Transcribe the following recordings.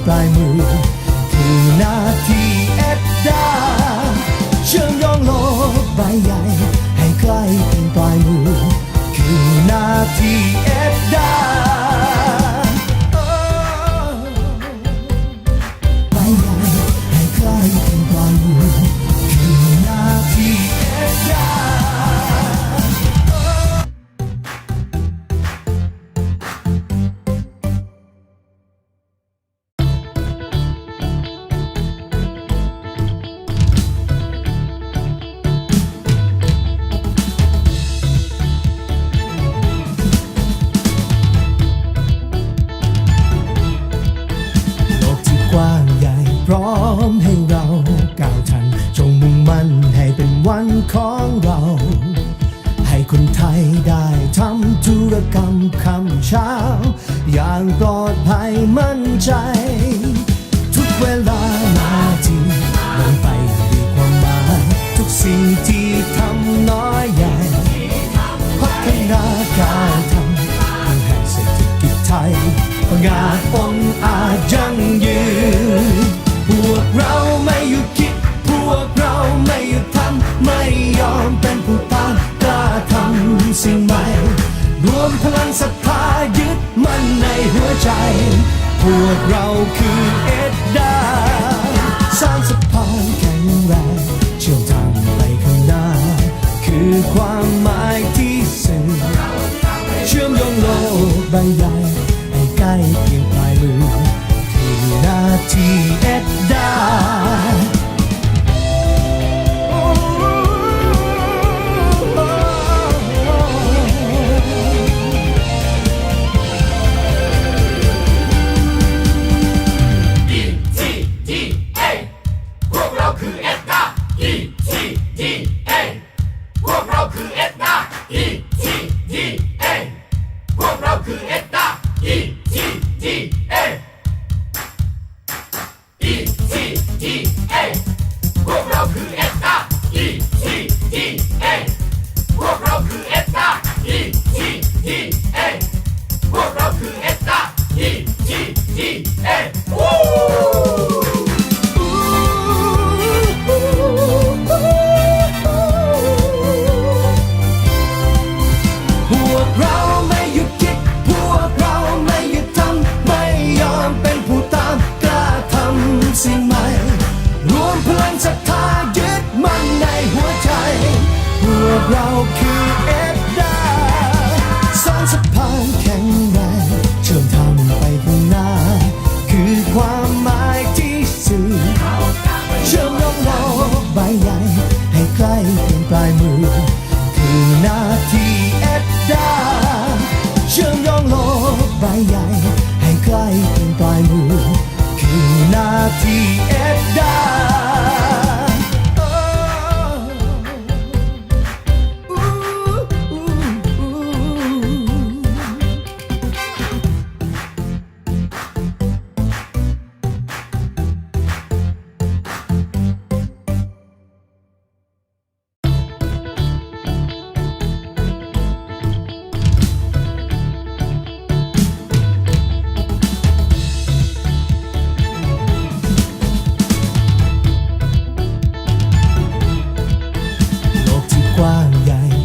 ปลายมือคือหน้าที่เอ็ดดาเชื่อมโยงโลกใบใหญ่ให้ใกล้เพียงปลายมือคือหน้าที่เอ็ดดาใบใหญ่ให้ใกล้เพียงปลายมือคือหน้าที่เอ็ดดาพร้อมให้เราก้าวทันจงมุ่งมั่นให้เป็นวันของเราให้คนไทยได้ทำธุรกรรมคำเช้าอย่างปลอดภัยมั่นใจทุกเวลานาทีลงไปด้วยความหมายทุกสิ่งที่ทำน้อยใหญ่พัฒนาการทำให้เศรษฐกิจไทยงานองอาจยั่งยืนพวกเราไม่หยุดคิดพวกเราไม่หยุดทำไม่ยอมเป็นผู้ตามกล้าทำสิ่งใหม่รวมพลังศรัทธายึดมั่นในหัวใจพวกเราคือเอ็ดดาสร้างสะพานแข็งแรงเชื่อมทางไปข้างหน้าคือความหมายที่สื่อเชื่อมโยงโลกใบใหญ่ให้ใกล้เพียงปลายมือคือหน้าที่เอ็ดดาเราคือเอ็ดดาสร้างสะพานแข็งแรงเชื่อมทางไปข้างหน้าคือความหมายที่สื่อเชื่อมโยงโลกใบใหญ่ให้ใกล้เพียงปลายมือคือหน้าที่เอ็ดดาเชื่อมโยงโลกใบใหญ่ให้ใกล้เพียงปลายมือคือหน้าที่เอ็ดดา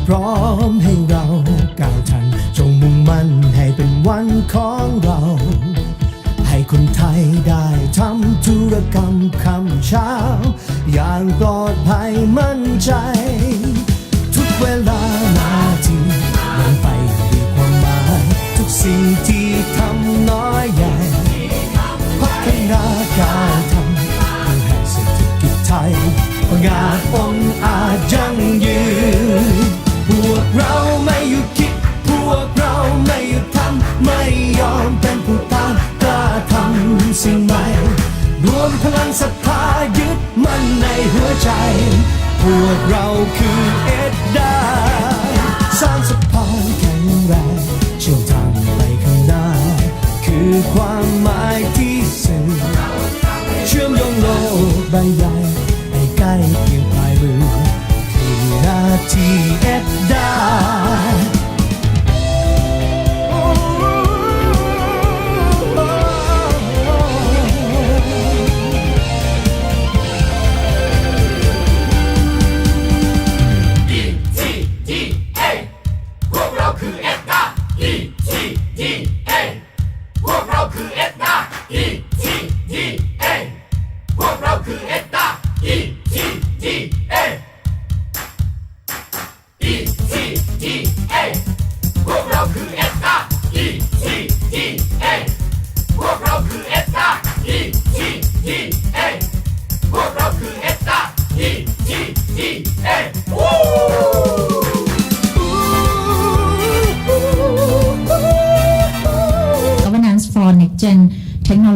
พร้อมให้เราก้าวทันจงมุ่งมั่นให้เป็นวันของเราให้คนไทยได้ทำธุรกรรมคำเช้าอย่างปลอดภัยมั่นใจทุกเวลานาทีลงไปด้วยความหมายทุกสิ่งที่ทำน้อยใหญ่พัฒนาการทำให้เศรษฐกิจไทยงานองอาจยั่งยืนพวกเราไม่หยุดคิดพวกเราไม่หยุดทำไม่ยอมเป็นผู้ตามกล้าทำสิ่งใหม่รวมพลังศรัทธายึดมั่นในหัวใจพวกเราคือเอ็ดดาสร้างสะพานแข็งแรงเชื่อมทางไปข้างหน้าคือความหมายที่สื่อเชื่อมโยงโลกใบใหญ่ให้ใกล้เพียงปลายมือคือหน้าที่เอ็ดดา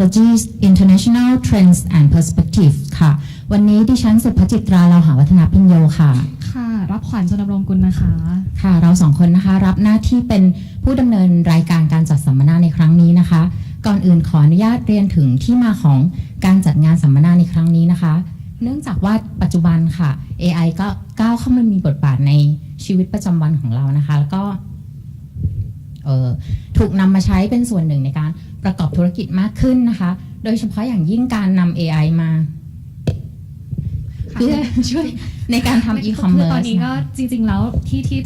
Technologies International Trends and Perspectives ค่ะวันนี้ดิฉันสุภจิตราเราหาวัฒนาพิญโยค่ะค่ะรับขวัญชนดำรงกุลนะคะค่ะเราสองคนนะคะรับหน้าที่เป็นผู้ดำเนินรายการการจัดสัมมนาในครั้งนี้นะคะก่อนอื่นขออนุญาตเรียนถึงที่มาของการจัดงานสัมมนาในครั้งนี้นะคะเนื่องจากว่าปัจจุบันค่ะ AI ก็ก้าวเข้ามามีบทบาทในชีวิตประจำวันของเรานะคะแล้วก็ถูกนำมาใช้เป็นส่วนหนึ่งในการประกอบธุรกิจมากขึ้นนะคะโดยเฉพาะอย่างยิ่งการนำ AI มาเพื่อช่วยในการทำ e-commerce ตอนนี้ก็จริงๆแล้ว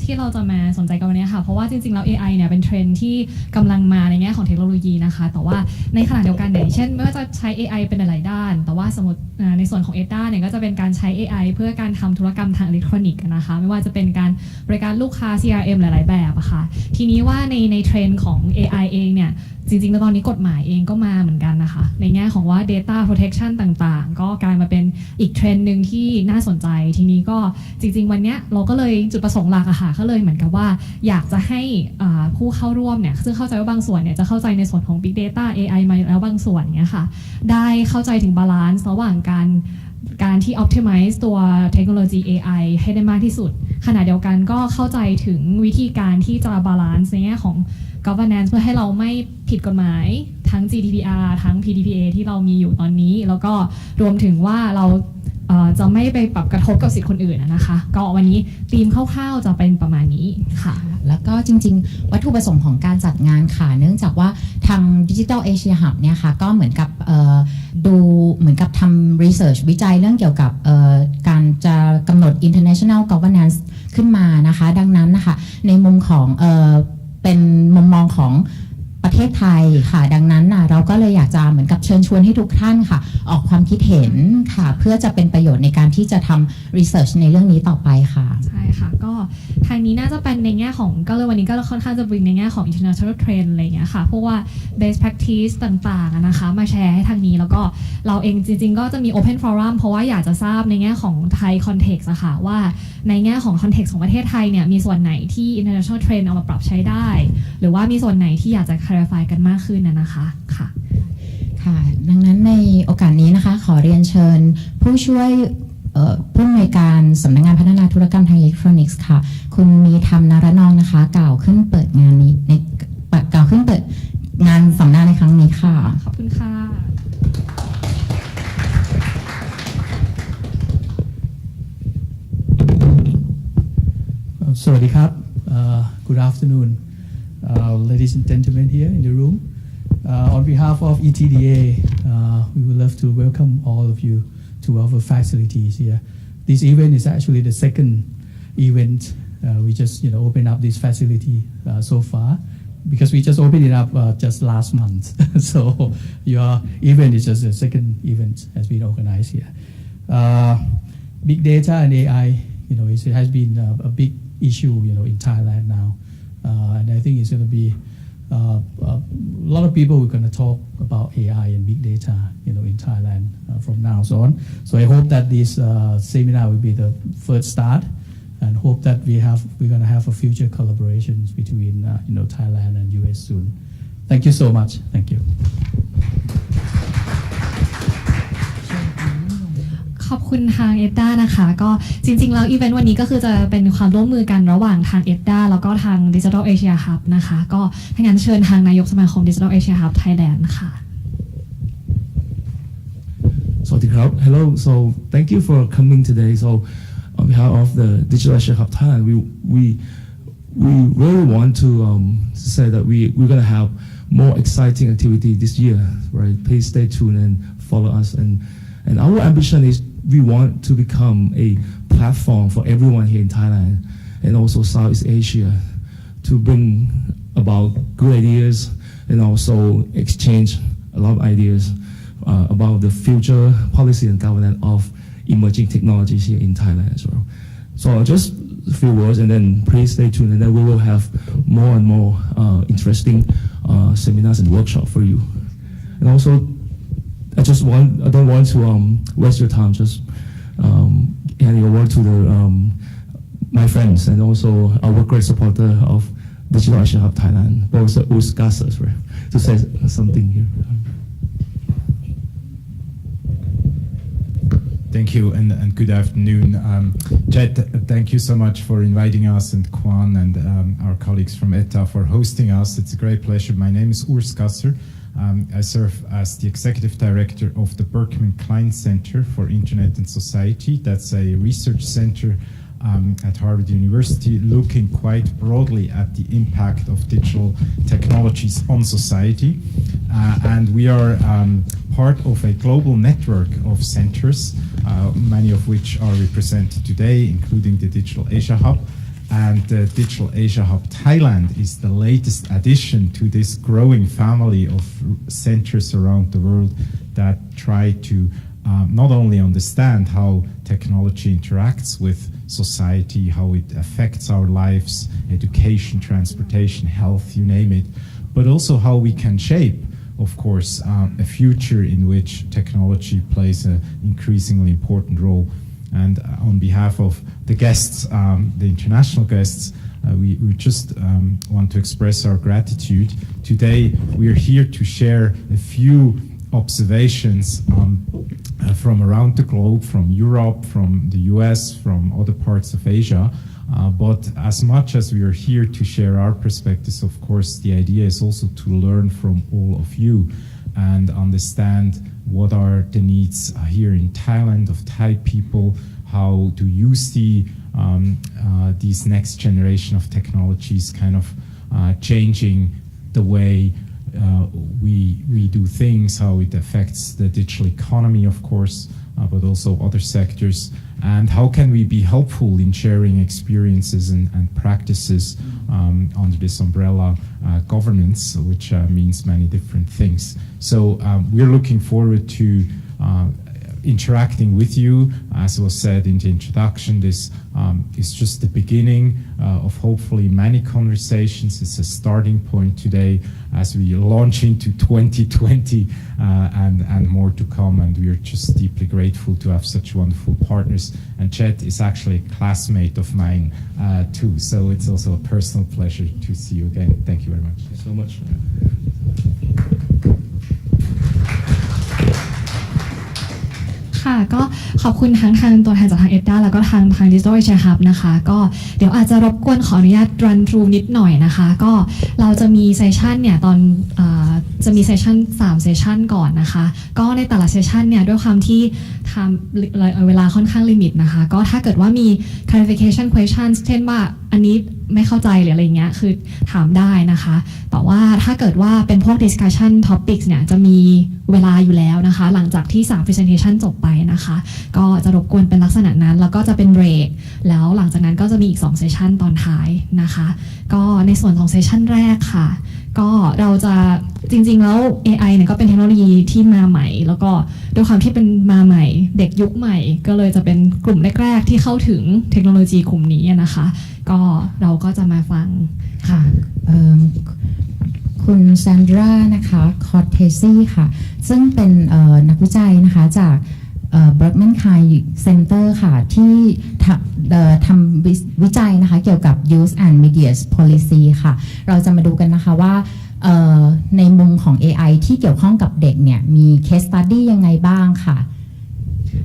ที่เราจะมาสนใจกันวันนี้ค่ะเพราะว่าจริงๆแล้ว AI เนี่ยเป็นเทรนด์ที่กำลังมาในแง่ของเทคโนโลยีนะคะแต่ว่าในขณะเดียวกันเนี่ยเช่นไม่ว่าจะใช้ AI เป็นหลายๆด้านแต่ว่าสมมติในส่วนของ ETDA เนี่ยก็จะเป็นการใช้ AI เพื่อการทำธุรกรรมทางอิเล็กทรอนิกส์นะคะไม่ว่าจะเป็นการบริการลูกค้า CRM หลายๆแบบอะค่ะทีนี้ว่าในเทรนด์ของ AI เองเนี่ยจริงๆแล้วตอนนี้กฎหมายเองก็มาเหมือนกันนะคะในแง่ของว่า data protection ต่างๆก็กลายมาเป็นอีกเทรนด์หนึ่งที่น่าสนใจทีนี้ก็จริงๆวันนี้เราก็เลยจุดประสงค์หลักอะค่ะก็เลยเหมือนกับว่าอยากจะให้ผู้เข้าร่วมเนี่ยซึ่งเข้าใจว่าบางส่วนเนี่ยจะเข้าใจในส่วนของ Big Data AI มาแล้วบางส่วนเนี่ยค่ะได้เข้าใจถึงบาลานซ์ระหว่างการที่ optimize ตัวเทคโนโลยี AI ให้ได้มากที่สุดขณะเดียวกันก็เข้าใจถึงวิธีการที่จะบาลานซ์ในแง่ของ governance เพื่อให้เราไม่ผิดกฎหมายทั้ง GDPR ทั้ง PDPA ที่เรามีอยู่ตอนนี้แล้วก็รวมถึงว่าเราจะไม่ไปปรับกระทบกับสิทธิคนอื่นนะคะก็วันนี้ธีมคร่าวๆจะเป็นประมาณนี้ค่ะแล้วก็จริงๆวัตถุประสงค์ของการจัดงานค่ะเนื่องจากว่าทาง Digital Asia Hub เนี่ยค่ะก็เหมือนกับดูเหมือนกับทำ research วิจัยเรื่องเกี่ยวกับการจะกำหนด international governance ขึ้นมานะคะดังนั้นนะคะในมุมของเป็นมุมมองของประเทศไทยค่ะดังนั้นเราก็เลยอยากจะเหมือนกับเชิญชวนให้ทุกท่านค่ะออกความคิดเห็นค่ะเพื่อจะเป็นประโยชน์ในการที่จะทำ research ในเรื่องนี้ต่อไปค่ะใช่ค่ะก็ทางนี้น่าจะเป็นในแง่ของก็เลยวันนี้ก็ค่อนข้างจะบริงในแง่ของ international trend อะไรอย่างเงี้ยค่ะเพราะว่า best practice ต่างๆนะคะมาแชร์ให้ทางนี้แล้วก็เราเองจริงๆก็จะมี open forum เพราะว่าอยากจะทราบในแง่ของไทย context อะค่ะว่าในแง่ของ context ของประเทศไทยเนี่ยมีส่วนไหนที่ international trend เอามาปรับใช้ได้หรือว่ามีส่วนไหนที่อยากจะclarify กันมากขึ้นนะคะค่ะค่ะดังนั้นในโอกาสนี้นะคะขอเรียนเชิญผู้ช่วยผู้อำนวยการสำนักงานพัฒนาธุรกรรมทางอิเล็กทรอนิกส์ค่ะคุณมีธรรมนารนองนะคะกล่าวขึ้นเปิดงานนี้ในกล่าวขึ้นเปิดงานสัมมนาในครั้งนี้ค่ะขอบคุณค่ะสวัสดีครับ Good afternoon ladies and gentlemen here in the room on behalf of ETDA we would love to welcome all of you to our facilities here. This event is actually the second event. We just opened up this facility so far because we just opened it up just last month. So your event is just the second event has been organized here. Big data and AI, it has been a big issue, in Thailand now, and I think it's going to be a lot of people are going to talk about AI and big data, in Thailand from now on. So I hope that this seminar will be the first start, and hope that we're going to have a future collaborations between Thailand and US soon. Thank you so much. Thank you. ขอบคุณทาง ETDA นะคะก็จริงๆแล้วอีเวนต์วันนี้ก็คือจะเป็นความร่วมมือกันระหว่างทาง ETDA แล้วก็ทาง Digital Asia Hub นะคะก็ถ้างั้นเชิญทางนายกสมาคม Digital Asia Hub Thailand ค่ะ So hello. So thank you for coming today. So on behalf of the Digital Asia Hub Thailand, we really want to say that we're going to have more exciting activity this year, right? Please stay tuned and follow us. And our ambition is we want to become a platform for everyone here in Thailand and also Southeast Asia to bring about good ideas and also exchange a lot of ideas about the future policy and governance of emerging technologies here in Thailand as well. So just a few words and then please stay tuned and then we will have more and more interesting seminars and workshops for you. And also I don't want to waste your time. Just handing over to my friends and also our great supporter of Digital Asia Hub Thailand, Professor Us Gasas, right, to say something here. Thank you and good afternoon. Chet, thank you so much for inviting us, and Kwan and our colleagues from ETDA for hosting us. It's a great pleasure. My name is Urs Gasser. I serve as the Executive Director of the Berkman Klein Center for Internet and Society. That's a research center at Harvard University looking quite broadly at the impact of digital technologies on society. And we are part of a global network of centers, many of which are represented today, including the Digital Asia Hub. And the Digital Asia Hub Thailand is the latest addition to this growing family of centers around the world that try to not only understand how technology interacts with society, how it affects our lives, education, transportation, health, you name it, but also how we can shape, of course, a future in which technology plays an increasingly important role. And on behalf of the guests, the international guests, we just want to express our gratitude. Today, we are here to share a few observations from around the globe, from Europe, from the US, from other parts of Asia. But as much as we are here to share our perspectives, of course, the idea is also to learn from all of you and understand what are the needs here in Thailand of Thai people. How do you see these next generation of technologies kind of changing the way we do things, how it affects the digital economy, of course, but also other sectors, and how can we be helpful in sharing experiences and practices under this umbrella governance, which means many different things. So we're looking forward to interacting with you. As was said in the introduction, this is just the beginning of hopefully many conversations. It's a starting point today as we launch into 2020 and more to come. And we are just deeply grateful to have such wonderful partners. And Chet is actually a classmate of mine too. So it's also a personal pleasure to see you again. Thank you very much. Thank you so much.ค่ะก็ขอบคุณทั้งทางตัวแทนจากทาง ETDA แล้วก็ทาง Digital Asia Hub นะคะก็เดี๋ยวอาจจะรบกวนขออนุญาต run through นิดหน่อยนะคะก็เราจะมีเซสชันเนี่ยตอนจะมีเซสชัน3เซสชันก่อนนะคะก็ในแต่ละเซสชันเนี่ยด้วยความที่เวลาค่อนข้างลิมิตนะคะก็ถ้าเกิดว่ามี clarification questions เช่นว่าอันนี้ไม่เข้าใจหรืออะไรเงี้ยคือถามได้นะคะแต่ว่าถ้าเกิดว่าเป็นพวก discussion topics เนี่ยจะมีเวลาอยู่แล้วนะคะหลังจากที่3 presentation จบไปนะคะก็จะรบกวนเป็นลักษณะนั้นแล้วก็จะเป็น break แล้วหลังจากนั้นก็จะมีอีก2 session ตอนท้ายนะคะก็ในส่วนของ session แรกค่ะก็เราจะจริงๆแล้ว AI เนี่ยก็เป็นเทคโนโลยีที่มาใหม่แล้วก็ด้วยความที่เป็นมาใหม่เด็กยุคใหม่ก็เลยจะเป็นกลุ่มแรกๆที่เข้าถึงเทคโนโลยีกลุ่มนี้นะคะก็เราก็จะมาฟังค่ะคุณแซนดรานะคะคอร์เทซี่ค่ะซึ่งเป็นนักวิจัยนะคะจากBerkman Klein Center ค่ะที่ทำวิจัยนะคะเกี่ยวกับ Youth and Media Policy ค่ะเราจะมาดูกันนะคะว่าในมุมของ AI ที่เกี่ยวข้องกับเด็กเนี่ยมี case study ยังไงบ้างค่ะ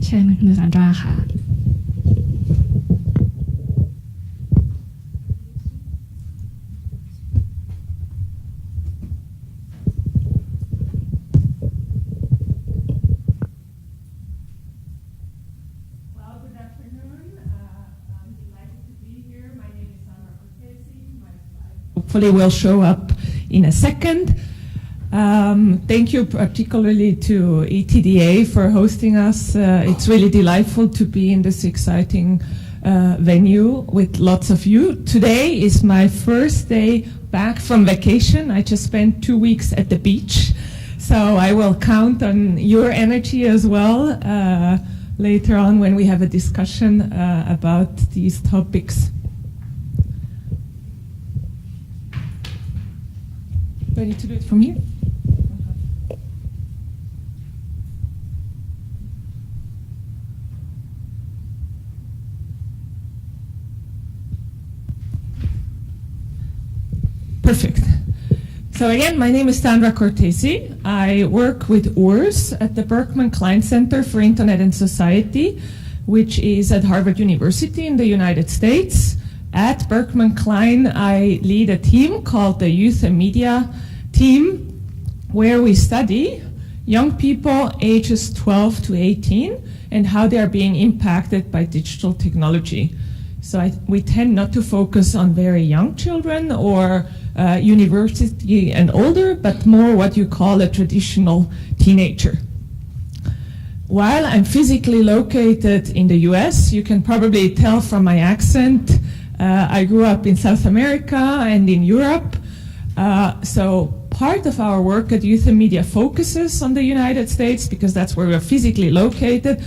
เชิญคุณแซนดราค่ะ Hopefully will show up in a second. Thank you particularly to ETDA for hosting us. It's really delightful to be in this exciting venue with lots of you. Today is my first day back from vacation. I just spent 2 weeks at the beach. So I will count on your energy as well later on when we have a discussion about these topics. Ready to do it from here? Perfect. So So again, my name is Sandra Cortesi. I work with Urs at the Berkman Klein Center for Internet and Society, which is at Harvard University in the United States. At Berkman Klein, I lead a team called the Youth and Media team, where we study young people ages 12 to 18 and how they are being impacted by digital technology. So we tend not to focus on very young children or university and older, but more what you call a traditional teenager. While I'm physically located in the US, you can probably tell from my accent, I grew up in South America and in Europe. So part of our work at Youth and Media focuses on the United States because that's where we're physically located.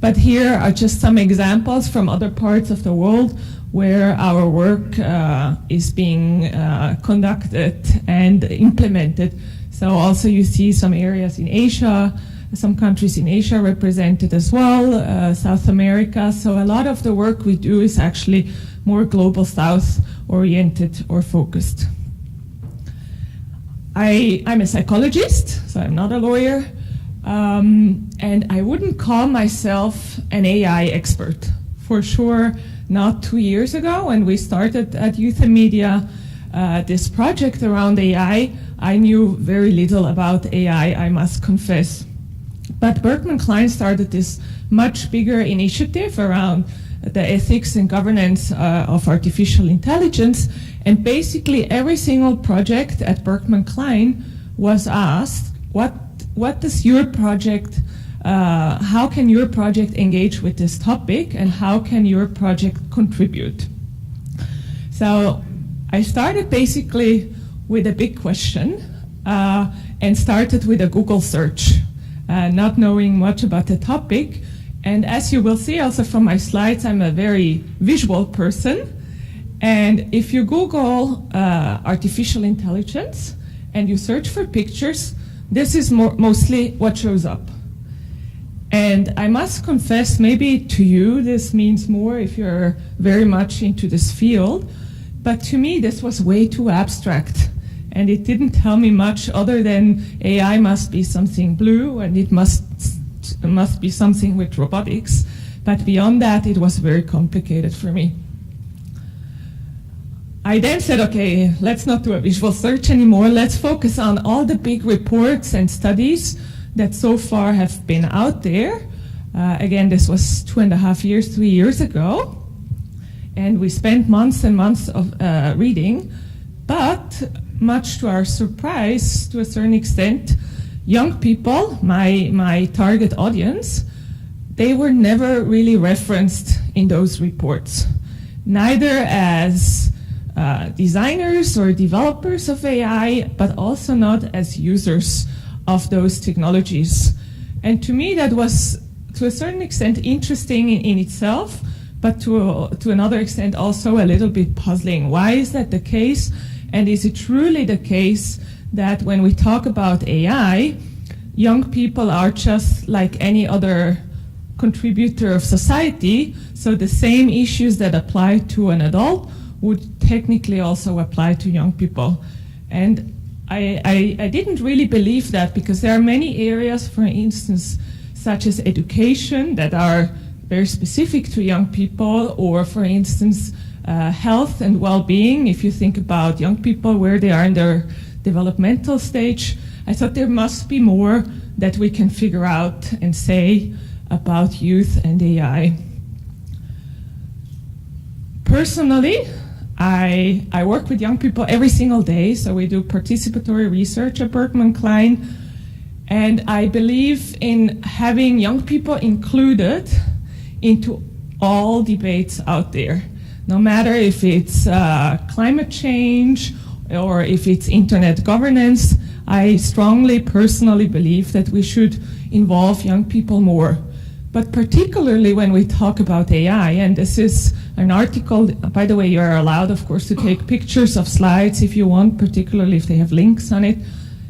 But here are just some examples from other parts of the world where our work is being conducted and implemented. So also you see some areas in Asia, some countries in Asia represented as well, South America. So a lot of the work we do is actually more global south oriented or focused. I'm a psychologist, so I'm not a lawyer. And I wouldn't call myself an AI expert. For sure, not 2 years ago when we started at Youth and Media this project around AI, I knew very little about AI, I must confess. But Berkman Klein started this much bigger initiative around the ethics and governance of artificial intelligence. And basically every single project at Berkman Klein was asked, what does your project, how can your project engage with this topic and how can your project contribute? So I started basically with a big question and started with a Google search, not knowing much about the topic. And as you will see also from my slides, I'm a very visual person. And if you Google artificial intelligence and you search for pictures, this is mostly what shows up. And I must confess, maybe to you this means more if you're very much into this field, but to me this was way too abstract. And it didn't tell me much other than AI must be something blue and it must be something with robotics. But beyond that, it was very complicated for me. I then said, okay, let's not do a visual search anymore. Let's focus on all the big reports and studies that so far have been out there. Again, this was 2.5 years, 3 years ago. And we spent months and months of reading. But much to our surprise, to a certain extent, young people, my target audience, they were never really referenced in those reports. Neither as designers or developers of AI, but also not as users of those technologies. And to me, that was, to a certain extent, interesting in itself, but to another extent also a little bit puzzling. Why is that the case? And is it truly the case that when we talk about AI, young people are just like any other contributor of society, so the same issues that apply to an adult would technically also apply to young people? And I didn't really believe that because there are many areas, for instance, such as education that are very specific to young people, or for instance, health and well-being. If you think about young people, where they are in their developmental stage, I thought there must be more that we can figure out and say about youth and AI. Personally, I work with young people every single day, so we do participatory research at Berkman Klein, and I believe in having young people included into all debates out there, no matter if it's climate change or if it's internet governance. I strongly personally believe that we should involve young people more. But particularly when we talk about AI, and this is an article, by the way, you are allowed, of course, to take pictures of slides if you want, particularly if they have links on it.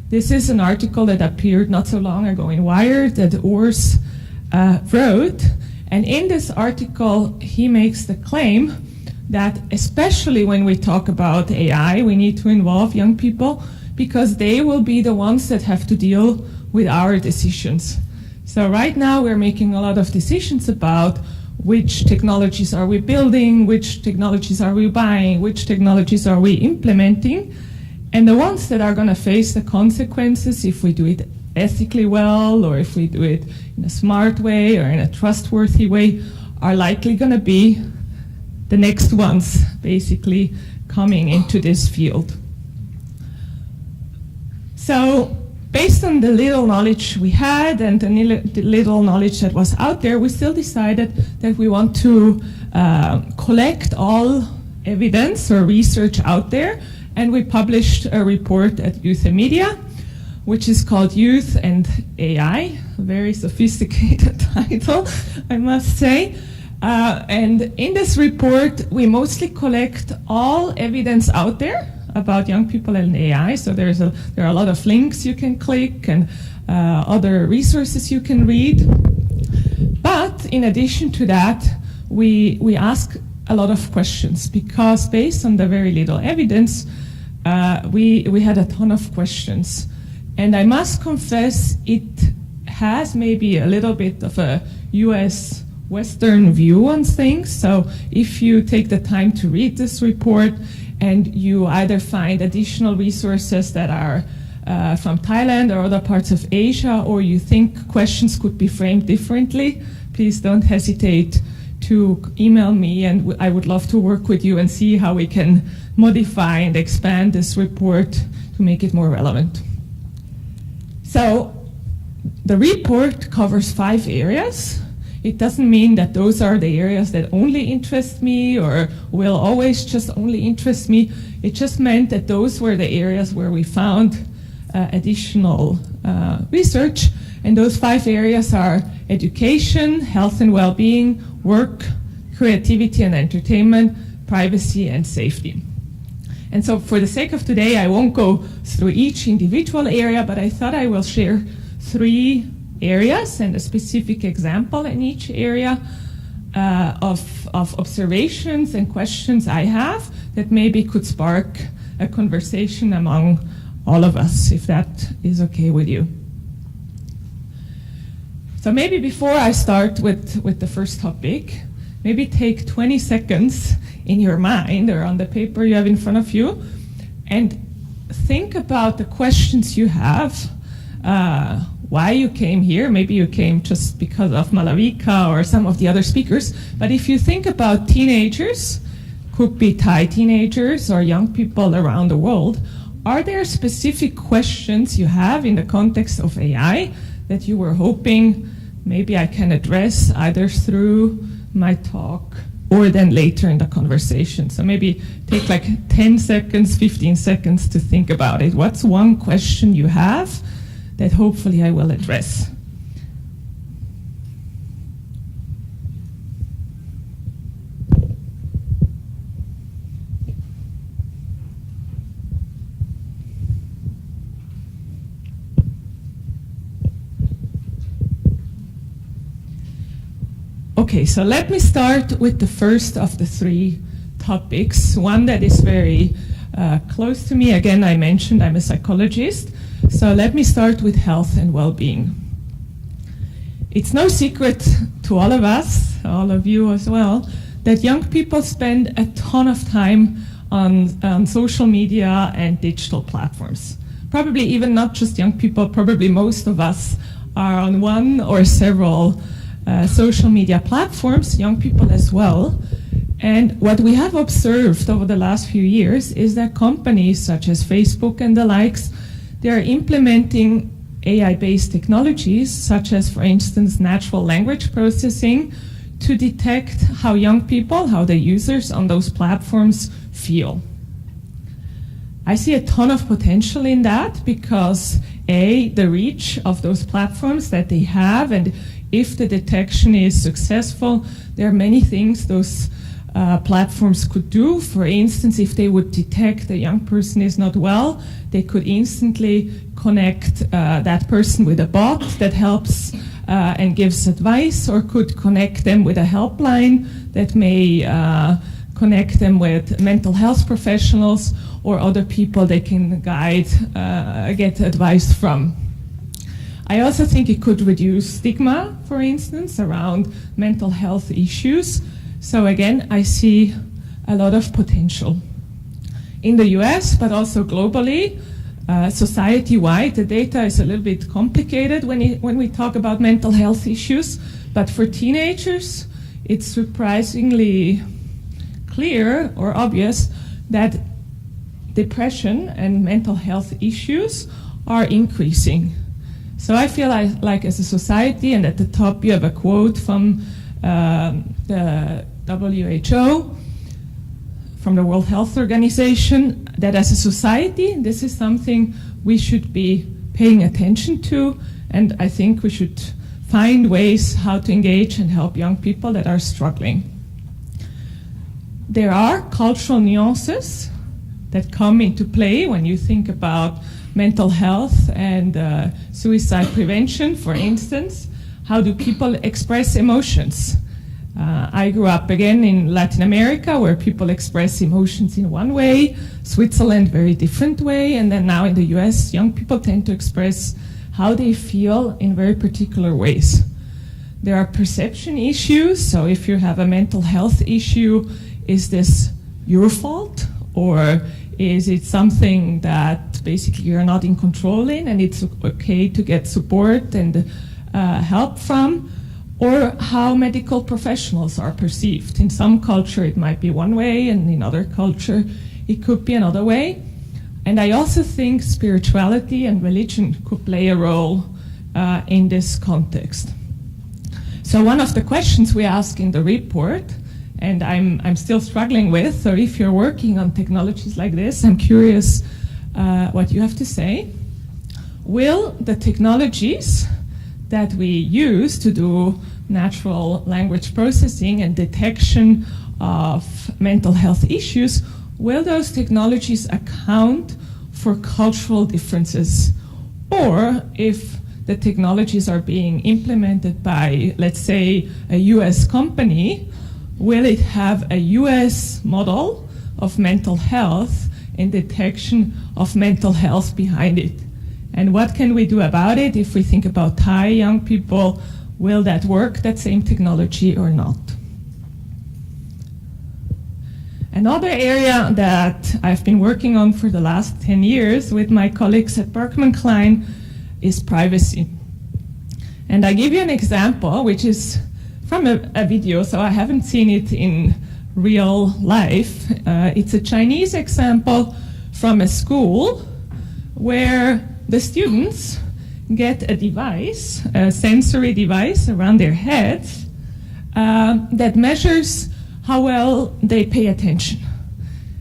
This is an article that appeared not so long ago in Wired that Urs wrote. And in this article, he makes the claim that especially when we talk about AI, we need to involve young people because they will be the ones that have to deal with our decisions. So right now we're making a lot of decisions about which technologies are we building, which technologies are we buying, which technologies are we implementing, and the ones that are going to face the consequences if we do it ethically well or if we do it in a smart way or in a trustworthy way are likely going to be the next ones basically coming into this field. So based on the little knowledge we had and the little knowledge that was out there, we still decided that we want to collect all evidence or research out there, and we published a report at Youth and Media, which is called Youth and AI, a very sophisticated title, I must say. And in this report, we mostly collect all evidence out there about young people and AI. So there are a lot of links you can click and other resources you can read. But in addition to that, we ask a lot of questions, because based on the very little evidence, we had a ton of questions. And I must confess, it has maybe a little bit of a US Western view on things. So if you take the time to read this report and you either find additional resources that are from Thailand or other parts of Asia, or you think questions could be framed differently, please don't hesitate to email me, and I would love to work with you and see how we can modify and expand this report to make it more relevant. So the report covers 5 areas. It doesn't mean that those are the areas that only interest me or will always just only interest me. It just meant that those were the areas where we found additional research. And those 5 areas are education, health and well-being, work, creativity and entertainment, privacy and safety. And so for the sake of today, I won't go through each individual area, but I thought I will share 3 areas and a specific example in each area of observations and questions I have that maybe could spark a conversation among all of us, if that is okay with you. So maybe before I start with the first topic, maybe take 20 seconds in your mind or on the paper you have in front of you and think about the questions you have, why you came here. Maybe you came just because of Malavika or some of the other speakers. But if you think about teenagers, could be Thai teenagers or young people around the world, are there specific questions you have in the context of AI that you were hoping maybe I can address either through my talk or then later in the conversation? So maybe take like 10 seconds, 15 seconds to think about it. What's one question you have that hopefully I will address? Okay, so let me start with the first of the 3 topics, one that is very close to me. Again, I mentioned I'm a psychologist, so let me start with health and well-being. It's no secret to all of us, all of you as well, that young people spend a ton of time on social media and digital platforms. Probably even not just young people, probably most of us are on one or several social media platforms, young people as well. And what we have observed over the last few years is that companies such as Facebook and the likes, they are implementing AI-based technologies, such as, for instance, natural language processing, to detect how young people, how the users on those platforms feel. I see a ton of potential in that because, A, the reach of those platforms that they have, and if the detection is successful, there are many things those platforms could do. For instance, if they would detect a young person is not well, they could instantly connect that person with a bot that helps and gives advice, or could connect them with a helpline that may connect them with mental health professionals or other people they can guide, get advice from. I also think it could reduce stigma, for instance, around mental health issues. So again, I see a lot of potential. In the US, but also globally, society-wide, the data is a little bit complicated when we talk about mental health issues, but for teenagers, it's surprisingly clear or obvious that depression and mental health issues are increasing. So I feel like as a society, and at the top you have a quote from the WHO, from the World Health Organization, that as a society, this is something we should be paying attention to, and I think we should find ways how to engage and help young people that are struggling. There are cultural nuances that come into play when you think about mental health and suicide prevention, for instance. How do people express emotions? I grew up again in Latin America where people express emotions in one way, Switzerland very different way, and then now in the US young people tend to express how they feel in very particular ways. There are perception issues, so if you have a mental health issue, is this your fault or is it something that basically you're not in control in and it's okay to get support and help from? Or how medical professionals are perceived. In some culture it might be one way and in other culture it could be another way. And I also think spirituality and religion could play a role in this context. So one of the questions we ask in the report, and I'm still struggling with, so if you're working on technologies like this, I'm curious what you have to say. Will the technologies that we use to do natural language processing and detection of mental health issues, will those technologies account for cultural differences? Or if the technologies are being implemented by, let's say, a US company, will it have a US model of mental health and detection of mental health behind it? And what can we do about it if we think about Thai young people? Will that work, that same technology or not? Another area that I've been working on for the last 10 years with my colleagues at Berkman Klein is privacy. And I give you an example, which is from a video, so I haven't seen it in real life. It's a Chinese example from a school where the students get a device, a sensory device around their heads that measures how well they pay attention.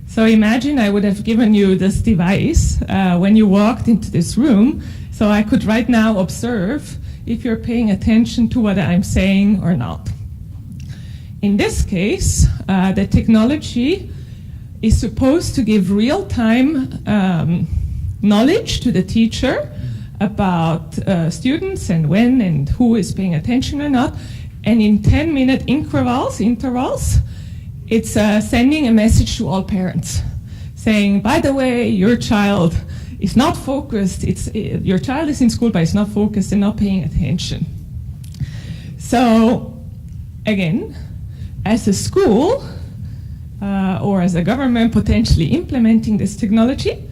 So imagine I would have given you this device when you walked into this room, so I could right now observe if you're paying attention to what I'm saying or not. In this case, the technology is supposed to give real-time knowledge to the teacher about students and when and who is paying attention or not. And in 10-minute intervals, it's sending a message to all parents saying, by the way, your child is not focused. Your child is in school, but it's not focused and not paying attention. So again, as a school or as a government potentially implementing this technology,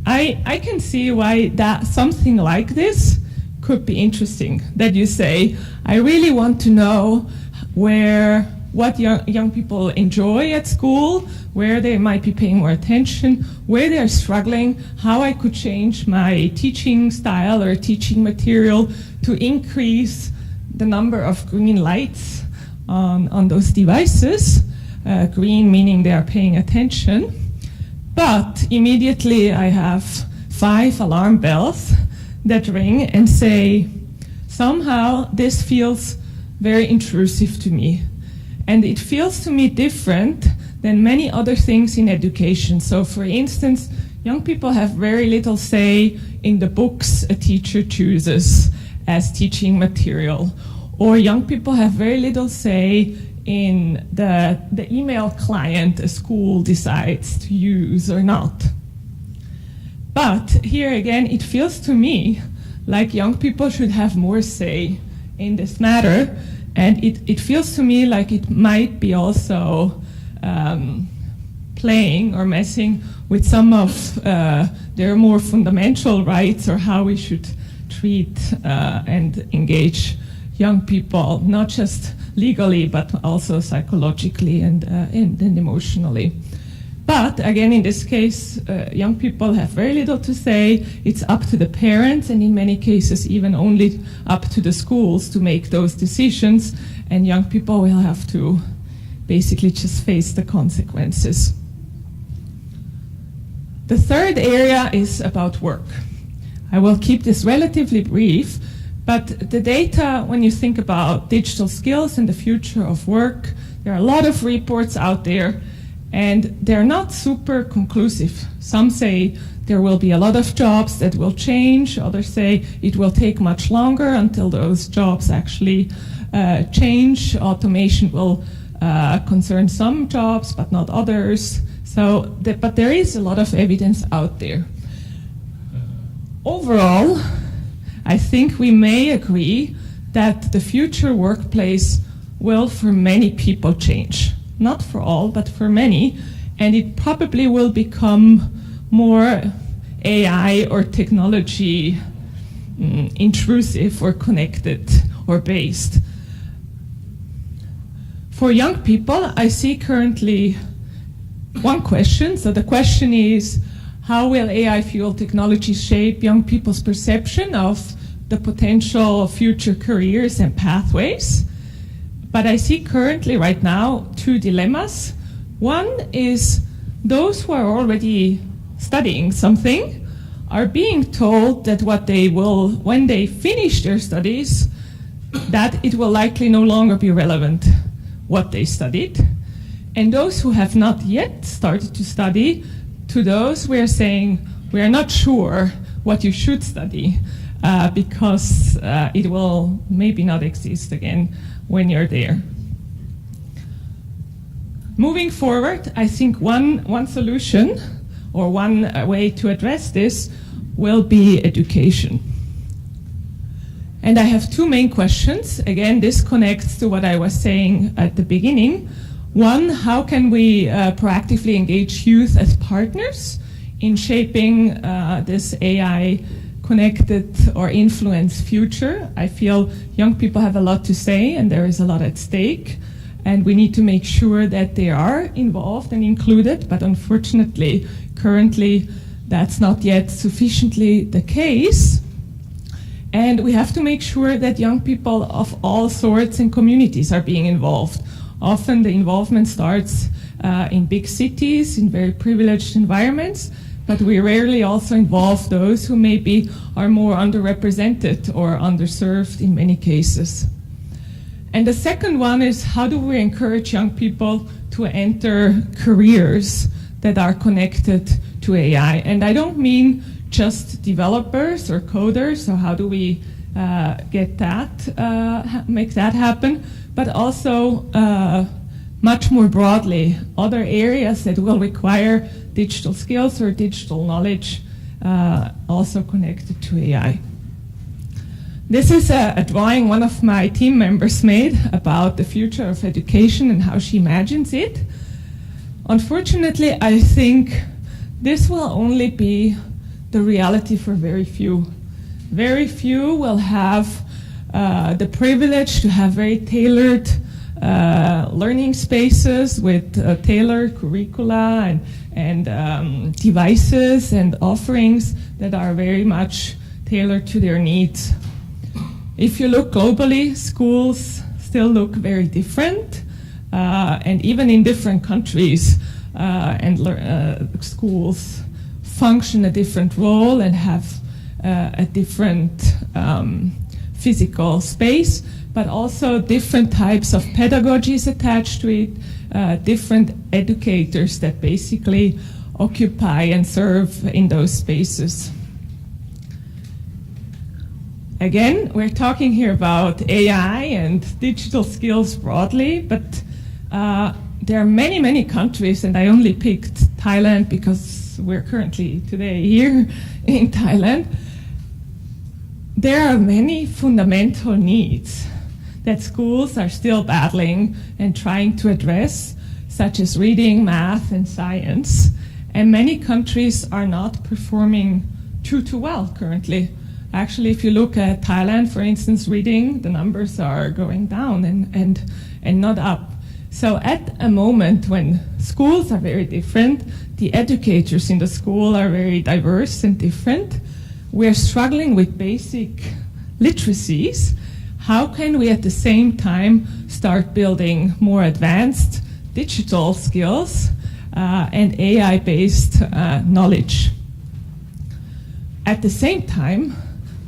I can see why that something like this could be interesting. That you say, I really want to know what young people enjoy at school, where they might be paying more attention, where they are struggling, how I could change my teaching style or teaching material to increase the number of green lights on those devices. Green meaning they are paying attention. But immediately I have 5 alarm bells that ring and say, somehow this feels very intrusive to me. And it feels to me different than many other things in education. So for instance, young people have very little say in the books a teacher chooses as teaching material, or young people have very little say in the email client a school decides to use or not. But here again, it feels to me like young people should have more say in this matter, and it feels to me like it might be also playing or messing with some of their more fundamental rights, or how we should treat and engage young people, not just legally but also psychologically and emotionally. But again, in this case, young people have very little to say. It's up to the parents, and in many cases even only up to the schools to make those decisions, and young people will have to basically just face the consequences. The third area is about work. I will keep this relatively brief, but the data, when you think about digital skills and the future of work, there are a lot of reports out there, and they're not super conclusive. Some say there will be a lot of jobs that will change. Others say it will take much longer until those jobs actually change. Automation will concern some jobs, but not others. But there is a lot of evidence out there. Overall, I think we may agree that the future workplace will, for many people, change. Not for all, but for many, and it probably will become more AI or technology intrusive or connected or based. For young people, I see currently one question. So the question is, how will AI-fueled technology shape young people's perception of the potential future careers and pathways? But I see currently, right now, two dilemmas. One is those who are already studying something are being told that what they will, when they finish their studies, that it will likely no longer be relevant what they studied. And those who have not yet started to study, to those we are saying, we are not sure what you should study because it will maybe not exist again when you're there. Moving forward, I think one solution or one way to address this will be education. And I have two main questions. Again, this connects to what I was saying at the beginning. One, how can we proactively engage youth as partners in shaping this AI connected or influenced future? I feel young people have a lot to say and there is a lot at stake, and we need to make sure that they are involved and included, but unfortunately, currently, that's not yet sufficiently the case. And we have to make sure that young people of all sorts and communities are being involved. Often the involvement starts in big cities, in very privileged environments, but we rarely also involve those who maybe are more underrepresented or underserved in many cases. And the second one is, how do we encourage young people to enter careers that are connected to AI? And I don't mean just developers or coders, so how do we get that, make that happen, but also much more broadly, other areas that will require digital skills or digital knowledge also connected to AI. This is a drawing one of my team members made about the future of education and how she imagines it. Unfortunately, I think this will only be the reality for very few. Very few will have the privilege to have very tailored learning spaces with tailored curricula and devices and offerings that are very much tailored to their needs. If you look globally, schools still look very different, and even in different countries, schools function a different role and have a different physical space, but also different types of pedagogies attached to it, different educators that basically occupy and serve in those spaces. Again, we're talking here about AI and digital skills broadly, but there are many, many countries, and I only picked Thailand because we're currently today here in Thailand. There are many fundamental needs that schools are still battling and trying to address, such as reading, math, and science. And many countries are not performing too well currently. Actually, if you look at Thailand, for instance, reading, the numbers are going down and not up. So at a moment when schools are very different, the educators in the school are very diverse and different, we're struggling with basic literacies. How can we at the same time start building more advanced digital skills and AI-based knowledge? At the same time,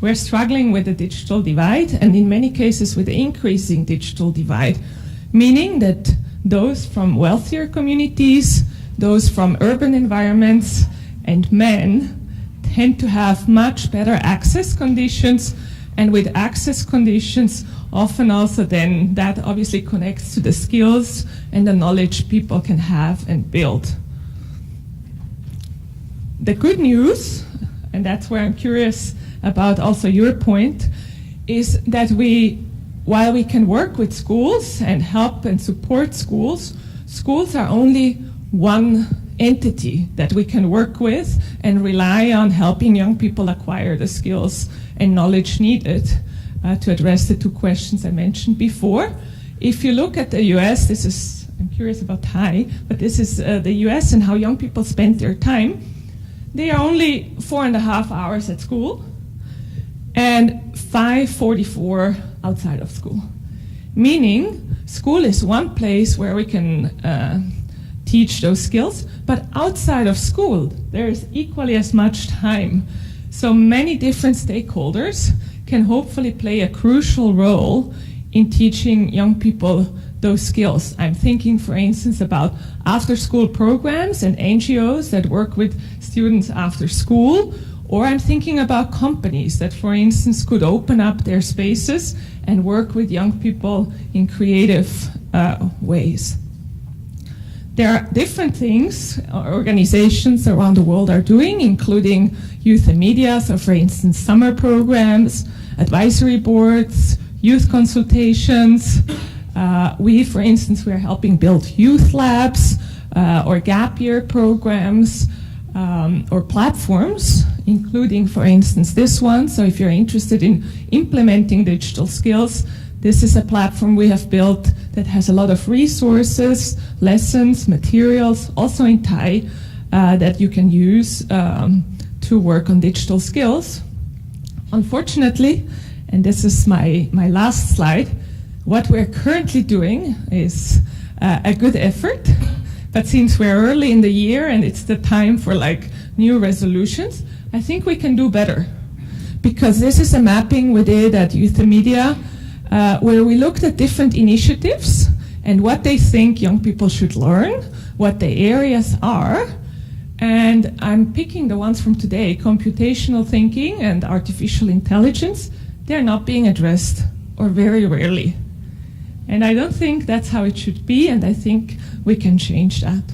we're struggling with the digital divide, and in many cases with the increasing digital divide, meaning that those from wealthier communities, those from urban environments, and men tend to have much better access conditions, and with access conditions, often also then that obviously connects to the skills and the knowledge people can have and build. The good news, and that's where I'm curious about also your point, is that while we can work with schools and help and support schools, schools are only one entity that we can work with and rely on helping young people acquire the skills and knowledge needed to address the two questions I mentioned before. If you look at the US, I'm curious about Thai, but this is the US and how young people spend their time. They are only 4.5 hours at school and 5:44 outside of school. Meaning, school is one place where we can teach those skills, but outside of school, there is equally as much time. So many different stakeholders can hopefully play a crucial role in teaching young people those skills. I'm thinking, for instance, about after-school programs and NGOs that work with students after school, or I'm thinking about companies that, for instance, could open up their spaces and work with young people in creative ways. There are different things organizations around the world are doing, including youth and media, so for instance, summer programs, advisory boards, youth consultations. For instance, we are helping build youth labs or gap year programs or platforms, including, for instance, this one. So if you're interested in implementing digital skills, this is a platform we have built that has a lot of resources, lessons, materials, also in Thai, that you can use to work on digital skills. Unfortunately, and this is my last slide, what we're currently doing is a good effort, but since we're early in the year and it's the time for new resolutions, I think we can do better. Because this is a mapping we did at Youth and Media, where we looked at different initiatives and what they think young people should learn, what the areas are, and I'm picking the ones from today, computational thinking and artificial intelligence. They're not being addressed, or very rarely. And I don't think that's how it should be, and I think we can change that.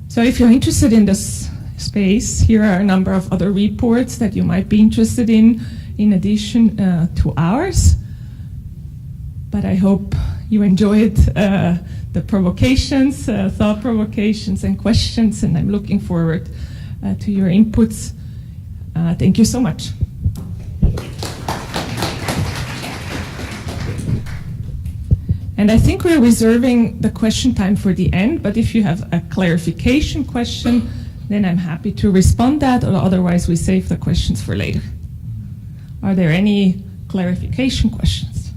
So if you're interested in this space, here are a number of other reports that you might be interested in addition to ours. But I hope you enjoyed the provocations, thought provocations and questions, and I'm looking forward to your inputs. Thank you so much. And I think we're reserving the question time for the end, but if you have a clarification question, then I'm happy to respond that, or otherwise we save the questions for later. Are there any clarification questions?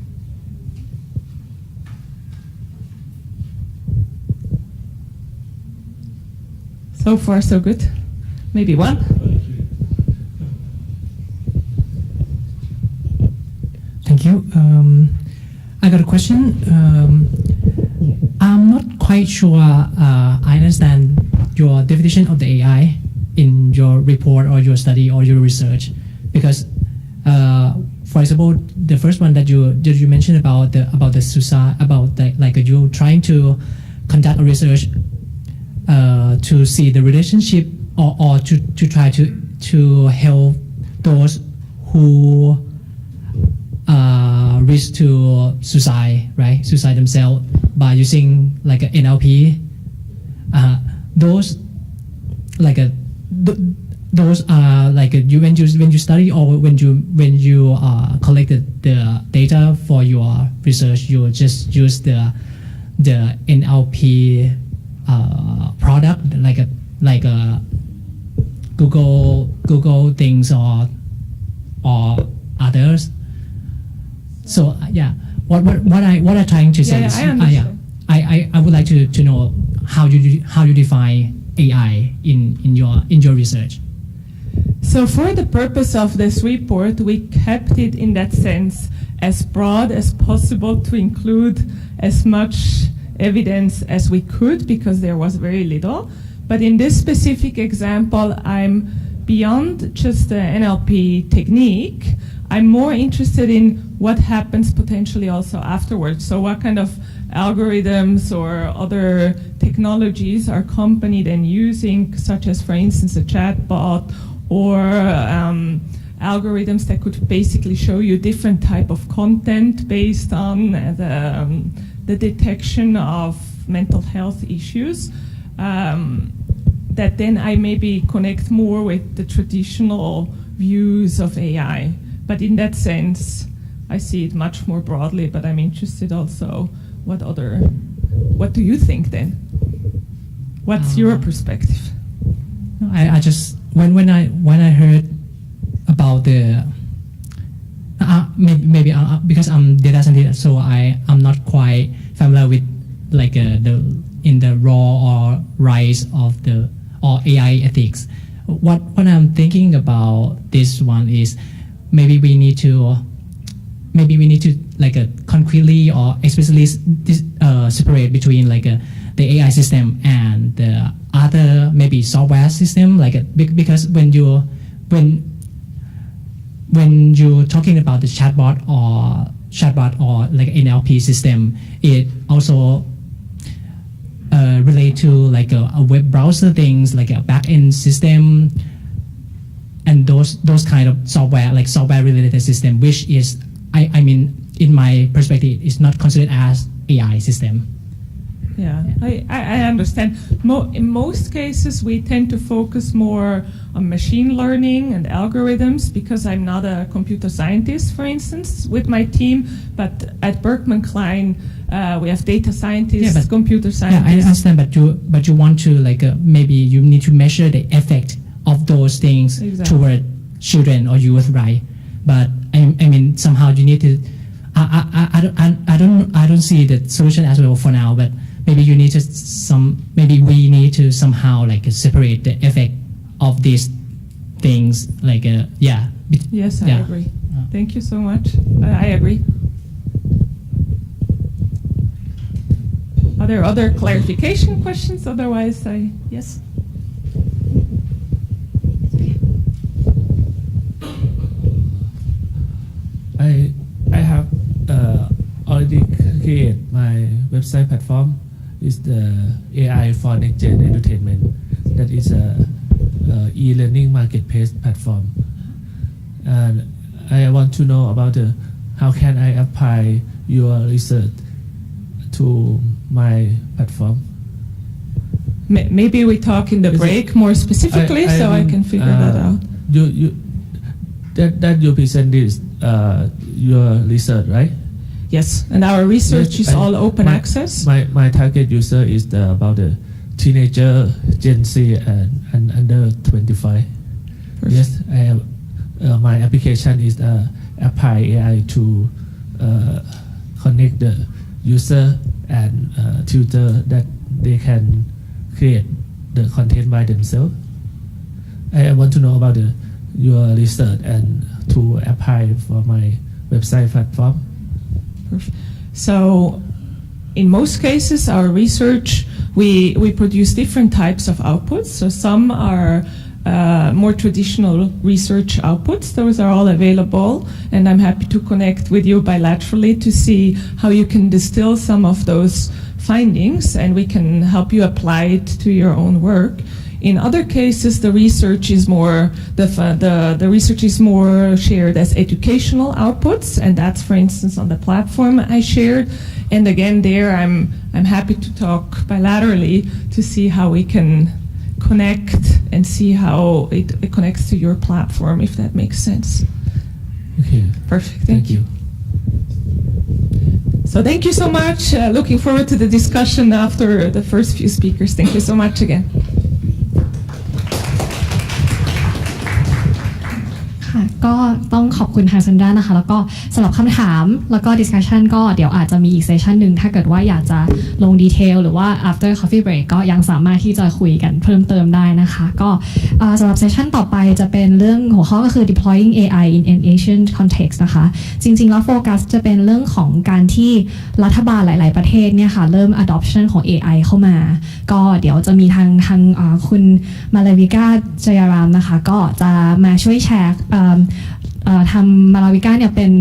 So far, so good. Maybe one? Thank you. I got a question. I'm not quite sure I understand your definition of the AI in your report or your study or your research, because for example, the first one that you mentioned about the suicide, about the, like you trying to conduct a research to see the relationship or to try to help those who risk to suicide, right? Suicide themselves by using like a NLP. Those like a those are like you when you study or when you collected the data for your research, you just use the NLP product like a Google things or others. So yeah, what I trying to say Yeah, is I understand. I would like to know how you define AI in your research. So for the purpose of this report, we kept it in that sense as broad as possible to include as much evidence as we could because there was very little. But in this specific example, I'm beyond just the NLP technique. I'm more interested in what happens potentially also afterwards. So what kind of algorithms or other technologies are company then using, such as, for instance, a chatbot or algorithms that could basically show you different type of content based on the detection of mental health issues. That then I maybe connect more with the traditional views of AI. But in that sense, I see it much more broadly, but I'm interested also what do you think then? What's your perspective? I just when I heard about the maybe because I'm data scientist, so I'm not quite familiar with like the raw or rise of the or AI ethics. What I'm thinking about this one is maybe we need to like concretely or explicitly separate between like the AI system and the other maybe software system, like because when you're talking about the chatbot or like NLP system, it also relate to like a web browser things, like a back-end system and those kind of software, like software related system, which is I mean in my perspective is not considered as AI system. Yeah, I understand. In most cases, we tend to focus more on machine learning and algorithms because I'm not a computer scientist, for instance, with my team. But at Berkman Klein, we have data scientists, computer scientists. Yeah, I understand, but you want to like maybe you need to measure the effect of those things toward children or youth, right? But I mean somehow you need to. I don't see the solution as well for now, but maybe you need to maybe we need to somehow like separate the effect of these things, like yeah. Yes, I agree. Thank you so much. I agree. Are there other clarification questions? Otherwise, yes. I have already created my website platform. Is the AI for next gen entertainment. That is a e-learning marketplace platform. And I want to know about how can I apply your research to my platform. Maybe we talk in the break more specifically, so I can figure that out. That you present this your research, right? Yes, and our research is all open access. My target user is about the teenager, Gen Z, and under 25. Perfect. Yes, I have. My application is apply AI to connect the user and tutor that they can create the content by themselves. I want to know about your research and to apply for my website platform. So in most cases, our research, we produce different types of outputs. So some are more traditional research outputs. Those are all available, and I'm happy to connect with you bilaterally to see how you can distill some of those findings, and we can help you apply it to your own work. In other cases, the research is more the research is more shared as educational outputs, and that's, for instance, on the platform I shared. And again, there I'm happy to talk bilaterally to see how we can connect and see how it connects to your platform, if that makes sense. Okay. Perfect. Thank you. So thank you so much. Looking forward to the discussion after the first few speakers. Thank you so much again. ค่ะก็ต้องขอบคุณทางซันดรานะคะแล้วก็สำหรับคำถามแล้วก็ discussion ก็เดี๋ยวอาจจะมีอีกเซสชันหนึ่งถ้าเกิดว่าอยากจะลงดีเทลหรือว่า after coffee break ก็ยังสามารถที่จะคุยกันเพิ่มเติมได้นะคะก็สำหรับเซสชันต่อไปจะเป็นเรื่องหัวข้อก็คือ deploying AI in an Asian context นะคะจริงๆแล้วโฟกัสจะเป็นเรื่องของการที่รัฐบาลหลายๆประเทศเนี่ยค่ะเริ่ม adoption ของ AI เข้ามาก็เดี๋ยวจะมีทางคุณมาลาวิกาจยารามนะคะก็จะมาช่วยแชร์ทำมาลาวิก้าเนี่ยเป็น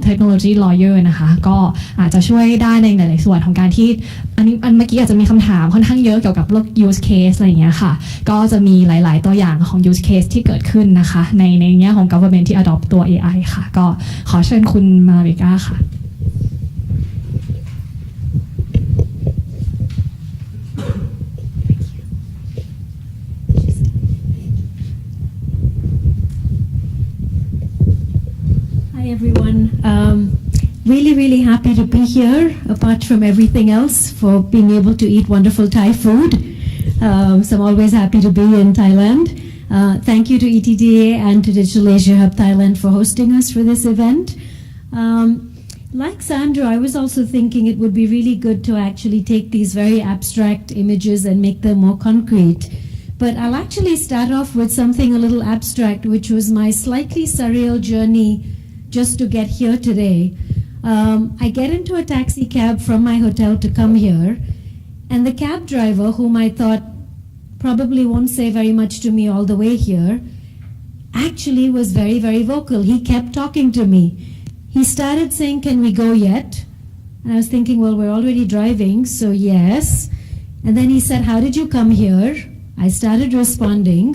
technology lawyer นะคะก็อาจจะช่วยได้ในหลายๆส่วนของการที่อันเมื่อกี้อาจจะมีคำถามค่อนข้างเยอะเกี่ยวกับ use case อะไรอย่างเงี้ยค่ะก็จะมีหลายๆตัวอย่างของ use case ที่เกิดขึ้นนะคะในแง่ของ government ที่ adopt ตัว AI ค่ะก็ขอเชิญคุณมาลาวิก้าค่ะ Hi everyone. Really happy to be here, apart from everything else, for being able to eat wonderful Thai food. So I'm always happy to be in Thailand. Thank you to ETDA and to Digital Asia Hub Thailand for hosting us for this event. Like Sandra, I was also thinking it would be really good to actually take these very abstract images and make them more concrete. But I'll actually start off with something a little abstract, which was my slightly surreal journey just to get here today. I get into a taxi cab from my hotel to come here, and the cab driver, whom I thought probably won't say very much to me all the way here, actually was very vocal. He kept talking to me. He started saying, "Can we go yet?" And I was thinking, well, we're already driving, so yes. And then he said, "How did you come here?" I started responding,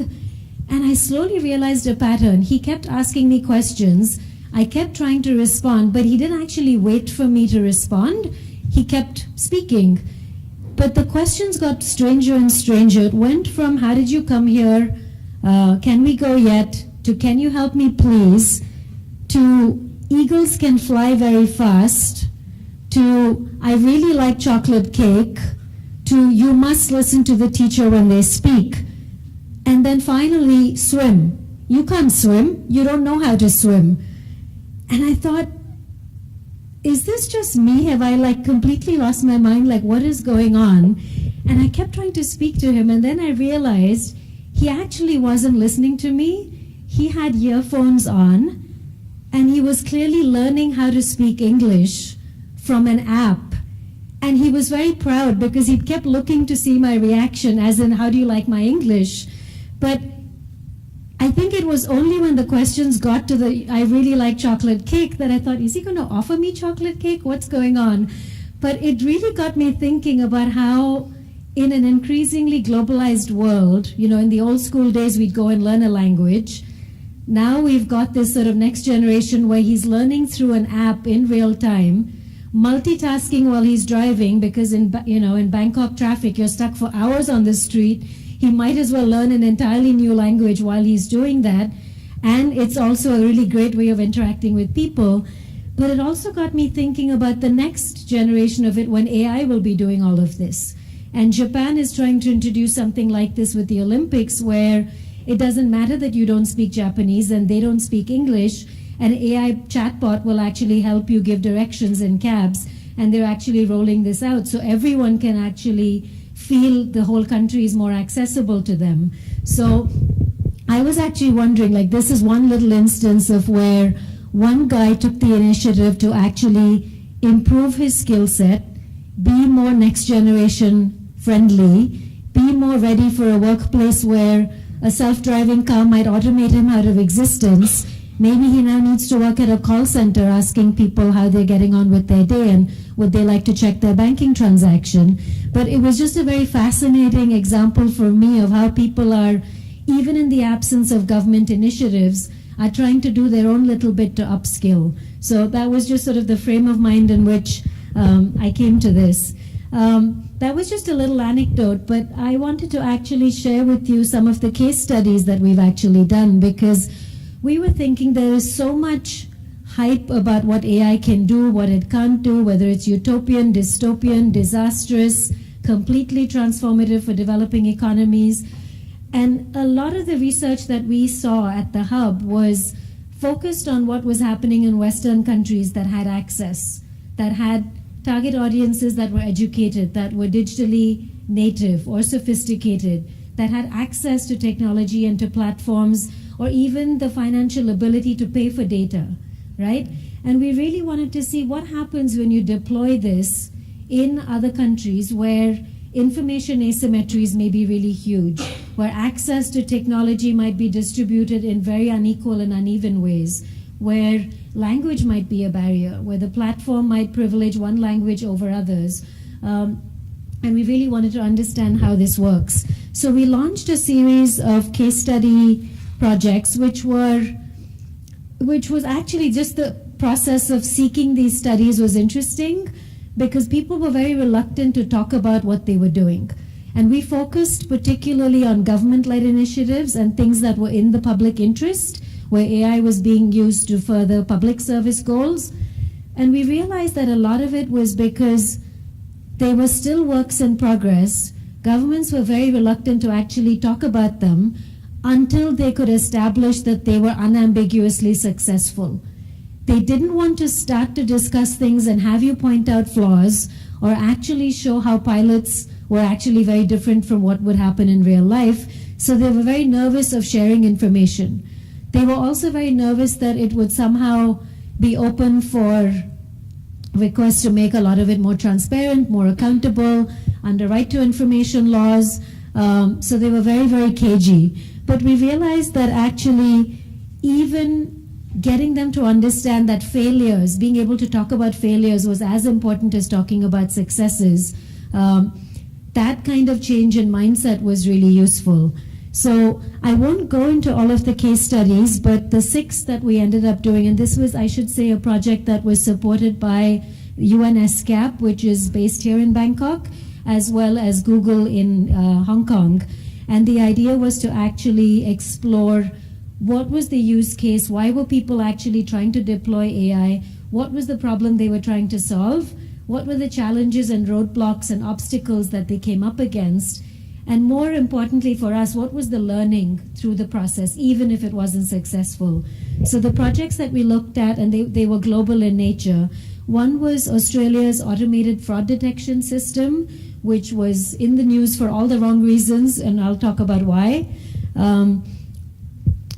and I slowly realized a pattern. He kept asking me questions. I kept trying to respond, but he didn't actually wait for me to respond. He kept speaking. But the questions got stranger and stranger. It went from, "How did you come here?" "Can we go yet?" to "Can you help me please?" to "Eagles can fly very fast," to "I really like chocolate cake," to "You must listen to the teacher when they speak." And then finally, "Swim. You can't swim. You don't know how to swim." And I thought, is this just me? Have I completely lost my mind? What is going on? And I kept trying to speak to him, and then I realized he actually wasn't listening to me. He had earphones on, and he was clearly learning how to speak English from an app. And he was very proud because he kept looking to see my reaction, as in, "How do you like my English?" But I think it was only when the questions got to the "I really like chocolate cake" that I thought, is he going to offer me chocolate cake? What's going on? But it really got me thinking about how in an increasingly globalized world, in the old school days we'd go and learn a language. Now we've got this sort of next generation where he's learning through an app in real time, multitasking while he's driving, because in Bangkok traffic you're stuck for hours on the street. He might as well learn an entirely new language while he's doing that. And it's also a really great way of interacting with people. But it also got me thinking about the next generation of it when AI will be doing all of this. And Japan is trying to introduce something like this with the Olympics, where it doesn't matter that you don't speak Japanese and they don't speak English. An AI chatbot will actually help you give directions in cabs. And they're actually rolling this out. So everyone can actually feel the whole country is more accessible to them. So I was actually wondering, this is one little instance of where one guy took the initiative to actually improve his skill set, be more next generation friendly, be more ready for a workplace where a self-driving car might automate him out of existence, maybe he now needs to work at a call center asking people how they're getting on with their day and would they like to check their banking transaction. But it was just a very fascinating example for me of how people are, even in the absence of government initiatives, are trying to do their own little bit to upskill. So that was just sort of the frame of mind in which I came to this. That was just a little anecdote, but I wanted to actually share with you some of the case studies that we've actually done, because we were thinking there is so much hype about what AI can do, what it can't do, whether it's utopian, dystopian, disastrous, completely transformative for developing economies. And a lot of the research that we saw at the hub was focused on what was happening in Western countries that had access, that had target audiences that were educated, that were digitally native or sophisticated, that had access to technology and to platforms, or even the financial ability to pay for data, right? And we really wanted to see what happens when you deploy this in other countries where information asymmetries may be really huge, where access to technology might be distributed in very unequal and uneven ways, where language might be a barrier, where the platform might privilege one language over others. And we really wanted to understand how this works. So we launched a series of case study projects, which was actually just the process of seeking these studies was interesting because people were very reluctant to talk about what they were doing. And we focused particularly on government-led initiatives and things that were in the public interest, where AI was being used to further public service goals. And we realized that a lot of it was because they were still works in progress. Governments were very reluctant to actually talk about them until they could establish that they were unambiguously successful. They didn't want to start to discuss things and have you point out flaws or actually show how pilots were actually very different from what would happen in real life. So they were very nervous of sharing information. They were also very nervous that it would somehow be open for requests to make a lot of it more transparent, more accountable, under right to information laws. So they were very, very cagey. But we realized that actually even getting them to understand that failures, being able to talk about failures was as important as talking about successes. That kind of change in mindset was really useful. So I won't go into all of the case studies, but the 6 that we ended up doing, and this was, I should say, a project that was supported by UNSCAP, which is based here in Bangkok, as well as Google in Hong Kong. And the idea was to actually explore what was the use case, why were people actually trying to deploy AI, what was the problem they were trying to solve, what were the challenges and roadblocks and obstacles that they came up against, and more importantly for us, what was the learning through the process, even if it wasn't successful. So the projects that we looked at, and they were global in nature. One was Australia's automated fraud detection system, which was in the news for all the wrong reasons, and I'll talk about why.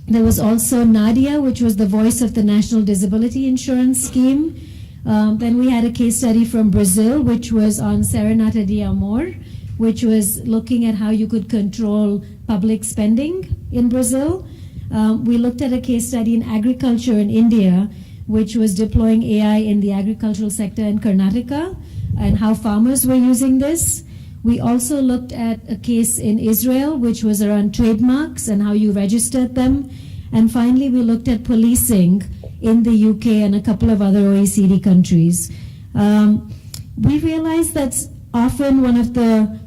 There was also Nadia, which was the voice of the National Disability Insurance Scheme. Then we had a case study from Brazil, which was on Serenata de Amor, which was looking at how you could control public spending in Brazil. We looked at a case study in agriculture in India, which was deploying AI in the agricultural sector in Karnataka and how farmers were using this. We also looked at a case in Israel, which was around trademarks and how you registered them. And finally, we looked at policing in the UK and a couple of other OECD countries. We realized that often one of the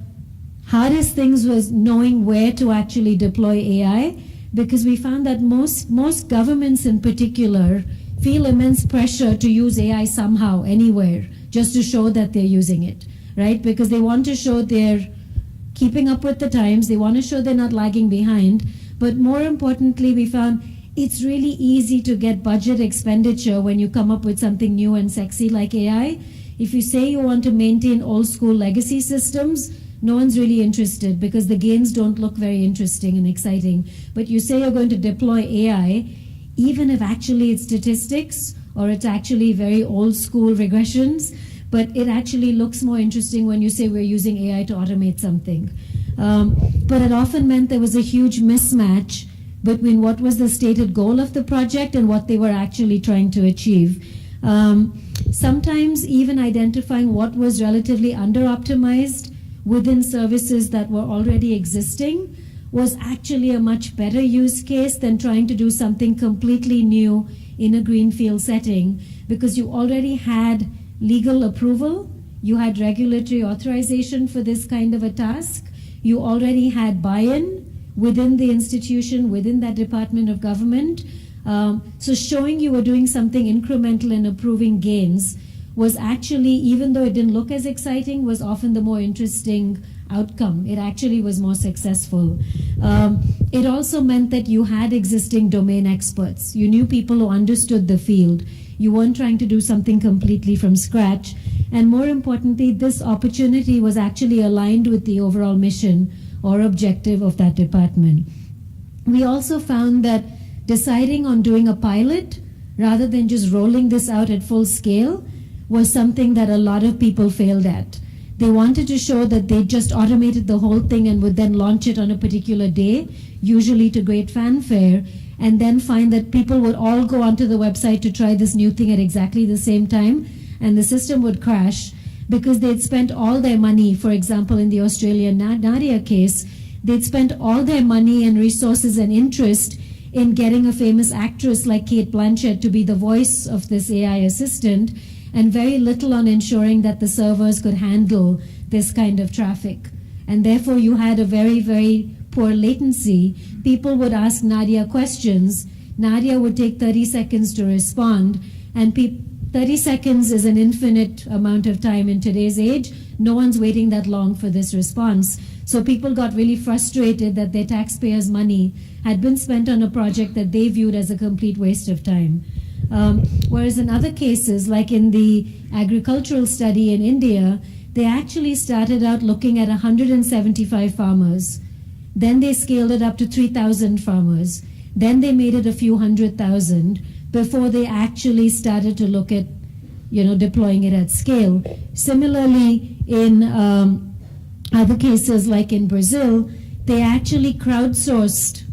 hardest things was knowing where to actually deploy AI, because we found that most governments in particular feel immense pressure to use AI somehow, anywhere, just to show that they're using it, right? Because they want to show they're keeping up with the times, they want to show they're not lagging behind. But more importantly, we found it's really easy to get budget expenditure when you come up with something new and sexy like AI. If you say you want to maintain old school legacy systems, no one's really interested because the gains don't look very interesting and exciting. But you say you're going to deploy AI, even if actually it's statistics or it's actually very old school regressions, but it actually looks more interesting when you say we're using AI to automate something. But it often meant there was a huge mismatch between what was the stated goal of the project and what they were actually trying to achieve. Sometimes even identifying what was relatively under-optimized within services that were already existing was actually a much better use case than trying to do something completely new in a greenfield setting, because you already had legal approval, you had regulatory authorization for this kind of a task, you already had buy-in within the institution, within that department of government. So showing you were doing something incremental and approving gains was actually, even though it didn't look as exciting, was often the more interesting outcome. It actually was more successful. It also meant that you had existing domain experts. You knew people who understood the field. You weren't trying to do something completely from scratch. And more importantly, this opportunity was actually aligned with the overall mission or objective of that department. We also found that deciding on doing a pilot rather than just rolling this out at full scale was something that a lot of people failed at. They wanted to show that they just automated the whole thing and would then launch it on a particular day, usually to great fanfare, and then find that people would all go onto the website to try this new thing at exactly the same time, and the system would crash because they'd spent all their money. For example, in the Australian Nadia case, they'd spent all their money and resources and interest in getting a famous actress like Kate Blanchett to be the voice of this AI assistant, and very little on ensuring that the servers could handle this kind of traffic. And therefore you had a very, very poor latency. People would ask Nadia questions. Nadia would take 30 seconds to respond, and 30 seconds is an infinite amount of time in today's age. No one's waiting that long for this response. So people got really frustrated that their taxpayers' money had been spent on a project that they viewed as a complete waste of time. Whereas in other cases, like in the agricultural study in India, they actually started out looking at 175 farmers. Then they scaled it up to 3,000 farmers. Then they made it a few 100,000 before they actually started to look at, deploying it at scale. Similarly, in other cases, like in Brazil, they actually crowdsourced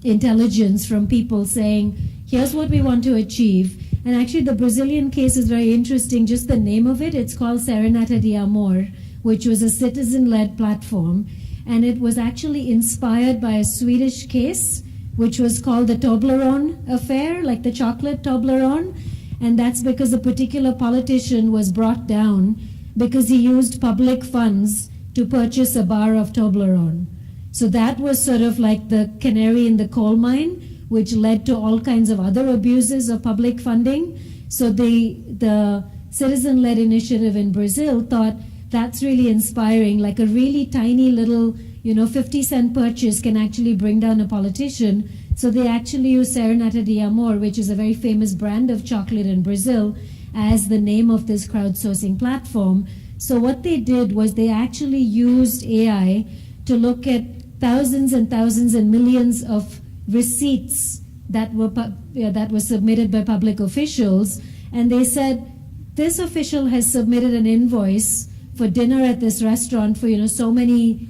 intelligence from people saying, here's what we want to achieve. And actually the Brazilian case is very interesting, just the name of it. It's called Serenata de Amor, which was a citizen-led platform. And it was actually inspired by a Swedish case, which was called the Toblerone affair, like the chocolate Toblerone. And that's because a particular politician was brought down because he used public funds to purchase a bar of Toblerone. So that was sort of like the canary in the coal mine, which led to all kinds of other abuses of public funding. So the citizen-led initiative in Brazil thought that's really inspiring, like a really tiny little 50-cent purchase can actually bring down a politician. So they actually used Serenata de Amor, which is a very famous brand of chocolate in Brazil, as the name of this crowdsourcing platform. So what they did was they actually used AI to look at thousands and thousands and millions of receipts that were submitted by public officials, and they said, this official has submitted an invoice for dinner at this restaurant for so many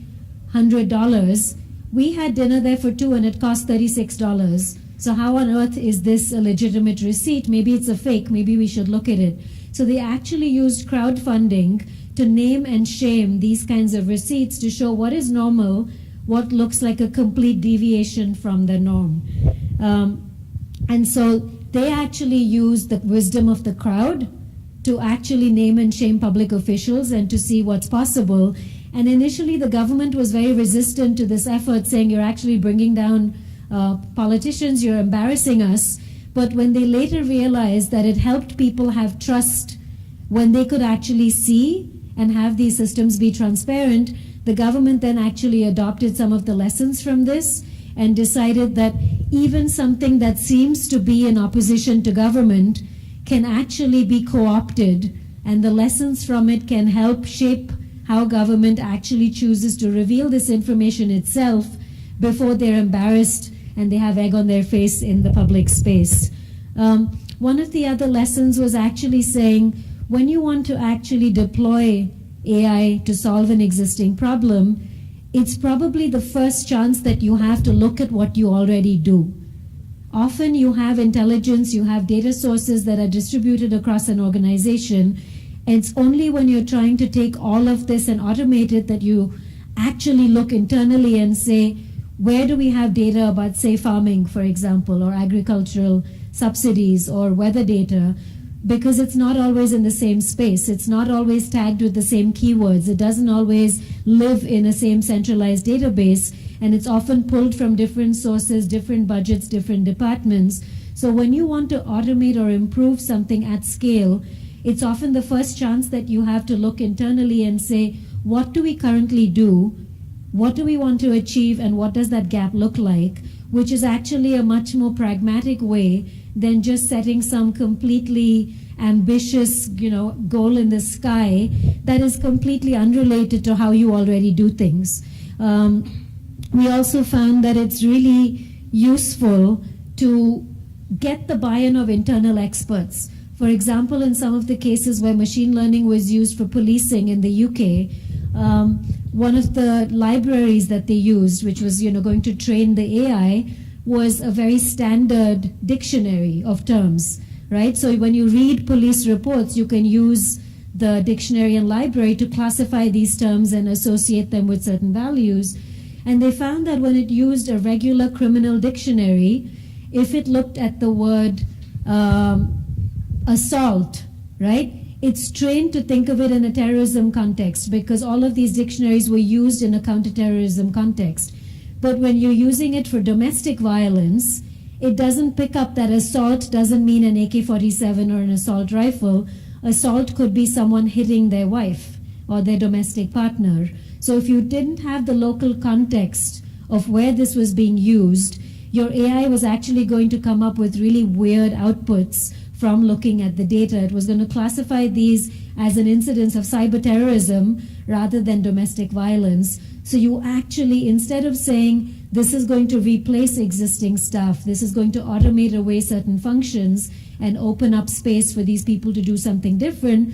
$100. We had dinner there for two and it cost $36. So how on earth is this a legitimate receipt? Maybe it's a fake. Maybe we should look at it. So they actually used crowdfunding to name and shame these kinds of receipts to show what is normal, what looks like a complete deviation from the norm. And so they actually used the wisdom of the crowd to actually name and shame public officials and to see what's possible. And initially the government was very resistant to this effort, saying you're actually bringing down politicians, you're embarrassing us. But when they later realized that it helped people have trust when they could actually see and have these systems be transparent, the government then actually adopted some of the lessons from this and decided that even something that seems to be in opposition to government can actually be co-opted, and the lessons from it can help shape how government actually chooses to reveal this information itself before they're embarrassed and they have egg on their face in the public space. One of the other lessons was actually saying, when you want to actually deploy AI to solve an existing problem, it's probably the first chance that you have to look at what you already do. Often you have intelligence, you have data sources that are distributed across an organization, and it's only when you're trying to take all of this and automate it that you actually look internally and say, where do we have data about, say, farming, for example, or agricultural subsidies or weather data? Because it's not always in the same space. It's not always tagged with the same keywords. It doesn't always live in a same centralized database, and it's often pulled from different sources, different budgets, different departments. So when you want to automate or improve something at scale, it's often the first chance that you have to look internally and say, what do we currently do? What do we want to achieve, and what does that gap look like? Which is actually a much more pragmatic way than just setting some completely ambitious, goal in the sky that is completely unrelated to how you already do things. We also found that it's really useful to get the buy-in of internal experts. For example, in some of the cases where machine learning was used for policing in the UK, one of the libraries that they used, which was going to train the AI, was a very standard dictionary of terms, right? So when you read police reports, you can use the dictionary and library to classify these terms and associate them with certain values. And they found that when it used a regular criminal dictionary, if it looked at the word assault, right, it's trained to think of it in a terrorism context because all of these dictionaries were used in a counterterrorism context. But when you're using it for domestic violence, it doesn't pick up that assault doesn't mean an AK-47 or an assault rifle. Assault could be someone hitting their wife or their domestic partner. So if you didn't have the local context of where this was being used, your AI was actually going to come up with really weird outputs from looking at the data. It was going to classify these as an incidence of cyber terrorism rather than domestic violence. So you actually, instead of saying this is going to replace existing stuff, this is going to automate away certain functions and open up space for these people to do something different,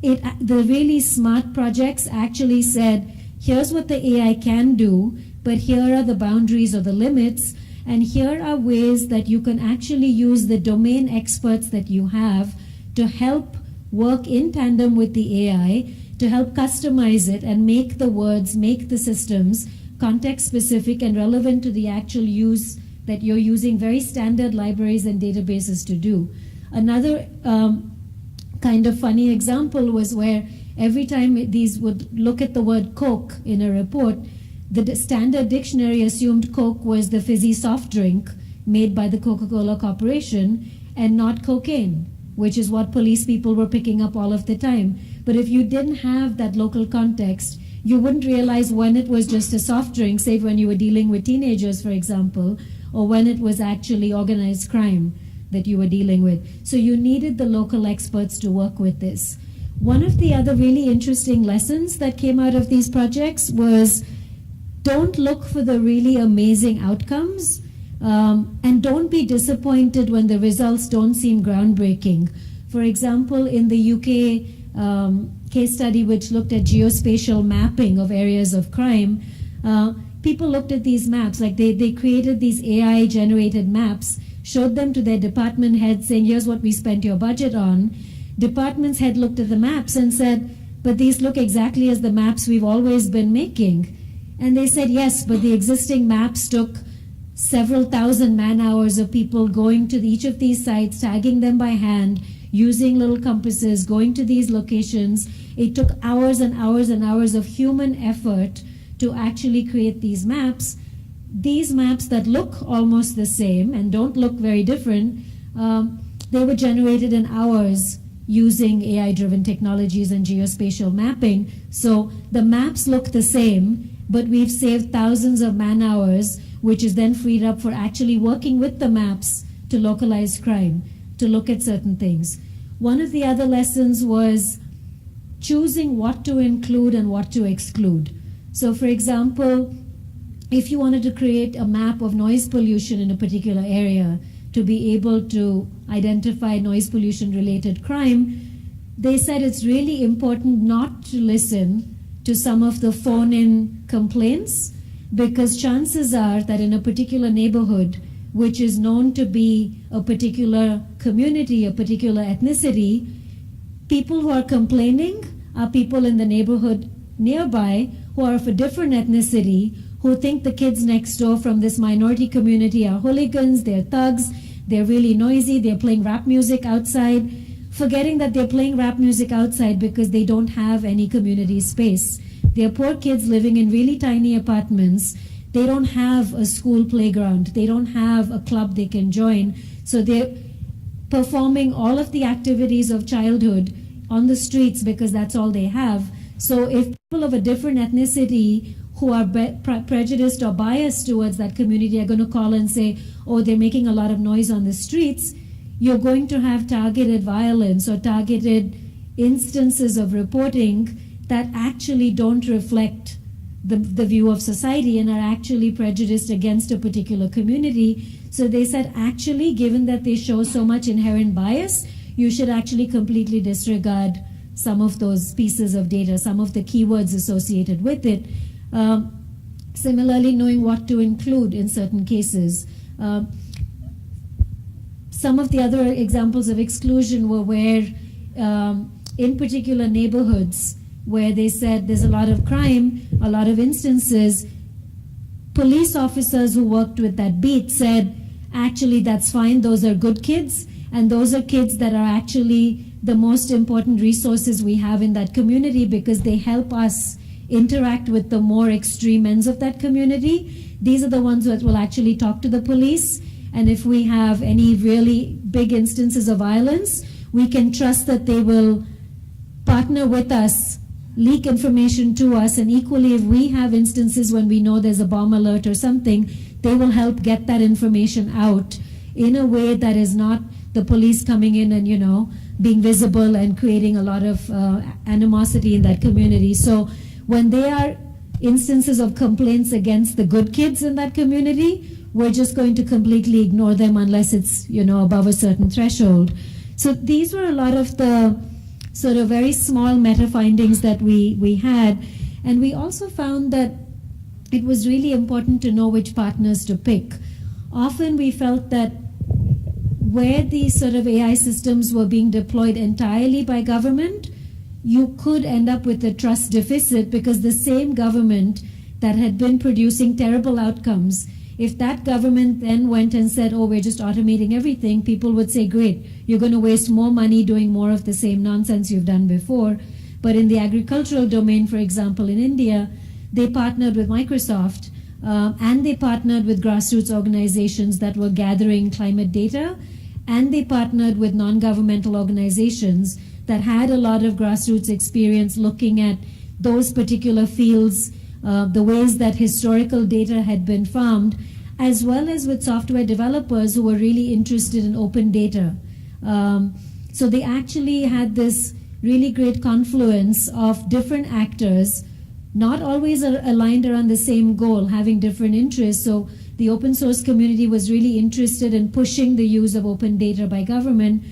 the really smart projects actually said, here's what the AI can do, but here are the boundaries or the limits, and here are ways that you can actually use the domain experts that you have to help work in tandem with the AI, to help customize it and make the words, make the systems context specific and relevant to the actual use that you're using very standard libraries and databases to do. Another kind of funny example was where every time these would look at the word Coke in a report, the standard dictionary assumed Coke was the fizzy soft drink made by the Coca-Cola Corporation and not cocaine, which is what police people were picking up all of the time. But if you didn't have that local context, you wouldn't realize when it was just a soft drink, say when you were dealing with teenagers, for example, or when it was actually organized crime that you were dealing with. So you needed the local experts to work with this. One of the other really interesting lessons that came out of these projects was don't look for the really amazing outcomes, and don't be disappointed when the results don't seem groundbreaking. For example, in the UK case study which looked at geospatial mapping of areas of crime, people looked at these maps, like they created these AI generated maps, showed them to their department head saying, here's what we spent your budget on. Department's head looked at the maps and said, but these look exactly as the maps we've always been making. And they said, yes, but the existing maps took several thousand man-hours of people going to each of these sites, tagging them by hand, using little compasses, going to these locations. It took hours and hours and hours of human effort to actually create these maps. These maps that look almost the same and don't look very different, they were generated in hours using AI-driven technologies and geospatial mapping. So the maps look the same, but we've saved thousands of man-hours, which is then freed up for actually working with the maps to localize crime, to look at certain things. One of the other lessons was choosing what to include and what to exclude. So for example, if you wanted to create a map of noise pollution in a particular area to be able to identify noise pollution related crime, they said it's really important not to listen to some of the phone-in complaints, because chances are that in a particular neighborhood, which is known to be a particular community, a particular ethnicity, people who are complaining are people in the neighborhood nearby who are of a different ethnicity, who think the kids next door from this minority community are hooligans, they're thugs, they're really noisy, they're playing rap music outside, forgetting that they're playing rap music outside because they don't have any community space. They're poor kids living in really tiny apartments. They don't have a school playground. They don't have a club they can join. So they're performing all of the activities of childhood on the streets because that's all they have. So if people of a different ethnicity who are prejudiced or biased towards that community are going to call and say, oh, they're making a lot of noise on the streets, you're going to have targeted violence or targeted instances of reporting that actually don't reflect the view of society and are actually prejudiced against a particular community. So they said, actually, given that they show so much inherent bias, you should actually completely disregard some of those pieces of data, some of the keywords associated with it. Similarly, knowing what to include in certain cases. Some of the other examples of exclusion were where in particular neighborhoods where they said there's a lot of crime, a lot of instances, police officers who worked with that beat said, actually that's fine, those are good kids, and those are kids that are actually the most important resources we have in that community because they help us interact with the more extreme ends of that community. These are the ones that will actually talk to the police, and if we have any really big instances of violence, we can trust that they will partner with us, leak information to us, and equally if we have instances when we know there's a bomb alert or something, they will help get that information out in a way that is not the police coming in and, being visible and creating a lot of animosity in that community. So when there are instances of complaints against the good kids in that community, we're just going to completely ignore them unless it's, above a certain threshold. So these were a lot of the sort of very small meta findings that we had. And we also found that it was really important to know which partners to pick. Often we felt that where these sort of AI systems were being deployed entirely by government, you could end up with a trust deficit because the same government that had been producing terrible outcomes, if that government then went and said, oh, we're just automating everything, people would say, great, you're going to waste more money doing more of the same nonsense you've done before. But in the agricultural domain, for example, in India, they partnered with Microsoft and they partnered with grassroots organizations that were gathering climate data, and they partnered with non-governmental organizations that had a lot of grassroots experience looking at those particular fields, the ways that historical data had been farmed, as well as with software developers who were really interested in open data. So they actually had this really great confluence of different actors, not always aligned around the same goal, having different interests. So the open source community was really interested in pushing the use of open data by government,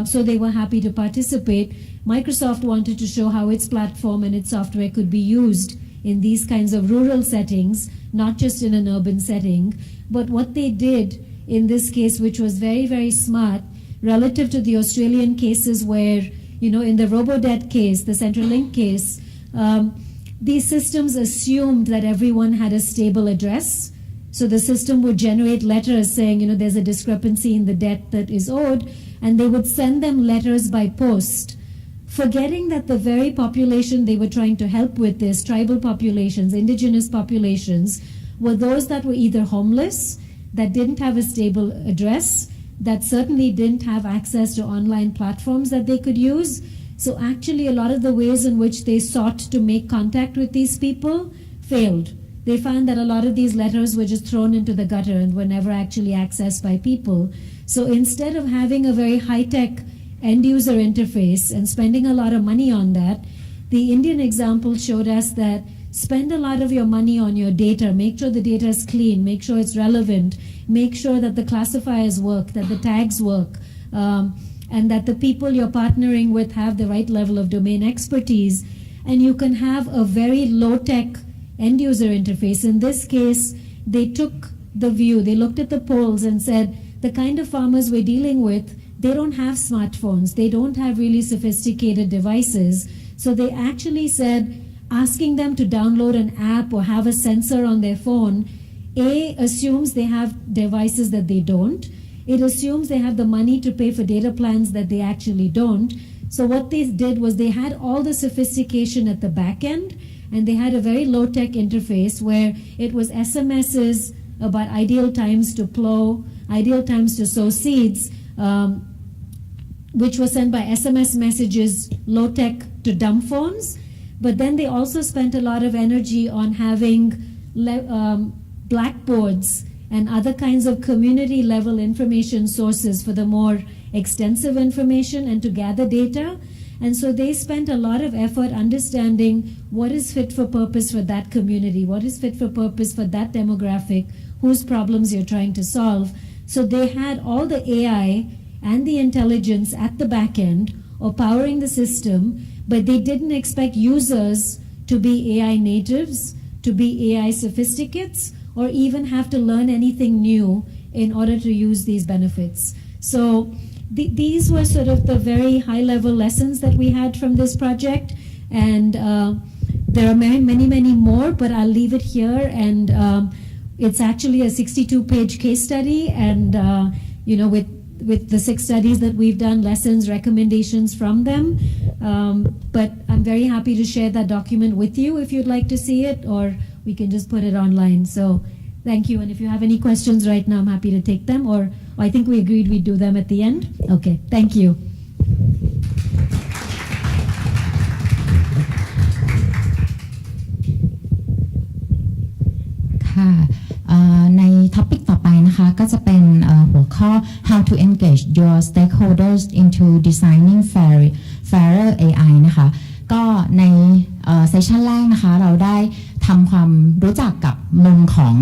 so they were happy to participate. Microsoft wanted to show how its platform and its software could be used in these kinds of rural settings, not just in an urban setting. But what they did in this case, which was very, very smart, relative to the Australian cases where, in the Robodebt case, the Centrelink case, these systems assumed that everyone had a stable address. So the system would generate letters saying, there's a discrepancy in the debt that is owed, and they would send them letters by post, forgetting that the very population they were trying to help with this, tribal populations, indigenous populations, were those that were either homeless, that didn't have a stable address, that certainly didn't have access to online platforms that they could use. So actually a lot of the ways in which they sought to make contact with these people failed. They found that a lot of these letters were just thrown into the gutter and were never actually accessed by people. So instead of having a very high-tech end-user interface and spending a lot of money on that, the Indian example showed us that spend a lot of your money on your data, make sure the data is clean, make sure it's relevant, make sure that the classifiers work, that the tags work, and that the people you're partnering with have the right level of domain expertise. and you can have a very low-tech end-user interface. In this case, they took the view, they looked at the polls and said, the kind of farmers we're dealing with, they don't have smartphones, they don't have really sophisticated devices. So they actually said, asking them to download an app or have a sensor on their phone, A, assumes they have devices that they don't. It assumes they have the money to pay for data plans that they actually don't. So what they did was they had all the sophistication at the back end, and they had a very low-tech interface where it was SMSs about ideal times to plow, ideal times to sow seeds, which was sent by SMS messages, low-tech to dumb phones. But then they also spent a lot of energy on having blackboards and other kinds of community level information sources for the more extensive information and to gather data. And so they spent a lot of effort understanding what is fit for purpose for that community, what is fit for purpose for that demographic, whose problems you're trying to solve. So they had all the AI and the intelligence at the back end or powering the system, but they didn't expect users to be AI natives, to be AI sophisticates, or even have to learn anything new in order to use these benefits. So these were sort of the very high-level lessons that we had from this project, and there are many more, but I'll leave it here. And it's actually a 62-page case study, and with the 6 studies that we've done, lessons, recommendations from them. But I'm very happy to share that document with you if you'd like to see it, or we can just put it online. So thank you. And if you have any questions right now, I'm happy to take them, or I think we agreed we'd do them at the end. Okay, thank you. ค่ะในท็อปิกต่อไปนะคะก็จะเป็นหัวข้อ how to engage your stakeholders into designing fairer AI นะคะก็ในเซสชันแรกนะคะเราได้ทำความรู้จักกับมุมของ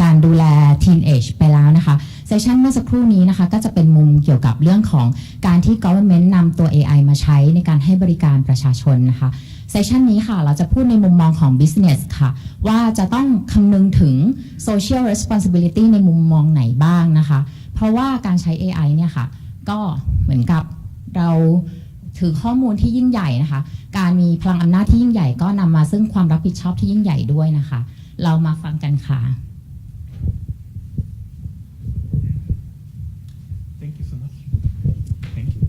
การดูแล teenage ไปแล้วนะคะเซสชันเมื่อสักครู่นี้นะคะก็จะเป็นมุมเกี่ยวกับเรื่องของการที่ government นำตัว AI มาใช้ในการให้บริการประชาชนนะคะเซสชันนี้ค่ะเราจะพูดในมุมมองของ business ค่ะว่าจะต้องคำนึงถึง social responsibility ในมุมมองไหนบ้างนะคะเพราะว่าการใช้ AI เนี่ยค่ะก็เหมือนกับเราถือข้อมูลที่ยิ่งใหญ่นะคะการมีพลังอำนาจที่ยิ่งใหญ่ก็นำมาซึ่งความรับผิดชอบที่ยิ่งใหญ่ด้วยนะคะเรามาฟังกันค่ะ Thank you so much. Thank you.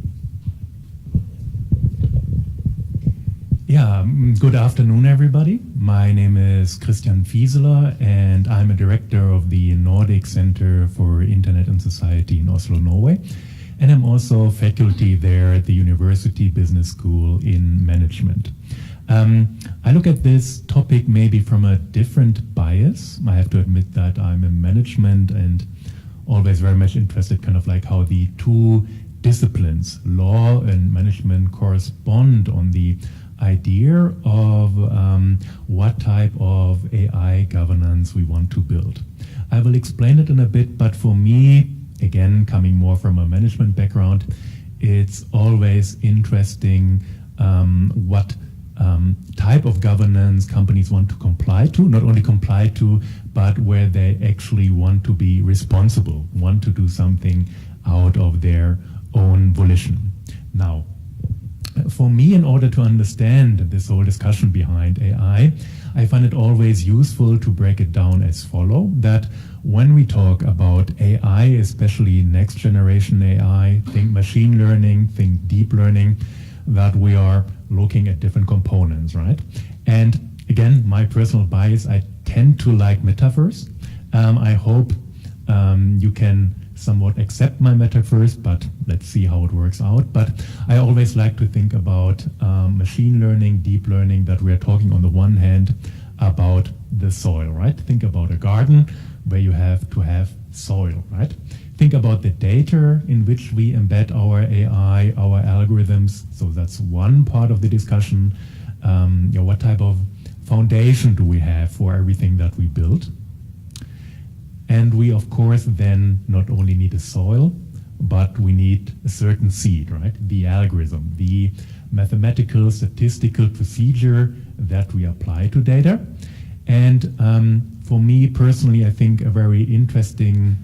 Yeah, good afternoon, everybody. My name is Christian Fieseler, and I'm a director of the Nordic Center for Internet and Society in Oslo, Norway. And I'm also faculty there at the University Business School in Management. I look at this topic maybe from a different bias. I have to admit that I'm in management and always very much interested kind of like how the two disciplines, law and management, correspond on the idea of what type of AI governance we want to build. I will explain it in a bit, but for me, again, coming more from a management background, it's always interesting what type of governance companies want to comply to, not only comply to, but where they actually want to be responsible, want to do something out of their own volition. Now, for me, in order to understand this whole discussion behind AI, I find it always useful to break it down as follow, that when we talk about AI, especially next generation AI, think machine learning, think deep learning, that we are looking at different components, right? And again, my personal bias, I tend to like metaphors. I hope you can somewhat accept my metaphors, but let's see how it works out. But I always like to think about machine learning, deep learning, that we're talking on the one hand about the soil, right? Think about a garden where you have to have soil, right? Think about the data in which we embed our AI, our algorithms. So that's one part of the discussion. What type of foundation do we have for everything that we build? And we, of course, then not only need a soil, but we need a certain seed, right? The algorithm, the mathematical, statistical procedure that we apply to data. And for me personally, I think a very interesting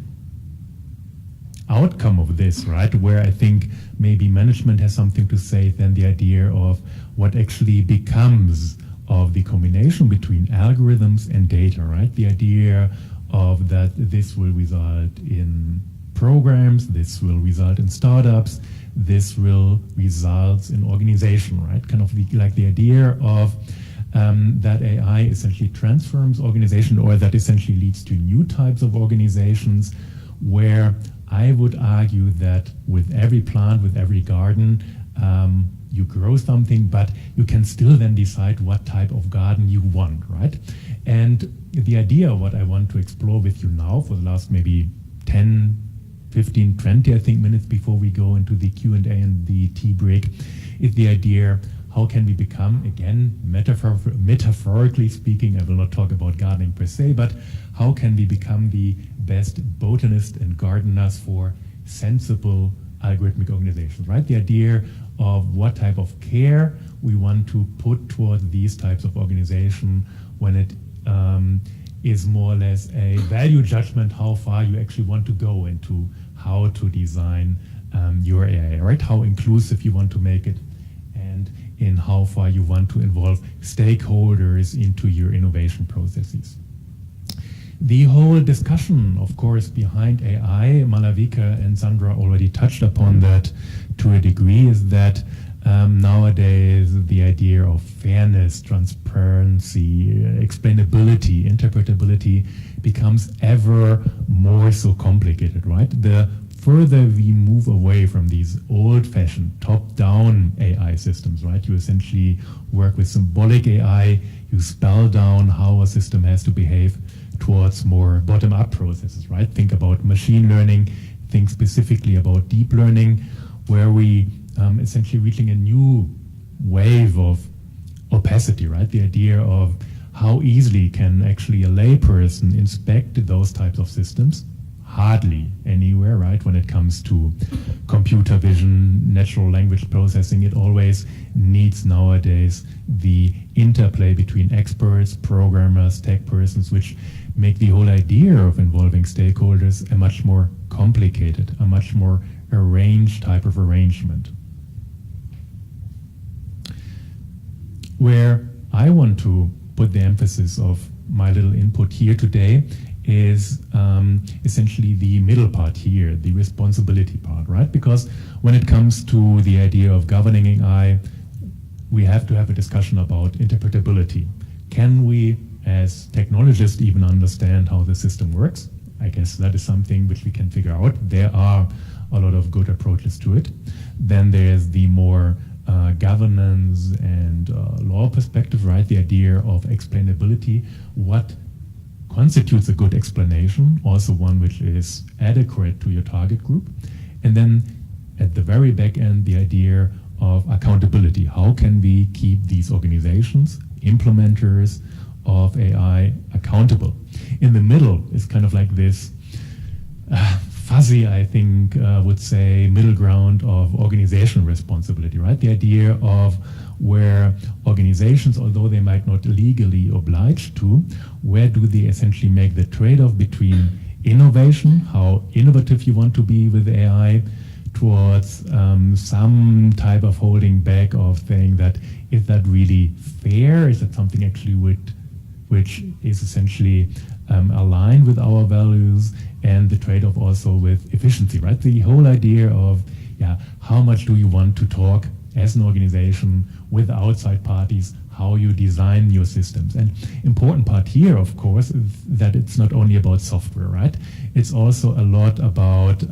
outcome of this, right, where I think maybe management has something to say, then the idea of what actually becomes of the combination between algorithms and data, right? The idea of that this will result in programs, this will result in startups, this will result in organization, right? Kind of like the idea of that AI essentially transforms organization, or that essentially leads to new types of organizations, where I would argue that with every plant, with every garden, you grow something, but you can still then decide what type of garden you want, right? And the idea, what I want to explore with you now for the last maybe 10, 15, 20, I think, minutes before we go into the Q&A and the tea break, is the idea, how can we become, again, metaphorically speaking, I will not talk about gardening per se, but how can we become the best botanists and gardeners for sensible algorithmic organizations, right? The idea of what type of care we want to put towards these types of organization when it is more or less a value judgment, how far you actually want to go into how to design your AI, right? How inclusive you want to make it, and in how far you want to involve stakeholders into your innovation processes. The whole discussion, of course, behind AI, Malavika and Sandra already touched upon that to a degree, is that nowadays the idea of fairness, transparency, explainability, interpretability becomes ever more so complicated, right? The further we move away from these old-fashioned top-down AI systems, right? You essentially work with symbolic AI, you spell down how a system has to behave, towards more bottom-up processes, right? Think about machine learning, think specifically about deep learning, where we essentially reaching a new wave of opacity, right? The idea of how easily can actually a layperson inspect those types of systems. Hardly anywhere, right? When it comes to computer vision, natural language processing, it always needs nowadays the interplay between experts, programmers, tech persons, which make the whole idea of involving stakeholders a much more complicated, a much more arranged type of arrangement. Where I want to put the emphasis of my little input here today is essentially the middle part here, the responsibility part, right? Because when it comes to the idea of governing AI, we have to have a discussion about interpretability. Can we, as technologists, even understand how the system works? I guess that is something which we can figure out. There are a lot of good approaches to it. Then there's the more governance and law perspective, right? The idea of explainability. What constitutes a good explanation, also one which is adequate to your target group. And then at the very back end, the idea of accountability. How can we keep these organizations, implementers of AI, accountable? In the middle is kind of like this fuzzy, I think, would say, middle ground of organizational responsibility, right? The idea of where organizations, although they might not legally obliged to, where do they essentially make the trade-off between innovation, how innovative you want to be with AI, towards some type of holding back of saying that, is that really fair? Is that something actually which is essentially aligned with our values, and the trade-off also with efficiency, right? The whole idea of, how much do you want to talk as an organization with outside parties, how you design your systems. And important part here, of course, is that it's not only about software, right? It's also a lot about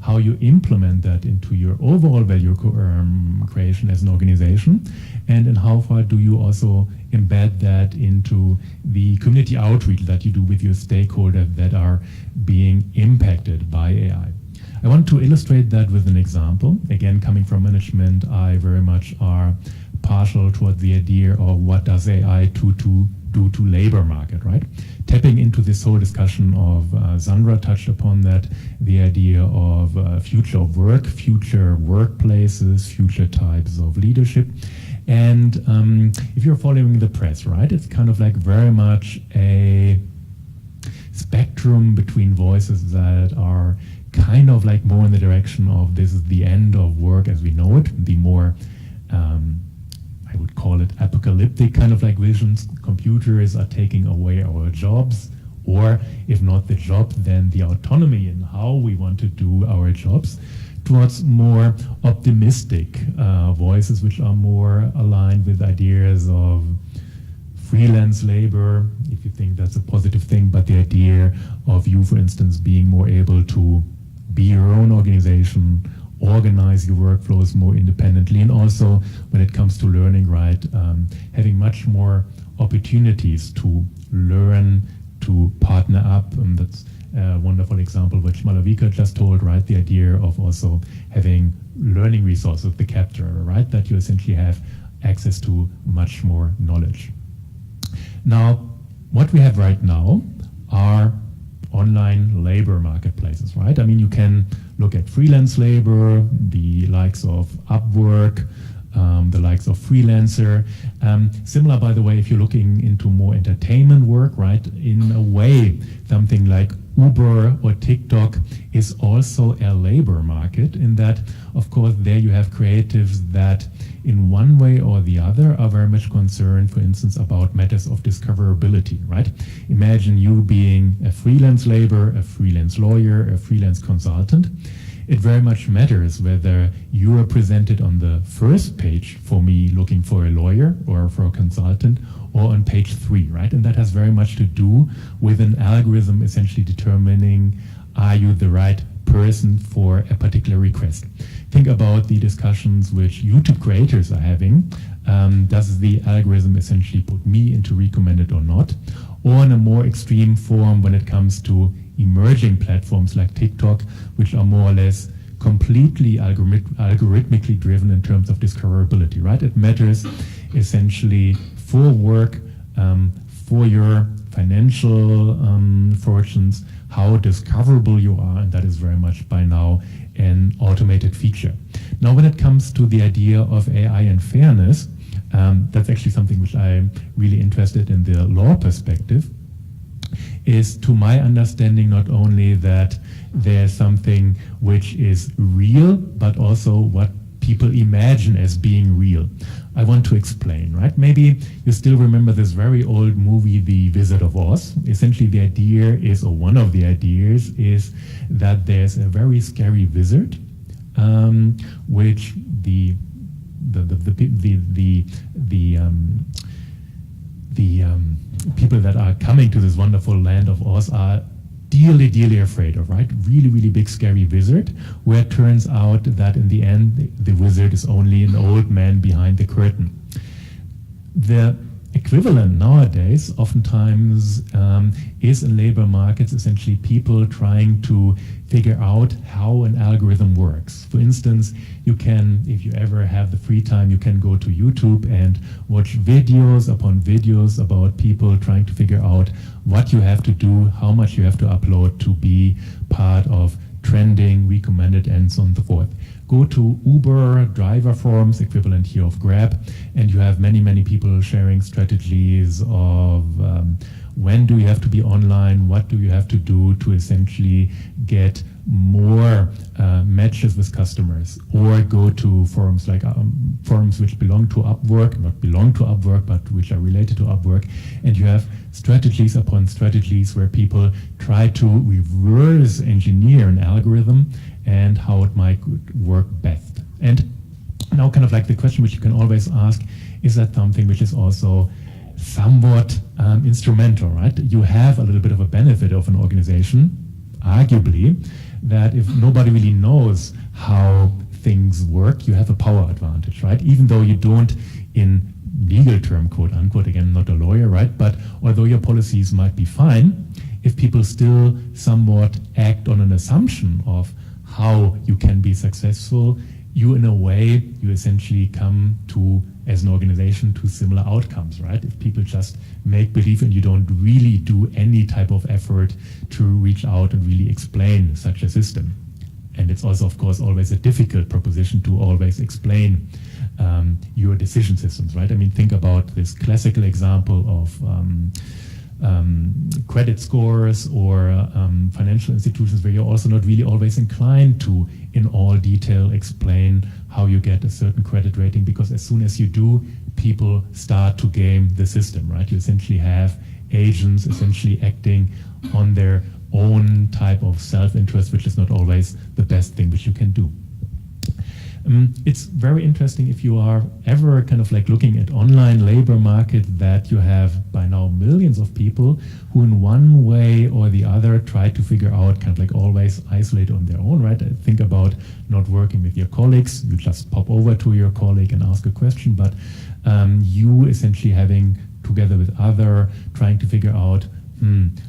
how you implement that into your overall value creation as an organization, and in how far do you also embed that into the community outreach that you do with your stakeholders that are being impacted by AI. I want to illustrate that with an example. Again, coming from management, I very much are partial toward the idea of what does AI do to labor market, right? Tapping into this whole discussion of Sandra touched upon that, the idea of future of work, future workplaces, future types of leadership. And if you're following the press, right, it's kind of like very much a spectrum between voices that are kind of like more in the direction of this is the end of work as we know it, the more I would call it apocalyptic kind of like visions. Computers are taking away our jobs, or if not the job, then the autonomy in how we want to do our jobs, towards more optimistic voices which are more aligned with ideas of freelance labor, if you think that's a positive thing, but the idea of you, for instance, being more able to be your own organization, organize your workflows more independently, and also when it comes to learning, right, having much more opportunities to learn, to partner up. That's a wonderful example which Malavika just told, right, the idea of also having learning resources, the capture, right, that you essentially have access to much more knowledge. Now, what we have right now are online labor marketplaces, right? I mean, you can look at freelance labor, the likes of Upwork, the likes of Freelancer. Similar, by the way, if you're looking into more entertainment work, right? In a way, something like Uber or TikTok is also a labor market in that, of course, there you have creatives that in one way or the other are very much concerned, for instance, about matters of discoverability, right? Imagine you being a freelance laborer, a freelance lawyer, a freelance consultant. It very much matters whether you are presented on the first page for me looking for a lawyer or for a consultant, or on page 3, right? And that has very much to do with an algorithm essentially determining, are you the right person for a particular request? Think about the discussions which YouTube creators are having. Does the algorithm essentially put me into recommended or not? Or in a more extreme form when it comes to emerging platforms like TikTok, which are more or less completely algorithmically driven in terms of discoverability, right? It matters essentially for work, for your financial fortunes, how discoverable you are, and that is very much by now an automated feature. Now, when it comes to the idea of AI and fairness, that's actually something which I'm really interested in the law perspective, is to my understanding not only that there's something which is real, but also what people imagine as being real. I want to explain, right? Maybe you still remember this very old movie, The Wizard of Oz. Essentially, the idea is, or one of the ideas is that there's a very scary wizard, which the people that are coming to this wonderful land of Oz are dearly afraid of, right? Really big scary wizard, where it turns out that in the end the wizard is only an old man behind the curtain. The equivalent nowadays oftentimes is in labor markets essentially people trying to figure out how an algorithm works. For instance, you can, if you ever have the free time, you can go to YouTube and watch videos upon videos about people trying to figure out what you have to do, how much you have to upload to be part of trending, recommended, and so on and so forth. Go to Uber driver forums, equivalent here of Grab, and you have many people sharing strategies of when do you have to be online, what do you have to do to essentially get more matches with customers, or go to forums like forums which belong to Upwork, not belong to Upwork, but which are related to Upwork, and you have strategies upon strategies where people try to reverse engineer an algorithm and how it might work best. And now kind of like the question which you can always ask, is that something which is also somewhat instrumental, right? You have a little bit of a benefit of an organization, arguably, that if nobody really knows how things work, you have a power advantage, right? Even though you don't, in legal term, quote unquote, again, not a lawyer, right? But although your policies might be fine, if people still somewhat act on an assumption of how you can be successful, you in a way, you essentially come to as an organization to similar outcomes, right? If people just make believe and you don't really do any type of effort to reach out and really explain such a system. And it's also, of course, always a difficult proposition to always explain your decision systems, right? I mean, think about this classical example of credit scores or financial institutions where you're also not really always inclined to, in all detail, explain how you get a certain credit rating, because as soon as you do, people start to game the system, right? You essentially have agents essentially acting on their own type of self-interest, which is not always the best thing which you can do. It's very interesting if you are ever kind of like looking at online labor market that you have by now millions of people who in one way or the other try to figure out kind of like always isolate on their own, right? Think about not working with your colleagues. You just pop over to your colleague and ask a question, but you essentially having together with other trying to figure out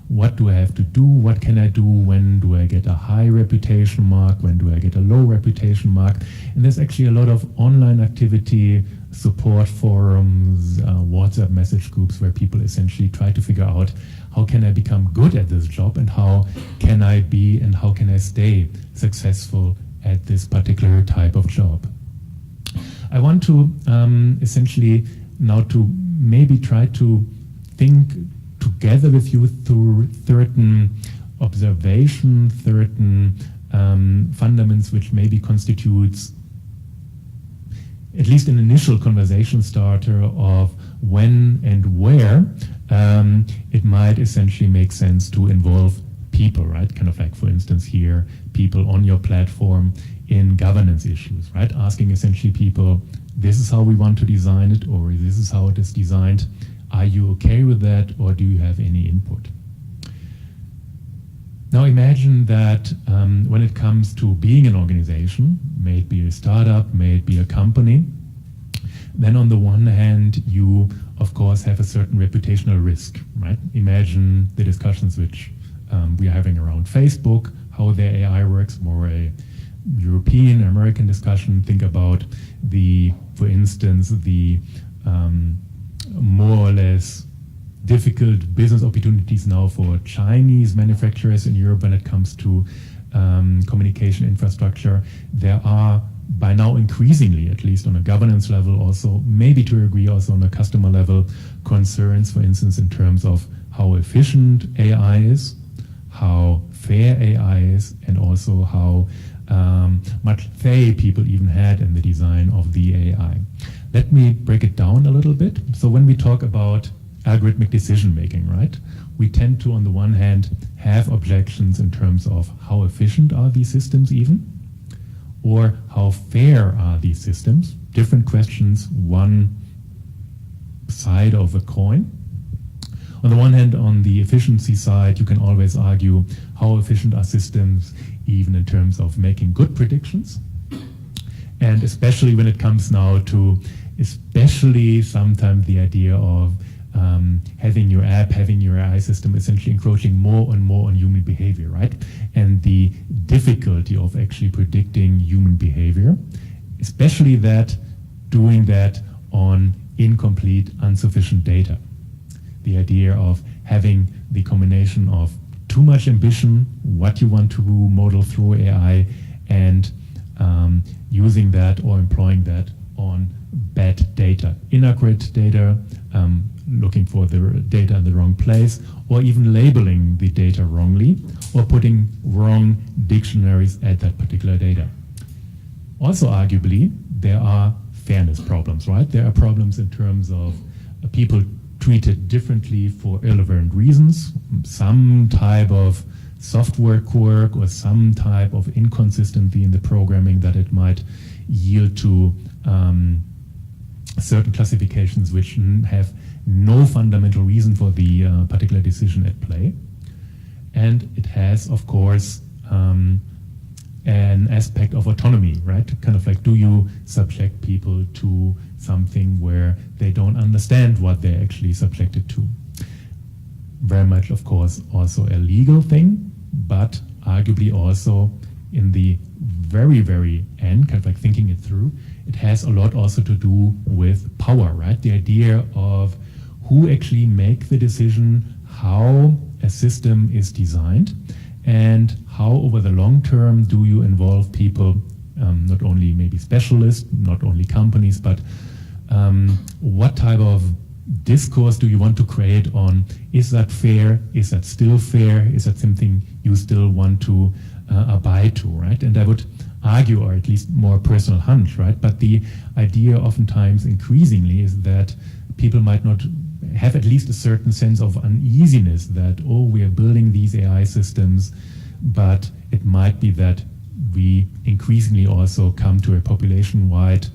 what do I have to do? What can I do? When do I get a high reputation mark? When do I get a low reputation mark? And there's actually a lot of online activity, support forums, WhatsApp message groups where people essentially try to figure out how can I become good at this job and how can I be and how can I stay successful at this particular type of job. I want to essentially now to maybe try to think together with you through certain observation, certain fundaments which maybe constitutes at least an initial conversation starter of when and where it might essentially make sense to involve people, right? Kind of like, for instance, here, people on your platform in governance issues, right? Asking essentially people, this is how we want to design it, or this is how it is designed. Are you okay with that, or do you have any input? Now imagine that when it comes to being an organization, may it be a startup, may it be a company, then on the one hand, you of course have a certain reputational risk, right? Imagine the discussions which we are having around Facebook, how their AI works, more a European, American discussion. Think about for instance, the more or less difficult business opportunities now for Chinese manufacturers in Europe when it comes to communication infrastructure. There are by now increasingly, at least on a governance level also, maybe to a degree also on a customer level, concerns, for instance, in terms of how efficient AI is, how fair AI is, and also how much say people even had in the design of the AI. Let me break it down a little bit. So when we talk about algorithmic decision making, right, we tend to, on the one hand, have objections in terms of how efficient are these systems even, or how fair are these systems. Different questions, one side of a coin. On the one hand, on the efficiency side, you can always argue how efficient are systems even in terms of making good predictions. And especially when it comes now to especially sometimes the idea of having your app, having your AI system essentially encroaching more and more on human behavior, right? And the difficulty of actually predicting human behavior, especially that doing that on incomplete, insufficient data. The idea of having the combination of too much ambition, what you want to model through AI, and using that or employing that on bad data, inaccurate data, looking for the data in the wrong place, or even labeling the data wrongly, or putting wrong dictionaries at that particular data. Also, arguably, there are fairness problems, right? There are problems in terms of people treated differently for irrelevant reasons, some type of software quirk or some type of inconsistency in the programming that it might yield to certain classifications which have no fundamental reason for the particular decision at play. And it has, of course, an aspect of autonomy, right? Kind of like, do you subject people to something where they don't understand what they're actually subjected to? Very much, of course, also a legal thing, but arguably also in the very, very end, kind of like thinking it through, it has a lot also to do with power, right? The idea of who actually make the decision how a system is designed and how over the long term do you involve people, not only maybe specialists, not only companies, but what type of discourse do you want to create on, is that fair, is that still fair, is that something you still want to abide to, right? And I would argue, or at least more personal hunch, right? But the idea oftentimes increasingly is that people might not have at least a certain sense of uneasiness that, oh, we are building these AI systems, but it might be that we increasingly also come to a population-wide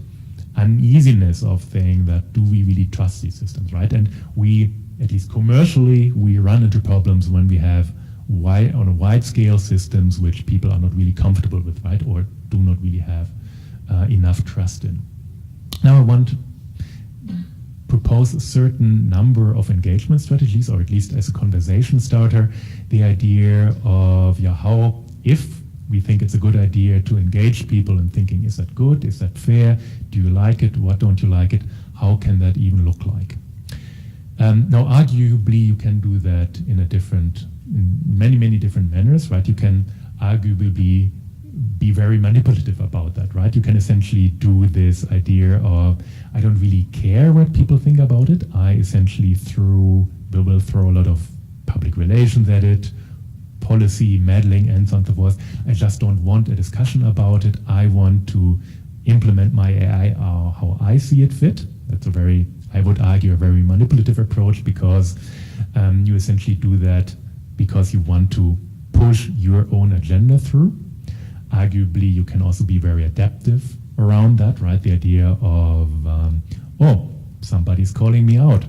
uneasiness of saying that, do we really trust these systems, right? And we, at least commercially, we run into problems when we have on a wide scale systems which people are not really comfortable with, right? Or do not really have enough trust in. Now I want to propose a certain number of engagement strategies, or at least as a conversation starter, the idea of how, if we think it's a good idea to engage people in thinking, is that good, is that fair, do you like it, what don't you like it, how can that even look like? Now arguably you can do that in many different manners, right? You can arguably be very manipulative about that, right? You can essentially do this idea of, I don't really care what people think about it. I essentially will throw a lot of public relations at it, policy meddling and so on and so forth. I just don't want a discussion about it. I want to implement my AI how I see it fit. That's I would argue, a very manipulative approach, because you essentially do that because you want to push your own agenda through. Arguably, you can also be very adaptive around that, right? The idea of, somebody's calling me out.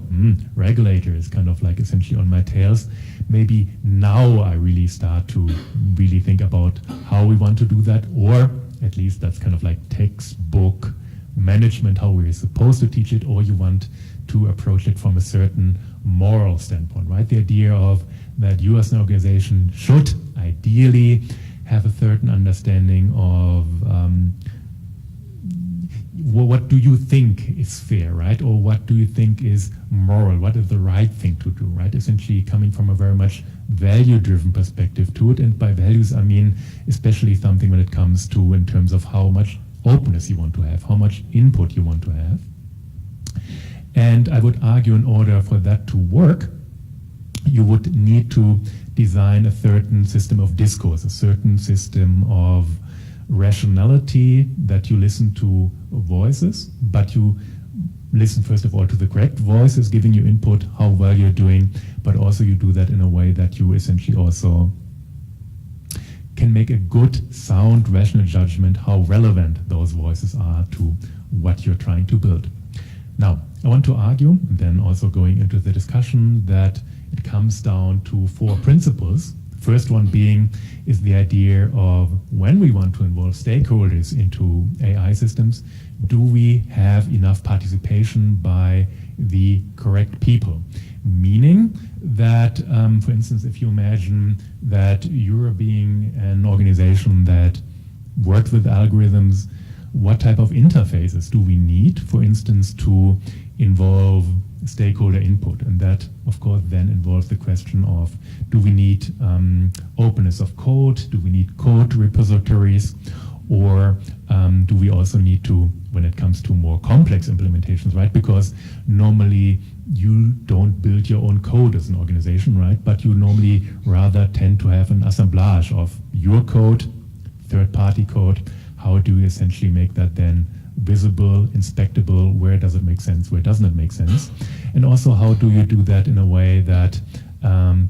Regulator is kind of like essentially on my tails. Maybe now I really start to really think about how we want to do that, or at least that's kind of like textbook management, how we're supposed to teach it, or you want to approach it from a certain moral standpoint, right? The idea of that you as an organization should ideally have a certain understanding of what do you think is fair, right? Or what do you think is moral? What is the right thing to do, right? Essentially coming from a very much value-driven perspective to it. And by values, I mean especially something when it comes to in terms of how much openness you want to have, how much input you want to have. And I would argue in order for that to work, you would need to design a certain system of discourse, a certain system of rationality, that you listen to voices, but you listen first of all to the correct voices giving you input, how well you're doing, but also you do that in a way that you essentially also can make a good, sound, rational judgment how relevant those voices are to what you're trying to build. Now, I want to argue, and then also going into the discussion, that it comes down to 4 principles. First one being is the idea of when we want to involve stakeholders into AI systems, do we have enough participation by the correct people? Meaning that, for instance, if you imagine that you're being an organization that works with algorithms, what type of interfaces do we need, for instance, to involve stakeholder input? And that, of course, then involves the question of, do we need openness of code? Do we need code repositories? Or do we also need to, when it comes to more complex implementations, right? Because normally you don't build your own code as an organization, right? But you normally rather tend to have an assemblage of your code, third-party code. How do you essentially make that then visible, inspectable? Where does it make sense? Where doesn't it make sense? And also, how do you do that in a way that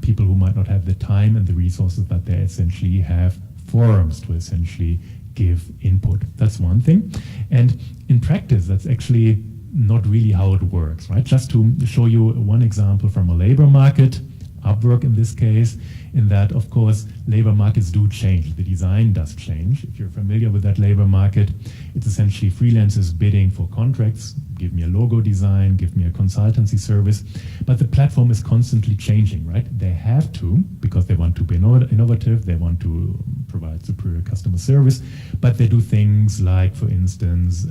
people who might not have the time and the resources, that they essentially have forums to essentially give input? That's one thing. And in practice, that's actually not really how it works, right? Just to show you one example from a labor market, Upwork in this case, in that, of course, labor markets do change. The design does change. If you're familiar with that labor market, it's essentially freelancers bidding for contracts, give me a logo design, give me a consultancy service. But the platform is constantly changing, right? They have to, because they want to be innovative, they want to provide superior customer service, but they do things like, for instance,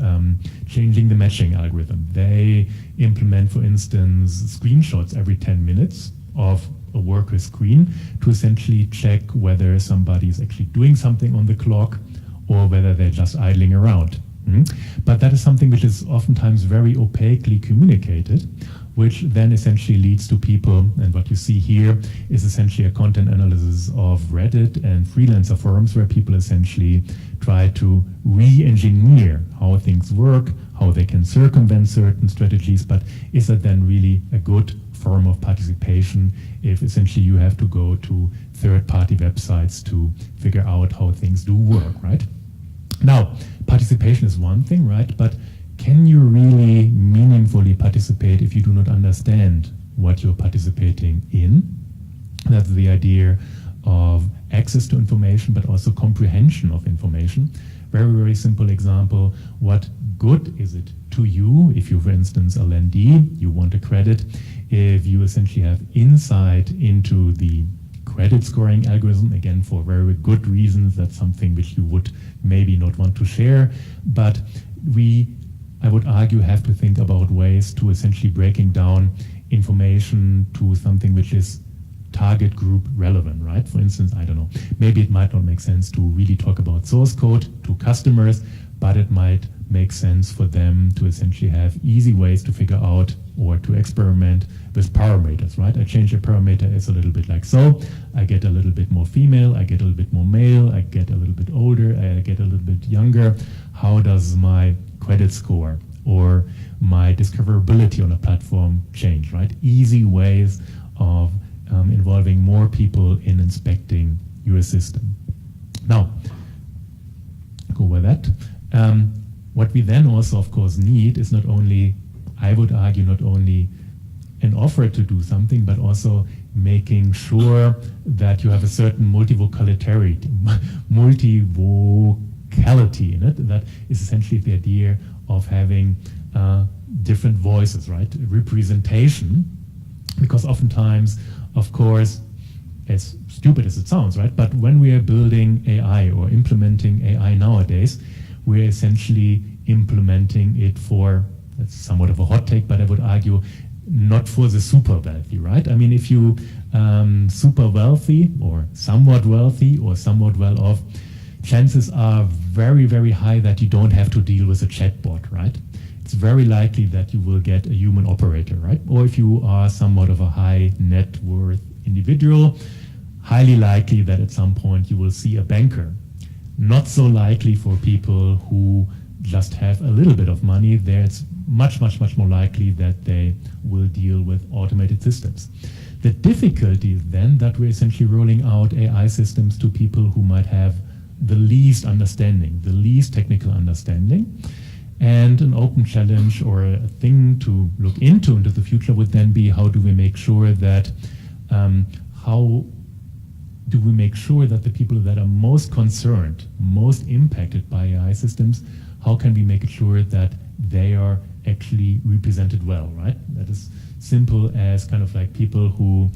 changing the matching algorithm. They implement, for instance, screenshots every 10 minutes of a worker screen to essentially check whether somebody is actually doing something on the clock or whether they're just idling around. But that is something which is oftentimes very opaquely communicated, which then essentially leads to people, and what you see here is essentially a content analysis of Reddit and freelancer forums where people essentially try to re-engineer how things work, how they can circumvent certain strategies, but is that then really a good form of participation if essentially you have to go to third-party websites to figure out how things do work, right? Now, participation is one thing, right? But can you really meaningfully participate if you do not understand what you're participating in? That's the idea of access to information, but also comprehension of information. Very, very simple example. What good is it to you if you, for instance, a lendee, you want a credit, if you essentially have insight into the credit scoring algorithm, again, for very good reasons, that's something which you would maybe not want to share, but I would argue, have to think about ways to essentially breaking down information to something which is target group relevant, right? For instance, I don't know, maybe it might not make sense to really talk about source code to customers, but it might make sense for them to essentially have easy ways to figure out or to experiment with parameters, right? I change a parameter as a little bit like so. I get a little bit more female, I get a little bit more male, I get a little bit older, I get a little bit younger. How does my credit score or my discoverability on a platform change, right? Easy ways of involving more people in inspecting your system. Now, go with that. What we then also, of course, need is not only, I would argue, not only an offer to do something, but also making sure that you have a certain multivocality in it. That is essentially the idea of having different voices, right? Representation, because oftentimes, of course, as stupid as it sounds, right? But when we are building AI or implementing AI nowadays, we're essentially implementing it for, that's somewhat of a hot take, but I would argue not for the super wealthy, right? I mean, if you super wealthy or somewhat well off, chances are very, very high that you don't have to deal with a chatbot, right? It's very likely that you will get a human operator, right? Or if you are somewhat of a high net worth individual, highly likely that at some point you will see a banker. Not so likely for people who just have a little bit of money. There it's much, much, much more likely that they will deal with automated systems. The difficulty is then that we're essentially rolling out AI systems to people who might have the least understanding, the least technical understanding. And an open challenge or a thing to look into the future would then be, how do we make sure that the people that are most concerned, most impacted by AI systems, how can we make sure that they are actually represented well, right? That is simple as kind of like people who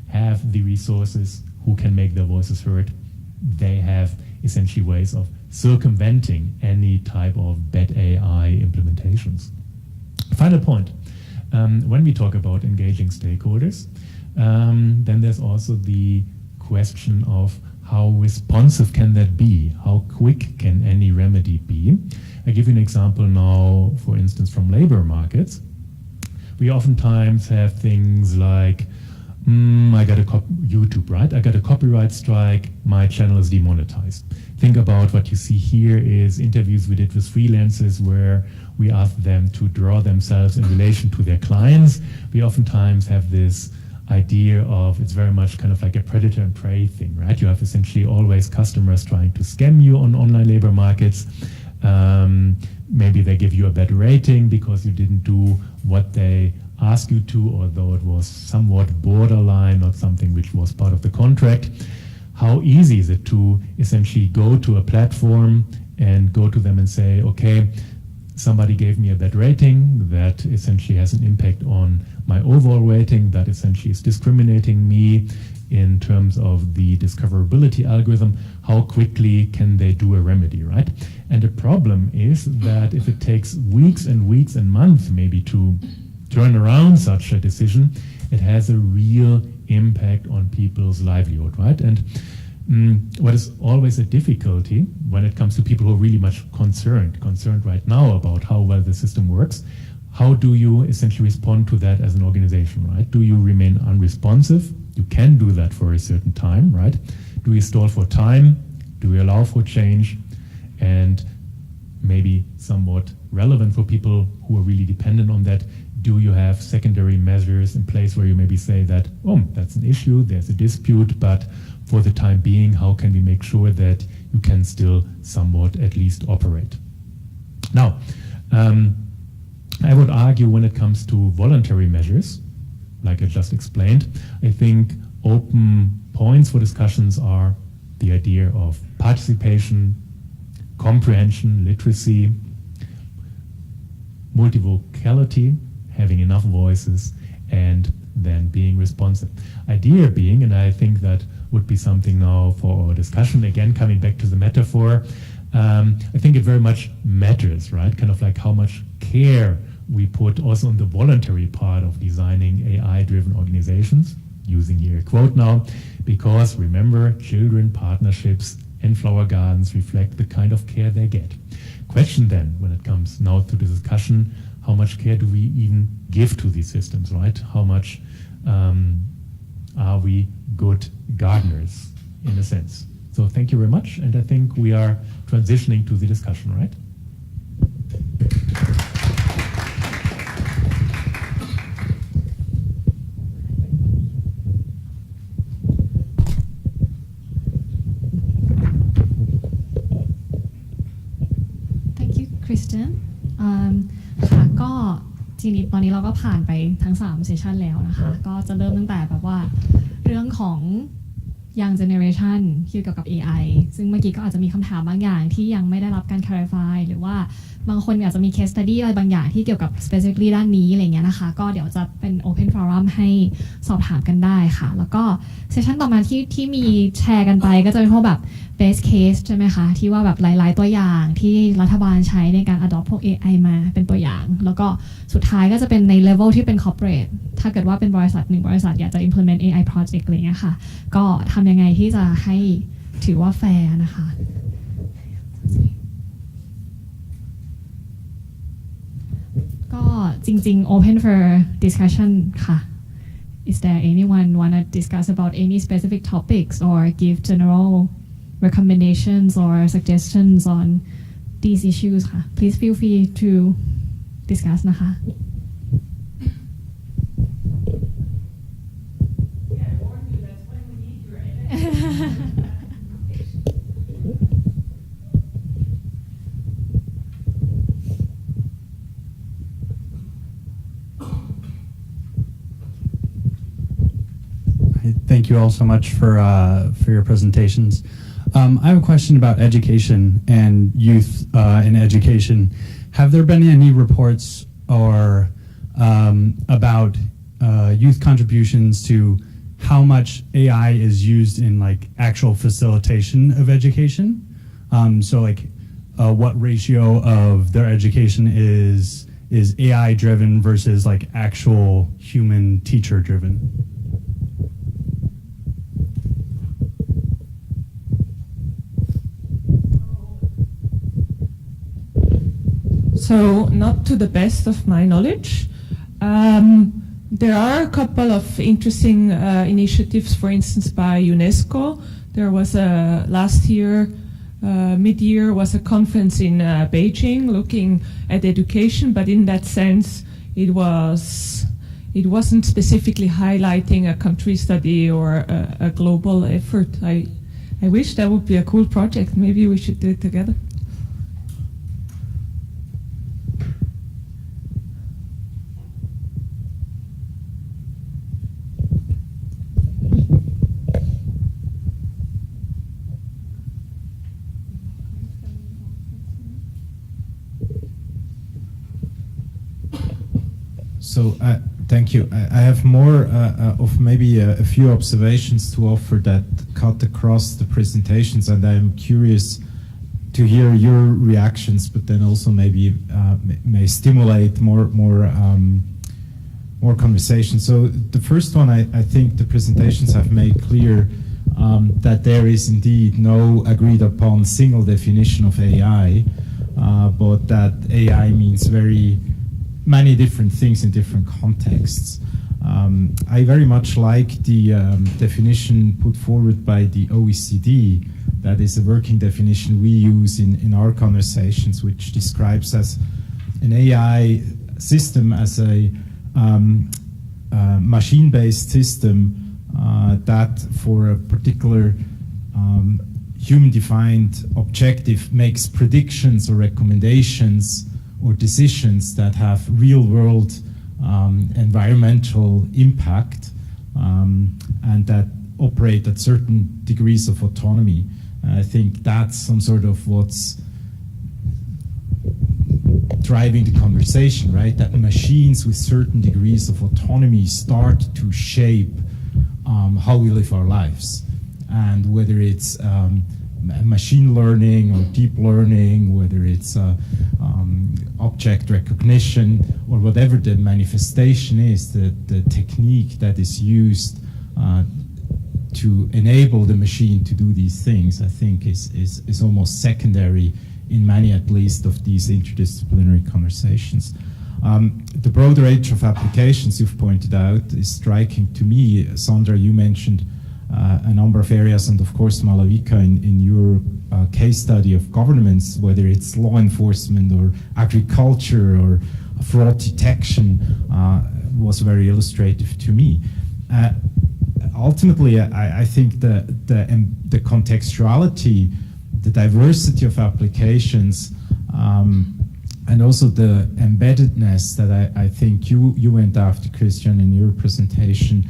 have the resources, who can make their voices heard. They have essentially ways of circumventing any type of bad AI implementations. Final point, when we talk about engaging stakeholders, then there's also the question of how responsive can that be? How quick can any remedy be? I give you an example now, for instance, from labor markets. We oftentimes have things like, I got a YouTube, right? I got a copyright strike, my channel is demonetized. Think about what you see here is interviews we did with freelancers where we asked them to draw themselves in relation to their clients. We oftentimes have this idea of, it's very much kind of like a predator and prey thing, right? You have essentially always customers trying to scam you on online labor markets. Maybe they give you a bad rating because you didn't do what they asked you to, although it was somewhat borderline, not something which was part of the contract. How easy is it to essentially go to a platform and go to them and say, okay, somebody gave me a bad rating that essentially has an impact on my overall rating, that essentially is discriminating me in terms of the discoverability algorithm, how quickly can they do a remedy, right? And the problem is that if it takes weeks and weeks and months maybe to turn around such a decision, it has a real impact on people's livelihood, right? And what is always a difficulty when it comes to people who are really much concerned right now about how well the system works, how do you essentially respond to that as an organization, right? Do you remain unresponsive? You can do that for a certain time, right? Do you stall for time? Do you allow for change? And maybe somewhat relevant for people who are really dependent on that, do you have secondary measures in place where you maybe say that, oh, that's an issue, there's a dispute, but for the time being, how can we make sure that you can still somewhat at least operate? Now, I would argue when it comes to voluntary measures, like I just explained, I think open points for discussions are the idea of participation, comprehension, literacy, multivocality, having enough voices, and then being responsive. Idea being, and I think that would be something now for our discussion, again, coming back to the metaphor, I think it very much matters, right? Kind of like how much care we put also on the voluntary part of designing AI-driven organizations, using here a quote now, because remember, children, partnerships, and flower gardens reflect the kind of care they get. Question then, when it comes now to the discussion, how much care do we even give to these systems, right? How much are we good gardeners, in a sense? So thank you very much, and I think we are transitioning to the discussion, right? Thank you, Kristen. ค่ะก็ทีนี้ตอนนี้เราก็ผ่านไปทั้ง3เซสชันแล้วนะคะก็จะเริ่มตั้งแต่แบบว่าเรื่องของ Young Generation เกี่ยวกับ AI ซึ่งเมื่อกี้ก็อาจจะมีคำถามบางอย่างที่ยังไม่ได้รับการ clarify หรือว่าบางคนอาจจะมี case study อะไรบางอย่างที่เกี่ยวกับ specifically ด้านนี้อะไรเงี้ยนะคะก็เดี๋ยวจะเป็น open forum ให้สอบถามกันได้ค่ะแล้วก็เซสชันต่อมาที่มีแชร์กันไปก็จะเป็นพวกแบบ base case ใช่ไหมคะที่ว่าแบบหลายๆตัวอย่างที่รัฐบาลใช้ในการ adopt พวก AI มาเป็นตัวอย่างแล้วก็สุดท้ายก็จะเป็นใน level ที่เป็น corporate ถ้าเกิดว่าเป็นบริษัท1บริษัทอยากจะ implement AI project อะไรเงี้ยค่ะก็ทำยังไงที่จะให้ถือว่า fair นะคะก็จริงๆ open for discussion ค่ะ Is there anyone wanna discuss about any specific topics or give general recommendations or suggestions on these issues ค่ะ Please feel free to discuss นะคะ Thank you all so much for your presentations. I have a question about education and youth in education. Have there been any reports or about youth contributions to how much AI is used in like actual facilitation of education? So like what ratio of their education is AI driven versus like actual human teacher driven? So, not to the best of my knowledge. There are a couple of interesting initiatives, for instance, by UNESCO. There was last year, mid-year, was a conference in Beijing looking at education, but in that sense, it wasn't specifically highlighting a country study or a global effort. I wish that would be a cool project. Maybe we should do it together. So thank you. I have more of maybe a few observations to offer that cut across the presentations, and I'm curious to hear your reactions, but then also maybe may stimulate more conversation. So the first one, I think the presentations have made clear that there is indeed no agreed upon single definition of AI, but that AI means very many different things in different contexts. I very much like the definition put forward by the OECD. That is a working definition we use in our conversations, which describes as an AI system as a machine-based system that for a particular human-defined objective makes predictions or recommendations or decisions that have real-world environmental impact and that operate at certain degrees of autonomy. I think that's some sort of what's driving the conversation, right? That machines with certain degrees of autonomy start to shape how we live our lives. And whether it's machine learning or deep learning, whether it's object recognition, or whatever the manifestation is, the technique that is used to enable the machine to do these things, I think is almost secondary in many, at least, of these interdisciplinary conversations. The broad range of applications you've pointed out is striking to me. Sandra, you mentioned a number of areas, and of course Malavika in your case study of governments, whether it's law enforcement or agriculture or fraud detection, was very illustrative to me. Ultimately, I think the contextuality, the diversity of applications, and also the embeddedness that I think you went after, Christian, in your presentation,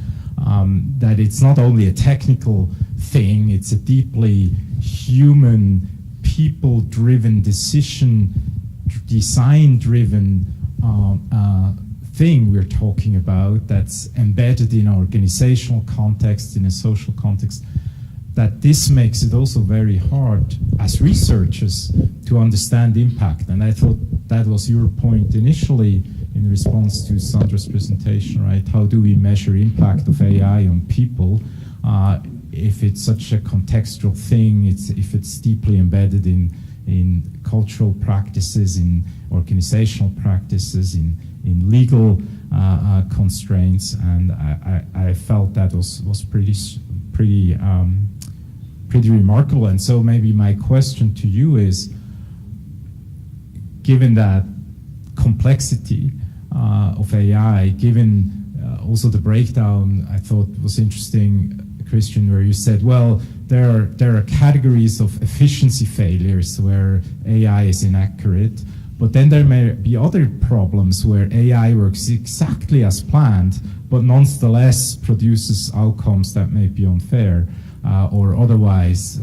that it's not only a technical thing, it's a deeply human, people-driven, design-driven thing we're talking about that's embedded in an organizational context, in a social context, that this makes it also very hard as researchers to understand impact. And I thought that was your point initially in response to Sandra's presentation, right? How do we measure impact of AI on people if it's such a contextual thing, if it's deeply embedded in cultural practices, in organizational practices, in legal constraints, and I felt that was pretty remarkable. And so maybe my question to you is, given that complexity of AI, given also the breakdown, I thought was interesting, Christian, where you said, well, there are categories of efficiency failures where AI is inaccurate, but then there may be other problems where AI works exactly as planned, but nonetheless produces outcomes that may be unfair or otherwise,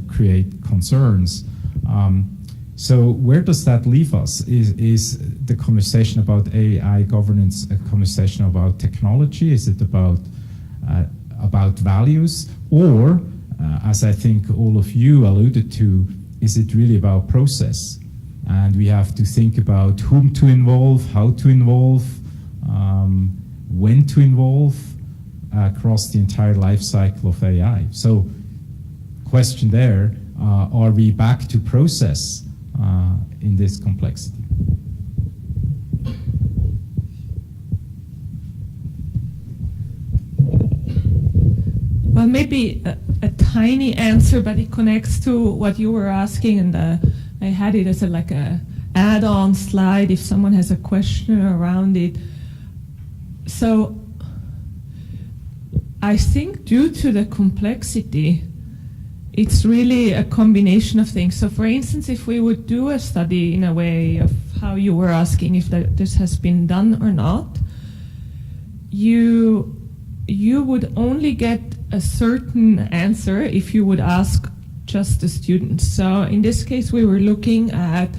create concerns. So where does that leave us? Is the conversation about AI governance a conversation about technology? Is it about values? Or, as I think all of you alluded to, is it really about process? And we have to think about whom to involve, how to involve, when to involve across the entire life cycle of AI. So, question there, are we back to process in this complexity? Well, maybe a tiny answer, but it connects to what you were asking, and I had it as like a add-on slide if someone has a question around it. So I think due to the complexity, it's really a combination of things. So for instance, if we would do a study in a way of how you were asking if this has been done or not, you would only get a certain answer if you would ask just the students. So in this case, we were looking at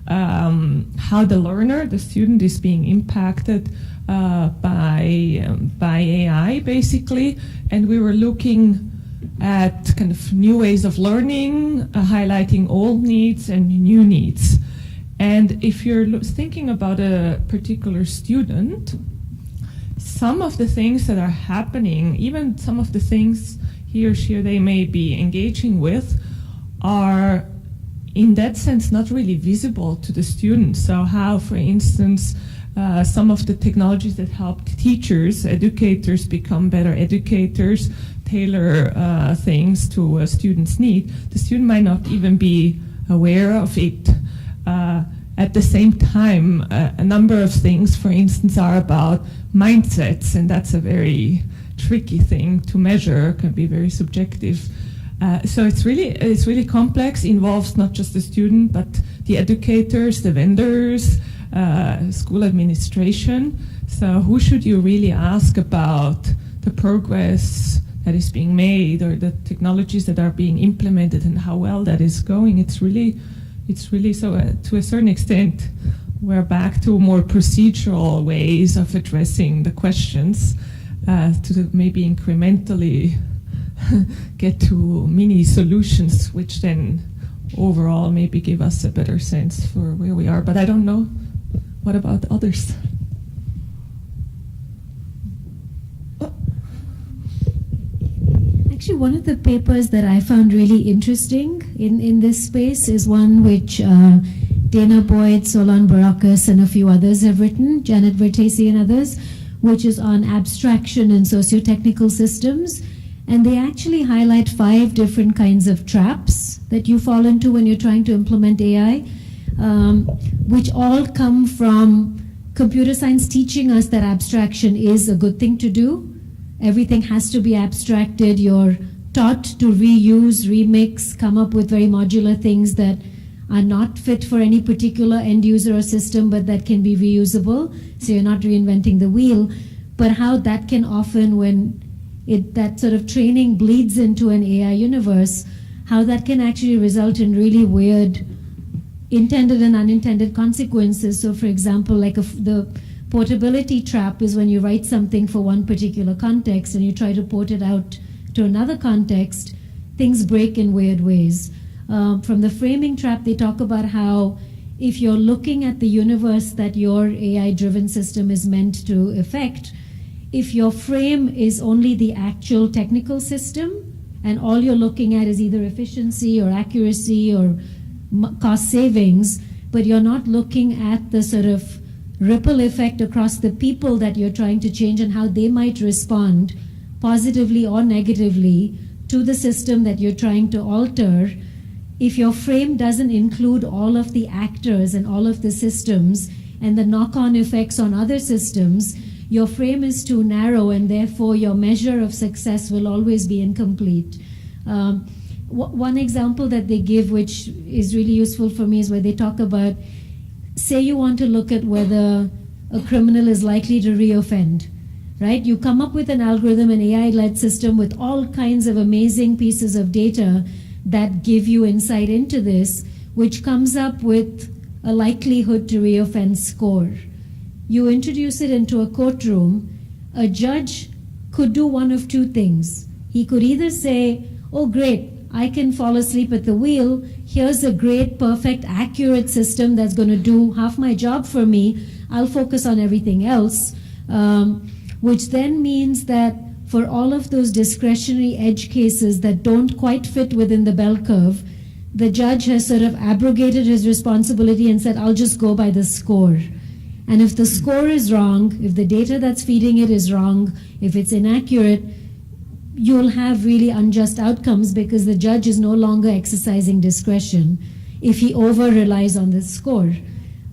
how the learner, the student, is being impacted by AI, basically. And we were looking at kind of new ways of learning, highlighting old needs and new needs. And if you're thinking about a particular student, some of the things that are happening, even some of the things he or she or they may be engaging with, are in that sense not really visible to the students. So how, for instance, some of the technologies that help teachers, educators become better educators, tailor things to a student's need, the student might not even be aware of it. At the same time, a number of things, for instance, are about mindsets, and that's a very tricky thing to measure, can be very subjective. So it's really complex, involves not just the student, but the educators, the vendors, school administration. So who should you really ask about the progress that is being made or the technologies that are being implemented and how well that is going? It's really so to a certain extent, we're back to more procedural ways of addressing the questions to maybe incrementally get to mini solutions, which then overall maybe give us a better sense for where we are. But I don't know. What about others? Actually, one of the papers that I found really interesting in this space is one which Dana Boyd, Solon Baracus, and a few others have written, Janet Vertesi and others, which is on abstraction and socio-technical systems. And they actually highlight 5 different kinds of traps that you fall into when you're trying to implement AI, which all come from computer science teaching us that abstraction is a good thing to do. Everything has to be abstracted. You're taught to reuse, remix, come up with very modular things that are not fit for any particular end user or system, but that can be reusable. So you're not reinventing the wheel. But how that can often, when that sort of training bleeds into an AI universe, how that can actually result in really weird intended and unintended consequences. So for example, like the portability trap is when you write something for one particular context and you try to port it out to another context, things break in weird ways. From the framing trap, they talk about how if you're looking at the universe that your AI-driven system is meant to affect, if your frame is only the actual technical system and all you're looking at is either efficiency or accuracy or cost savings, but you're not looking at the sort of ripple effect across the people that you're trying to change and how they might respond positively or negatively to the system that you're trying to alter. If your frame doesn't include all of the actors and all of the systems and the knock-on effects on other systems, your frame is too narrow and therefore your measure of success will always be incomplete. One example that they give, which is really useful for me, is where they talk about, say you want to look at whether a criminal is likely to reoffend, right? You come up with an algorithm, an AI-led system with all kinds of amazing pieces of data that give you insight into this, which comes up with a likelihood to reoffend score. You introduce it into a courtroom, a judge could do one of 2 things. He could either say, oh great, I can fall asleep at the wheel, here's a great, perfect, accurate system that's going to do half my job for me, I'll focus on everything else, which then means that for all of those discretionary edge cases that don't quite fit within the bell curve, the judge has sort of abrogated his responsibility and said, I'll just go by the score. And if the score is wrong, if the data that's feeding it is wrong, if it's inaccurate, you'll have really unjust outcomes because the judge is no longer exercising discretion if he over-relies on the score.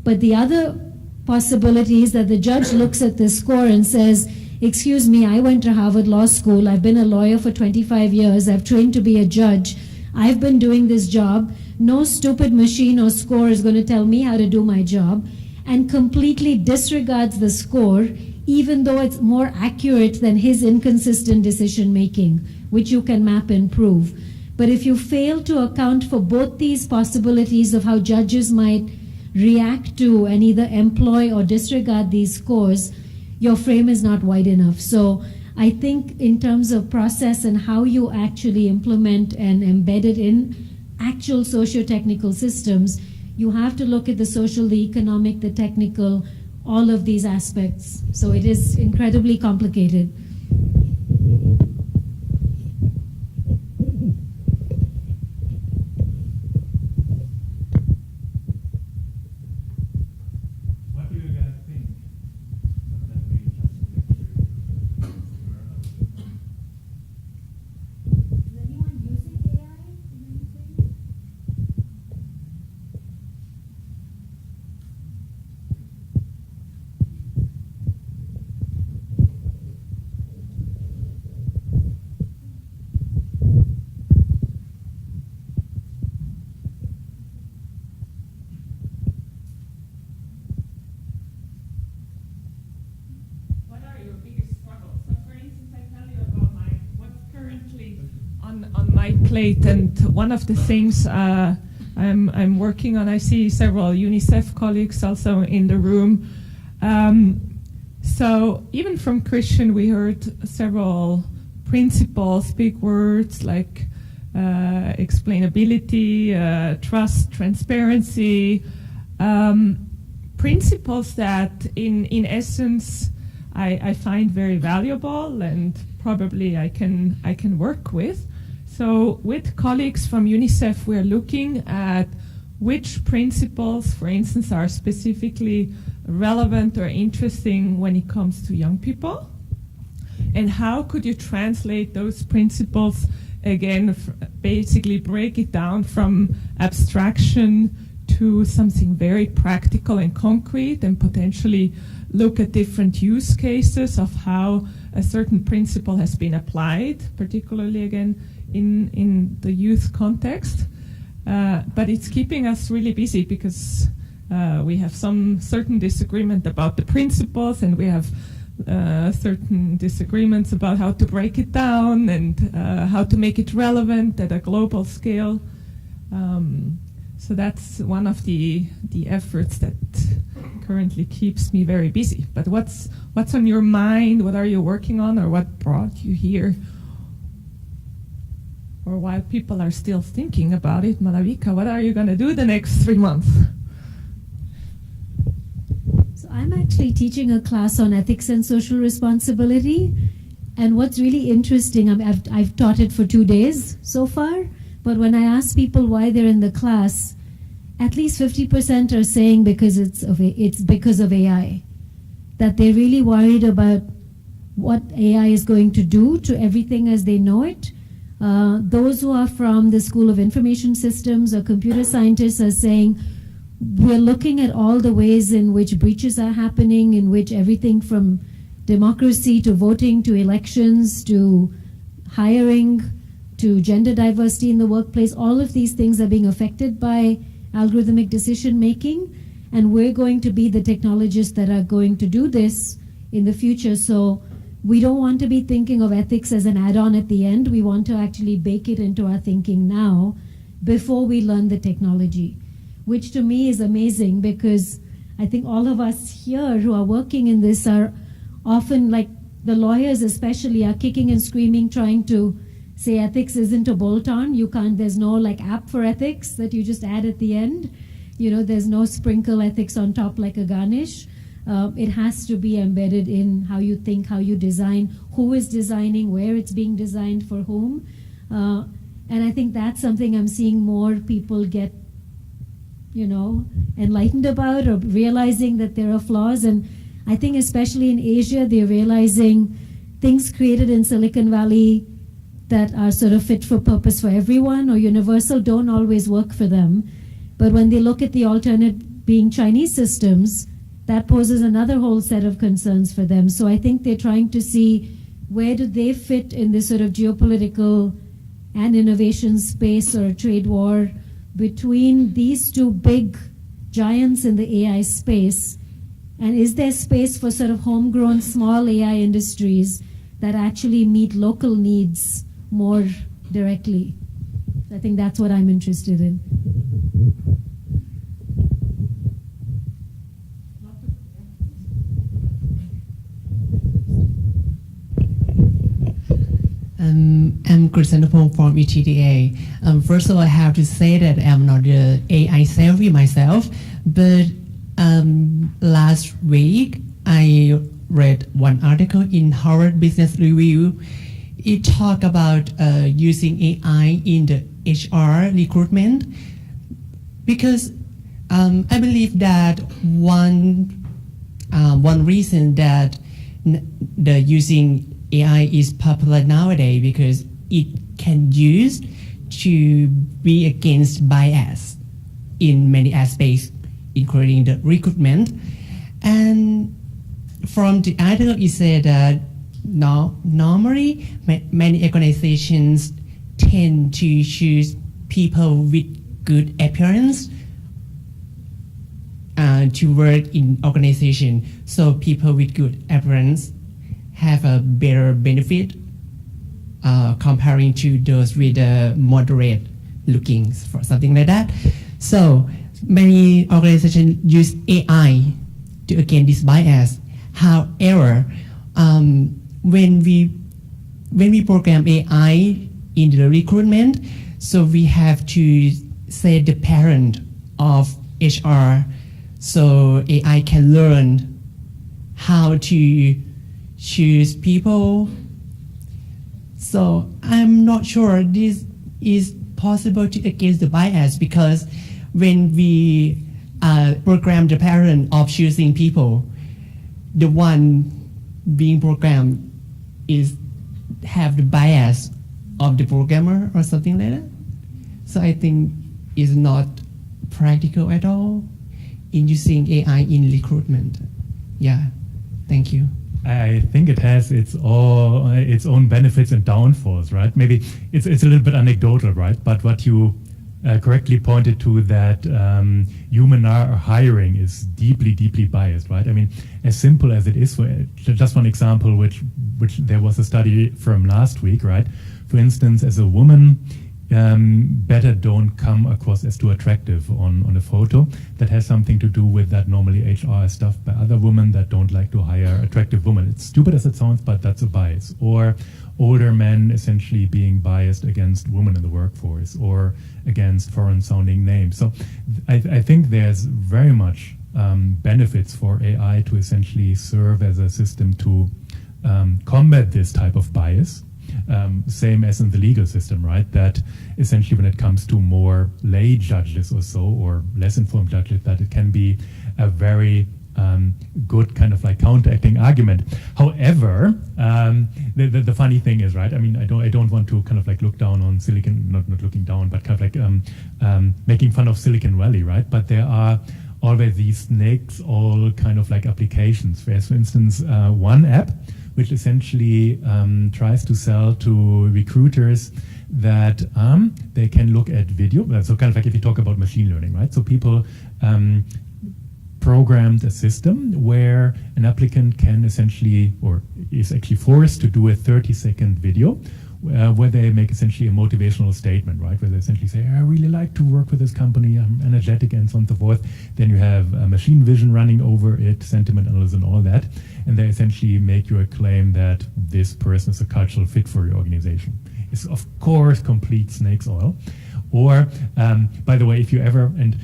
But the other possibility is that the judge looks at the score and says, excuse me, I went to Harvard Law School, I've been a lawyer for 25 years, I've trained to be a judge, I've been doing this job, no stupid machine or score is going to tell me how to do my job, and completely disregards the score, even though it's more accurate than his inconsistent decision making, which you can map and prove. But if you fail to account for both these possibilities of how judges might react to and either employ or disregard these scores, your frame is not wide enough. So I think in terms of process and how you actually implement and embed it in actual socio-technical systems, you have to look at the social, the economic, the technical, all of these aspects. So it is incredibly complicated. What do you guys think? That we just lecture you. Is anyone using AI in anything? What are your biggest struggles? So, for instance, I tell you about what's currently on my plate, and one of the things I'm working on. I see several UNICEF colleagues also in the room. So even from Christian, we heard several principles, big words like explainability, trust, transparency. Principles that in essence I find very valuable and probably I can work with. So with colleagues from UNICEF, we're looking at which principles, for instance, are specifically relevant or interesting when it comes to young people, and how could you translate those principles, again, basically break it down from abstraction to something very practical and concrete, and potentially look at different use cases of how a certain principle has been applied, particularly again in the youth context. But it's keeping us really busy because we have some certain disagreement about the principles, and we have certain disagreements about how to break it down and how to make it relevant at a global scale. So that's one of the efforts that currently keeps me very busy. But what's on your mind? What are you working on, or what brought you here? Or while people are still thinking about it, Malavika, what are you going to do the next 3 months? So I'm actually teaching a class on ethics and social responsibility. And what's really interesting, I've taught it for 2 days so far, but when I ask people why they're in the class, at least 50% are saying it's because of AI. That they're really worried about what AI is going to do to everything as they know it. Those who are from the School of Information Systems or computer scientists are saying, we're looking at all the ways in which breaches are happening, in which everything from democracy to voting to elections to hiring to gender diversity in the workplace, all of these things are being affected by algorithmic decision making, and we're going to be the technologists that are going to do this in the future. So we don't want to be thinking of ethics as an add-on at the end. We want to actually bake it into our thinking now before we learn the technology, which to me is amazing, because I think all of us here who are working in this are often, like the lawyers especially, are kicking and screaming trying to say ethics isn't a bolt-on. You can't, there's no like app for ethics that you just add at the end. You know, there's no sprinkle ethics on top like a garnish. It has to be embedded in how you think, how you design, who is designing, where it's being designed for whom. And I think that's something I'm seeing more people get, you know, enlightened about, or realizing that there are flaws. And I think especially in Asia, they're realizing things created in Silicon Valley that are sort of fit for purpose for everyone or universal don't always work for them. But when they look at the alternate being Chinese systems, that poses another whole set of concerns for them. So I think they're trying to see where do they fit in this sort of geopolitical and innovation space or a trade war between these two big giants in the AI space. And is there space for sort of homegrown small AI industries that actually meet local needs more directly? I think that's what I'm interested in. I'm Krisanapong from ETDA. First of all, I have to say that I'm not the AI savvy myself, but last week I read one article in Harvard Business Review. It talked about using AI in the HR recruitment because I believe that one reason that the using AI is popular nowadays because it can use to be against bias in many aspects, including the recruitment. And from the article, it said that normally many organizations tend to choose people with good appearance to work in organization. So people with good appearance have a better benefit comparing to those with moderate lookings for something like that. So many organizations use AI to against this bias. However, when we program AI in the recruitment, so we have to set the parent of HR, so AI can learn how to choose people. So I'm not sure this is possible to against the bias because when we program the parent of choosing people, the one being programmed is have the bias of the programmer or something like that. So I think it's not practical at all in using AI in recruitment. Yeah, thank you. I think it has its own benefits and downfalls, right? Maybe it's a little bit anecdotal, right? But what you correctly pointed to that human hiring is deeply biased, right? I mean, as simple as it is, for just one example, which there was a study from last week, right? For instance, as a woman, better don't come across as too attractive on a photo. That has something to do with that normally HR is stuffed by other women that don't like to hire attractive women. It's stupid as it sounds, but that's a bias. Or older men essentially being biased against women in the workforce or against foreign sounding names. So I think there's very much benefits for AI to essentially serve as a system to combat this type of bias. Same as in the legal system, right? That essentially when it comes to more lay judges or so, or less informed judges, that it can be a very good kind of like counteracting argument. However, the funny thing is, right? I mean, I don't want to kind of like look down on Silicon, not looking down, but kind of like making fun of Silicon Valley, right? But there are always these snakes, all kind of like applications. There's, for instance, one app which essentially tries to sell to recruiters that they can look at video. So kind of like if you talk about machine learning, right? So people programmed a system where an applicant can essentially, or is actually forced to do a 30-second video where they make essentially a motivational statement, right? Where they essentially say, I really like to work with this company, I'm energetic and so on and so forth. Then you have machine vision running over it, sentiment analysis and all that. And they essentially make you a claim that this person is a cultural fit for your organization. It's of course complete snake's oil. Or, by the way, if you ever, and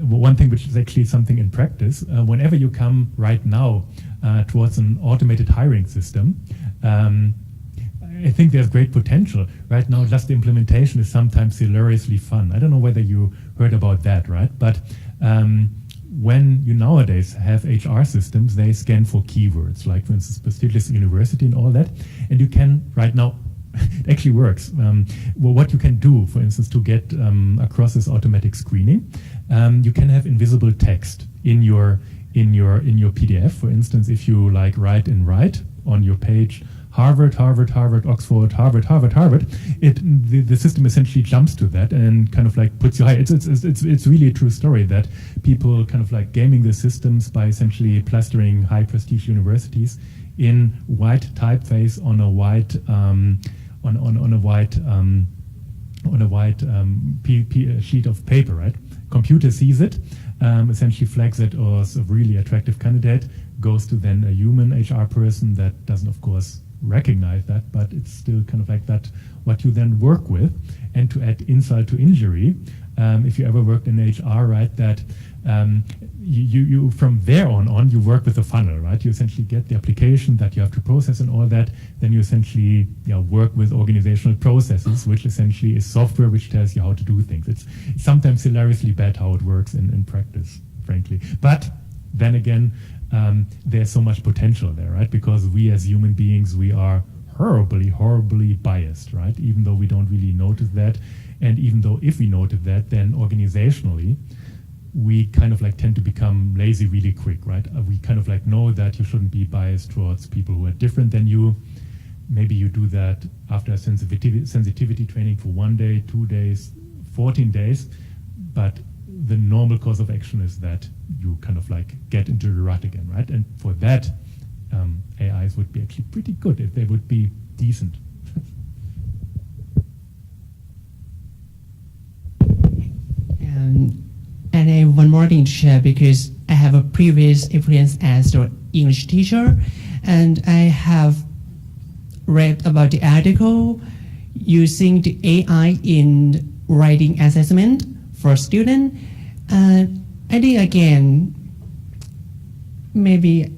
one thing which is actually something in practice, whenever you come right now towards an automated hiring system, I think there's great potential. Right now, just the implementation is sometimes hilariously fun. I don't know whether you heard about that, right? But when you nowadays have HR systems, they scan for keywords, like for instance, prestigious university and all that. And you can right now, it actually works. Well, what you can do, for instance, to get across this automatic screening, you can have invisible text in your PDF. For instance, if you like write on your page, Harvard, Oxford, Harvard. The system essentially jumps to that and kind of like puts you high. It's really a true story that people kind of like gaming the systems by essentially plastering high prestige universities in white typeface on a white sheet of paper, right? Computer sees it, essentially flags it as a really attractive candidate, goes to then a human HR person that doesn't, of course, recognize that, but it's still kind of like that what you then work with. And to add insult to injury, if you ever worked in HR, right, that you from there on you work with a funnel, right? You essentially get the application that you have to process and all that. Then you essentially work with organizational processes, which essentially is software which tells you how to do things. It's sometimes hilariously bad how it works in practice, frankly. But then again, there's so much potential there, right? Because we as human beings, we are horribly biased, right? Even though we don't really notice that. And even though if we notice that, then organizationally, we kind of like tend to become lazy really quick, right? We kind of like know that you shouldn't be biased towards people who are different than you. Maybe you do that after a sensitivity training for 1 day, 2 days, 14 days. But the normal course of action is that you kind of like get into the rut again, right? And for that, AIs would be actually pretty good if they would be decent. And I have one more thing to share because I have a previous experience as an English teacher, and I have read about the article using the AI in writing assessment for students. I think again, maybe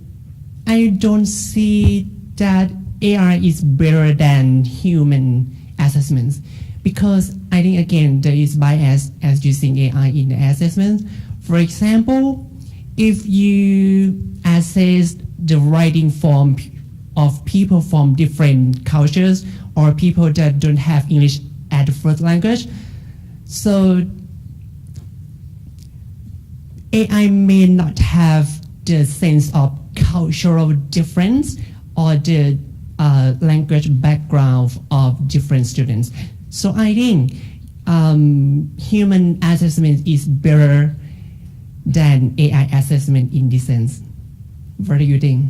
I don't see that AI is better than human assessments, because I think again there is bias as using AI in the assessment. For example, if you assess the writing form of people from different cultures or people that don't have English as the first language, so AI may not have the sense of cultural difference or the language background of different students. So I think human assessment is better than AI assessment in this sense. What do you think?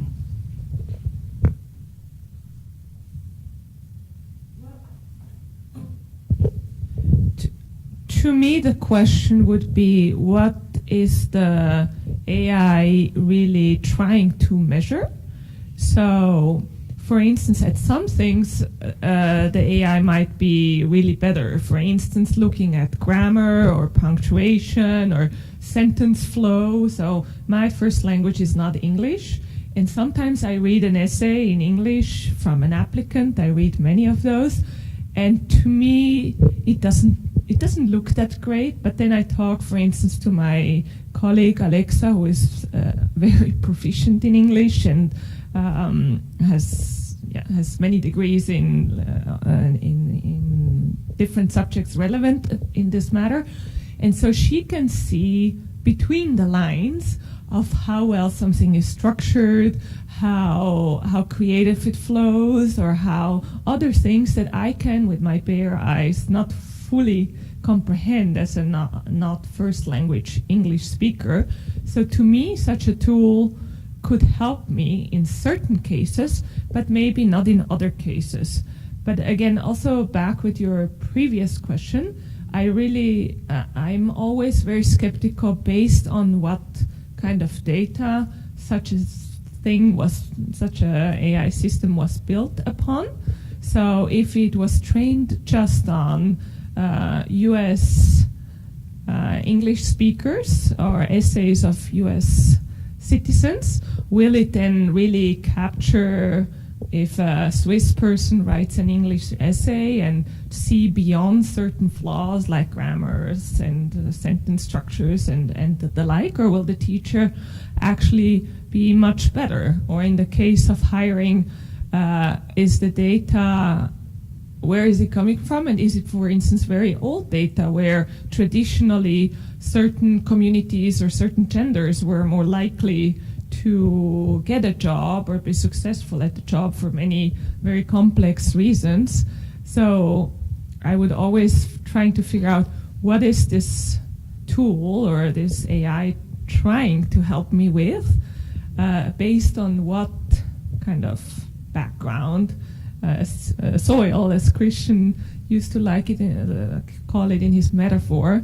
To me, the question would be, what is the AI really trying to measure? So, for instance, at some things, the AI might be really better. For instance, looking at grammar or punctuation or sentence flow. So my first language is not English. And sometimes I read an essay in English from an applicant. I read many of those. And to me, it doesn't look that great. But then I talk, for instance, to my colleague Alexa, who is very proficient in English and has many degrees in different subjects relevant in this matter. And so she can see between the lines of how well something is structured, how creative it flows, or how other things that I can, with my bare eyes, not fully comprehend as a not first language English speaker. So to me, such a tool could help me in certain cases, but maybe not in other cases. But again, also back with your previous question, I'm always very skeptical based on what kind of data such a AI system was built upon. So if it was trained just on US English speakers or essays of US citizens, will it then really capture if a Swiss person writes an English essay and see beyond certain flaws like grammars and sentence structures and the like, or will the teacher actually be much better? Or in the case of hiring, is the data, where is it coming from? And is it, for instance, very old data where traditionally certain communities or certain genders were more likely to get a job or be successful at the job for many very complex reasons? So I would always trying to figure out, what is this tool or this AI trying to help me with, based on what kind of background, soil, as Christian used to like it, call it in his metaphor,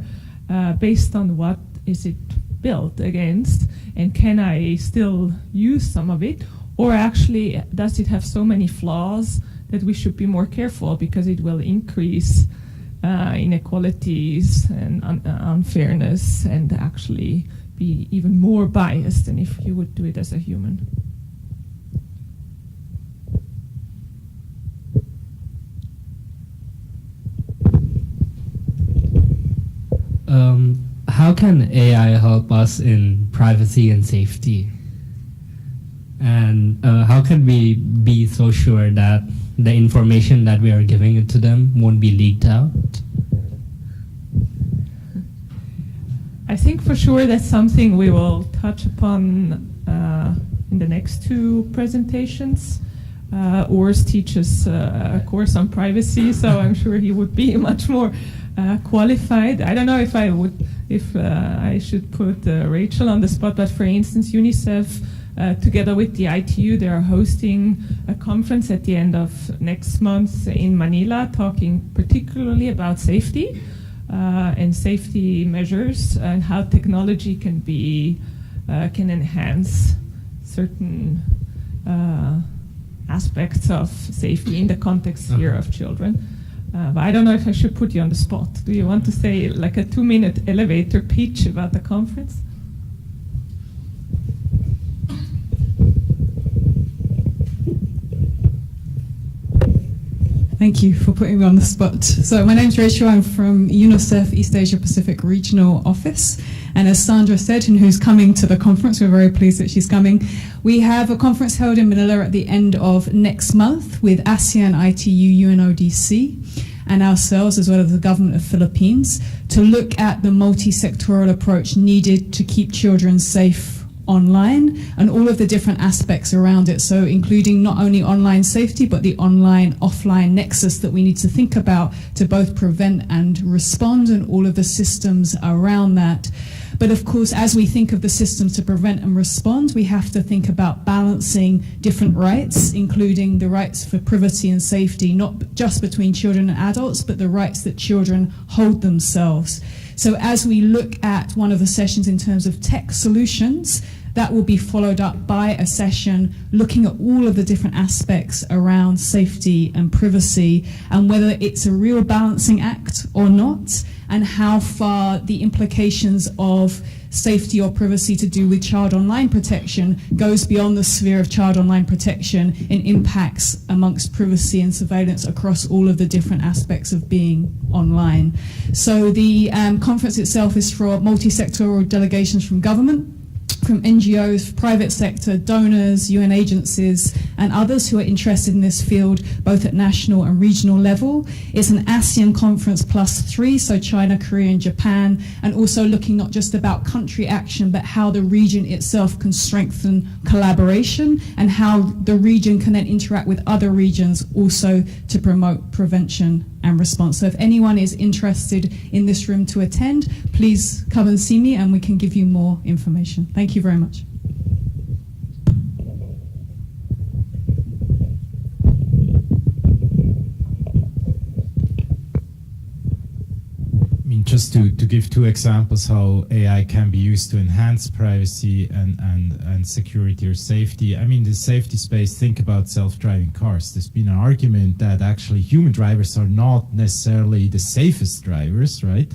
based on what is it built against, and can I still use some of it, Or actually, does it have so many flaws that we should be more careful because it will increase inequalities and unfairness and actually be even more biased than if you would do it as a human? How can AI help us in privacy and safety? And how can we be so sure that the information that we are giving it to them won't be leaked out? I think for sure that's something we will touch upon in the next two presentations. Urs teaches a course on privacy, so I'm sure he would be much more qualified. I don't know if I should put Rachel on the spot, but for instance, UNICEF, together with the ITU, they are hosting a conference at the end of next month in Manila, talking particularly about safety and safety measures and how technology can enhance certain aspects of safety in the context here of children. But I don't know if I should put you on the spot. Do you want to say like a 2-minute elevator pitch about the conference? Thank you for putting me on the spot. So my name's Rachel. I'm from UNICEF East Asia Pacific Regional Office. And as Sandra said, and who's coming to the conference, we're very pleased that she's coming. We have a conference held in Manila at the end of next month with ASEAN, ITU, UNODC, and ourselves, as well as the government of Philippines, to look at the multi-sectoral approach needed to keep children safe online and all of the different aspects around it. So including not only online safety, but the online-offline nexus that we need to think about to both prevent and respond, and all of the systems around that. But of course, as we think of the systems to prevent and respond, we have to think about balancing different rights, including the rights for privacy and safety, not just between children and adults, but the rights that children hold themselves. So as we look at one of the sessions in terms of tech solutions, that will be followed up by a session looking at all of the different aspects around safety and privacy, and whether it's a real balancing act or not, and how far the implications of safety or privacy to do with child online protection goes beyond the sphere of child online protection and impacts amongst privacy and surveillance across all of the different aspects of being online. So the conference itself is for multi-sectoral delegations from government, from NGOs, private sector, donors, UN agencies, and others who are interested in this field, both at national and regional level. It's an ASEAN conference +3, so China, Korea, and Japan, and also looking not just about country action, but how the region itself can strengthen collaboration and how the region can then interact with other regions also to promote prevention and response. So if anyone is interested in this room to attend, please come and see me and we can give you more information. Thank you very much. I mean, just to give two examples how AI can be used to enhance privacy and security or safety. I mean, the safety space, think about self-driving cars. There's been an argument that actually human drivers are not necessarily the safest drivers, right?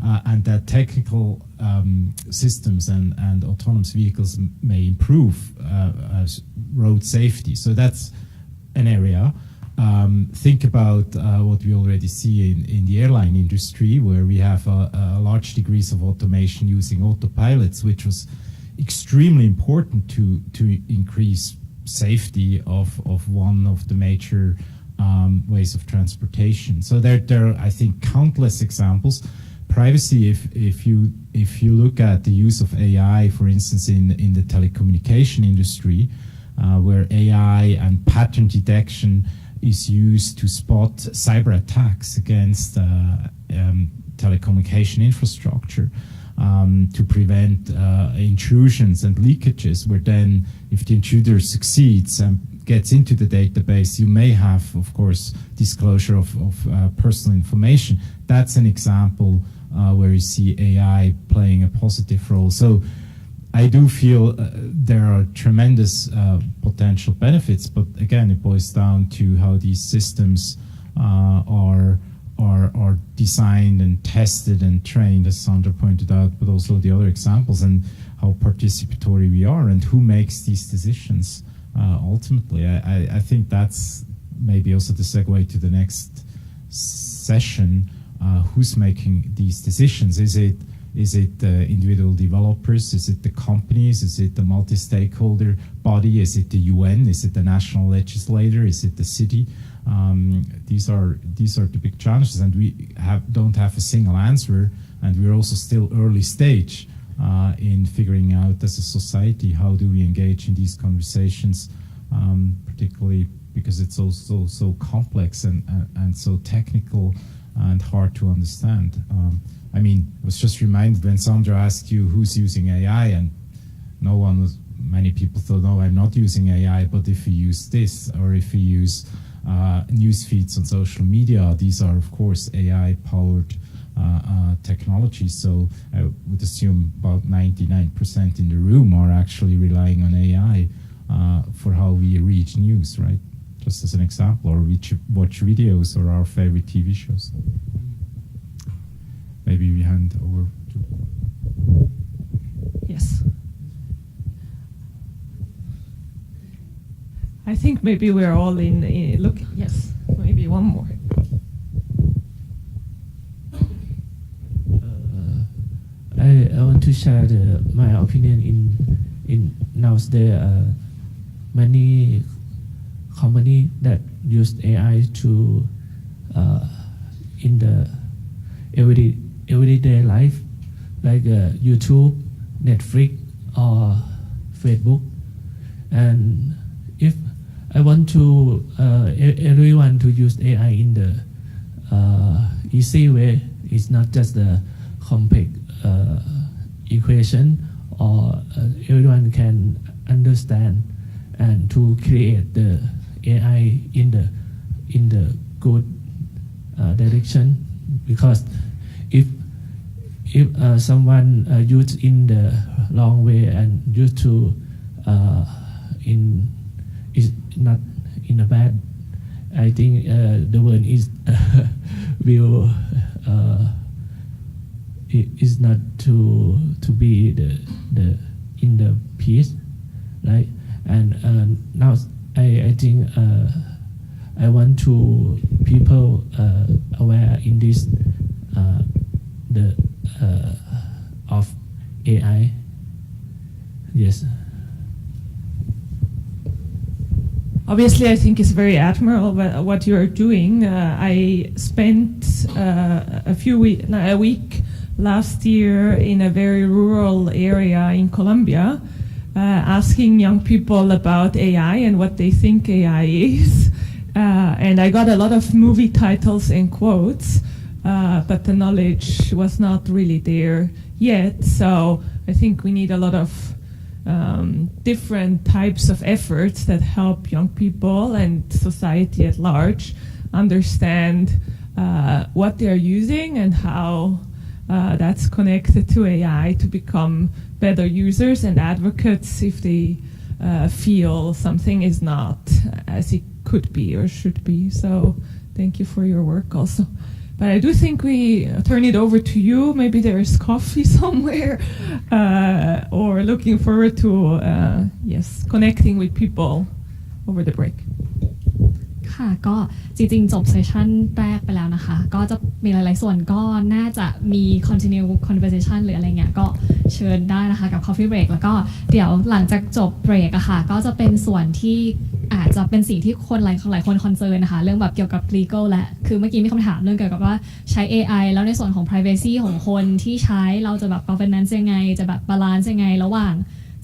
And that technical systems and autonomous vehicles may improve road safety. So that's an area. Think about what we already see in the airline industry, where we have a large degrees of automation using autopilots, which was extremely important to increase safety of one of the major ways of transportation. So there are, I think, countless examples. Privacy, if you look at the use of AI, for instance, in the telecommunication industry, where AI and pattern detection is used to spot cyber attacks against telecommunication infrastructure, to prevent intrusions and leakages, where then if the intruder succeeds and gets into the database, you may have, of course, disclosure of personal information. That's an example where you see AI playing a positive role. So I do feel there are tremendous potential benefits, but again, it boils down to how these systems are designed and tested and trained, as Sandra pointed out, but also the other examples, and how participatory we are, and who makes these decisions ultimately. I think that's maybe also the segue to the next session. Who's making these decisions? Is it the individual developers? Is it the companies? Is it the multi-stakeholder body? Is it the UN? Is it the national legislator? Is it the city? These are the big challenges, and we don't have a single answer, and we're also still early stage in figuring out as a society how do we engage in these conversations, particularly because it's also so complex and so technical and hard to understand. I mean, I was just reminded when Sandra asked you who's using AI, and many people thought, no, I'm not using AI, but if we use this, or if we use news feeds on social media, these are, of course, AI-powered technologies. So I would assume about 99% in the room are actually relying on AI for how we read news, right? Just as an example, or watch videos or our favorite TV shows. Maybe we hand over to... Yes. I think maybe we're all in look, yes, maybe one more. I want to share my opinion in nowadays many companies that use AI to in the everyday life, like YouTube, Netflix, or Facebook. And if I want to everyone to use AI in the easy way, it's not just the complex equation, or everyone can understand, and to create the AI in the good direction. Because if someone use in the wrong way and used to is not in a bad, I think the world is will is not to be the in the peace, right? And now I think I want to people aware in this the of AI. Yes. Obviously, I think it's very admirable what you are doing. I spent a week last year in a very rural area in Colombia, asking young people about AI and what they think AI is. And I got a lot of movie titles and quotes, but the knowledge was not really there yet. So I think we need a lot of different types of efforts that help young people and society at large understand what they're using and how that's connected to AI to become better users and advocates if they feel something is not as it could be or should be. So thank you for your work also. But I do think we turn it over to you. Maybe there's coffee somewhere, or looking forward to, yes, connecting with people over the break. ค่ะก็จริงๆจบเซสชันแรกไปแล้วนะคะก็จะมีหลายๆส่วนก็น่าจะมี continue conversation หรืออะไรเงี้ยก็เชิญได้นะคะกับ coffee break แล้วก็เดี๋ยวหลังจากจบเบรกอะค่ะก็จะเป็นส่วนที่อาจจะเป็นสิ่งที่คนหลายคนคอนเซิร์นนะคะเรื่องแบบเกี่ยวกับ legal และคือเมื่อกี้มีคำถามเรื่องเกี่ยวกับว่าใช้ AI แล้วในส่วนของ privacy ของคนที่ใช้เราจะแบบ governance ยังไงจะแบบ balance ยังไงระหว่าง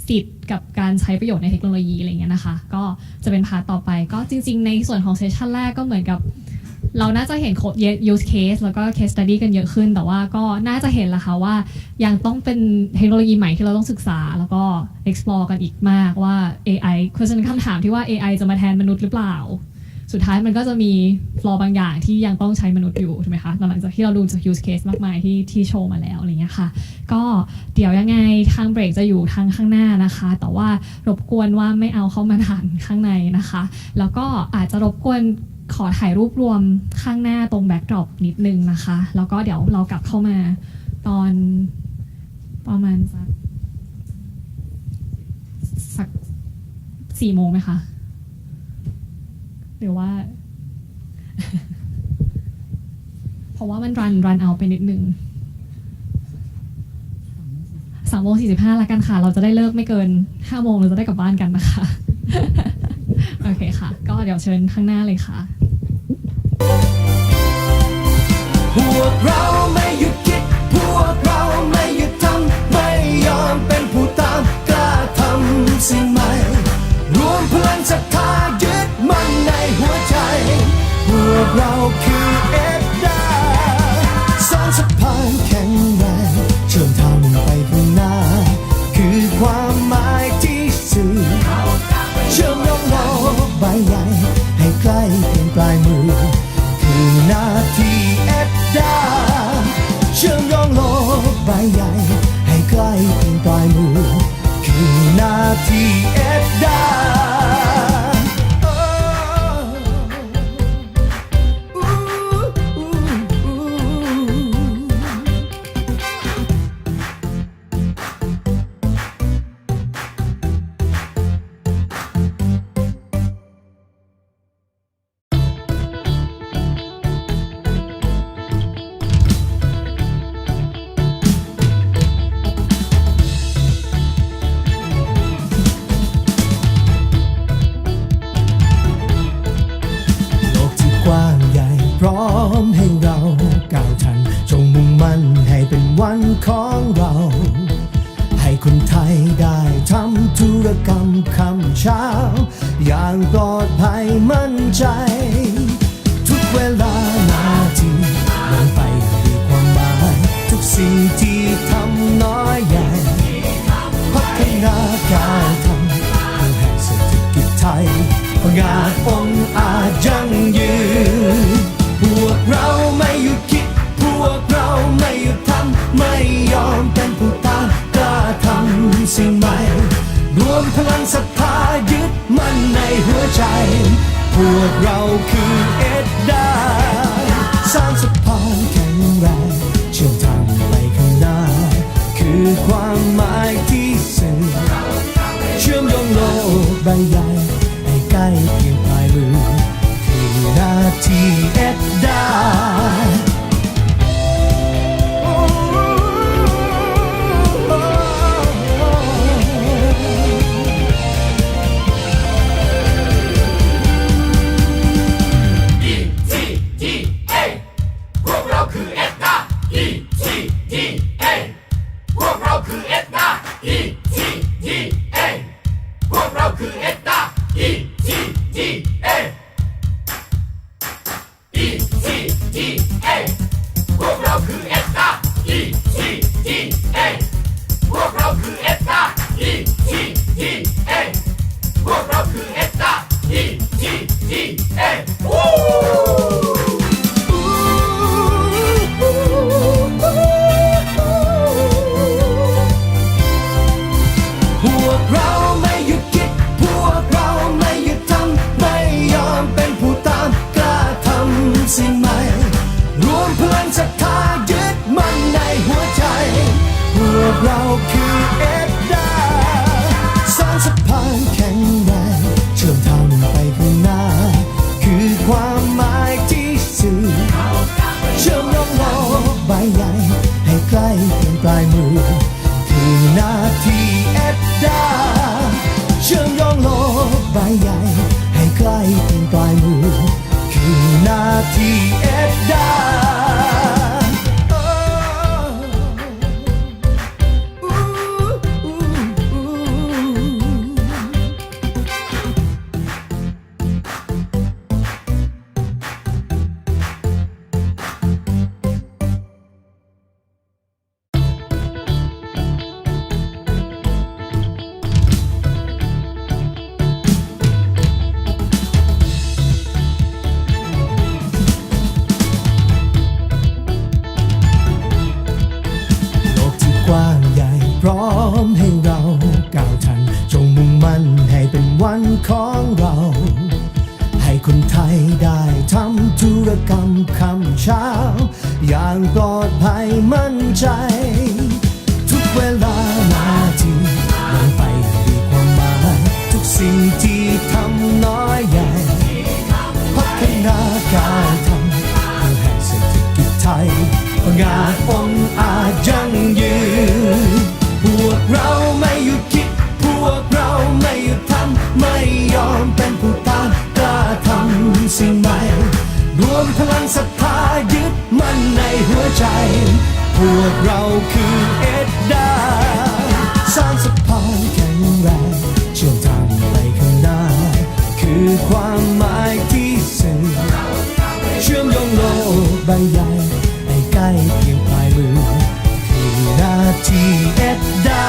สิทธิ์กับการใช้ประโยชน์ในเทคโนโลยีอะไรเงี้ยนะคะก็จะเป็นพาร์ทต่อไปก็จริงๆในส่วนของเซสชันแรกก็เหมือนกับเราน่าจะเห็น use case แล้วก็ case study กันเยอะขึ้นแต่ว่าก็น่าจะเห็นแล้วค่ะว่ายังต้องเป็นเทคโนโลยีใหม่ที่เราต้องศึกษาแล้วก็ explore กันอีกมากว่า AI คือจะเป็นคำถามที่ว่า AI จะมาแทนมนุษย์หรือเปล่า สุดท้ายมันก็จะมีฟลอร์บางอย่างที่ยังต้องใช้มนุษย์อยู่ถูกไหมคะหลังจากที่เราดูจาก use case มากมายที่โชว์มาแล้วอะไรเงี้ยค่ะก็เดี๋ยวยังไงทางเบรกจะอยู่ทางข้างหน้านะคะแต่ว่ารบกวนว่าไม่เอาเข้ามาทานข้างในนะคะแล้วก็อาจจะรบกวนขอถ่ายรูปรวมข้างหน้าตรงแบ็กดรอปนิดนึงนะคะแล้วก็เดี๋ยวเรากลับเข้ามาตอนประมาณสัก4 โมงไหมคะหรือว่า เพราะว่ามันรันเอาไปนิดนึง3:45แล้วกันค่ะเราจะได้เลิกไม่เกิน5 โมงเราจะได้กลับบ้านกันนะคะ โอเคค่ะก็เดี๋ยวเชิญข้างหน้าเลยค่ะพวกเราไม่หยุดคิดพวกเราไม่หยุดทำไม่ยอมเป็นผู้ตามกล้าทำสิ่งใหม่รวมพลังศรัทธายึดมั่นในหัวใจพวกเราคือเอ็ดดาสร้างสะพานแข็งแรงเชื่อมทางไปข้างหน้าคือความหมายที่สื่อเชื่อมโยงโลกใบใหญ่ให้ใกล้เพียงปลายมือคือหน้าที่เอ็ดดาเชื่อมโยงโลกใบใหญ่ให้ใกล้เพียงปลายมือคือหน้าที่เอ็ดดาพร้อมให้เราก้าวทันจงมุ่งมั่นให้เป็นวันของเราให้คนไทยได้ทำธุรกรรมคำเช้าอย่างปลอดภัยมั่นใจทุกเวลานาทีลงไปด้วยความหมายทุกสิ่งที่ทำน้อยใหญ่พัฒนาการทำเพื่อให้เศรษฐกิจไทยงานองอาจยั่งยืนพวกเราไม่หยุดคิดพวกเราไม่หยุดทำไม่ยอมเป็นผู้ตามกล้าทำสิ่งใหม่รวมพลังศรัทธายึดมั่นในหัวใจพวกเราคือเอ็ดดาสร้างสะพานแข็งแรงเชื่อมทางไปข้างหน้าคือความหมายที่สื่อเชื่อมโยงโลกใบใหญ่ให้ใกล้เพียงปลายมือหน้าที่เอ็ดดาพวกเราคือเอ็ดดา ETDA พวกเราคือเอ็ดดา ETDA พวกเราคือเอ็ดดา ETDA ETDA พวกเราคือเอ็ดดา ETDA พวกเราคือเอ็ดดา ETDA พวกเราคือเอ็ดดา ETDA วู้พวกเราไม่หยุดคิดพวกเราไม่หยุดทำไม่ยอมเป็นผู้ตามกล้าทำสิ่งใหม่รวมพลังศรัทธายึดมั่นในหัวใจพวกเราคือเอ็ดดาสร้างสะพานแข็งแรงเชื่อมทางไปข้างหน้าคือความหมายที่สื่อเชื่อมโยงโลกใบใหญ่ให้ใกล้เพียงปลายมือคือหน้าที่เอ็ดดาเชื่อมโยงโลกใบใหญ่ให้ใกล้เพียงปลายมือคือหน้าที่เอ็ดดา ของเรา ให้คนไทยได้ทำธุรกรรมคำเช้าอย่างปลอดภัยมั่นใจทุกเวลานาทีลงไปด้วยความหมายทุกสิ่งที่ทำน้อยใหญ่พัฒนาการทำเพื่อให้เศรษฐกิจไทยงานองอาจยั่งยืนพวกเราไม่หยุดคิดพวกเราไม่หยุดทำไม่ยอมเป็นผู้ตามกล้าทำสิ่งใหม่รวมพลังศรัทธายึดมั่นในหัวใจพวกเราคือเอ็ดดาสร้างสะพานแข็งแรงเชื่อมทางไปข้างหน้าคือความหมายที่สื่อเชื่อมโยงโลกใบใหญ่ให้ใกล้เพียงปลายมือคือหน้าที่เอ็ดดา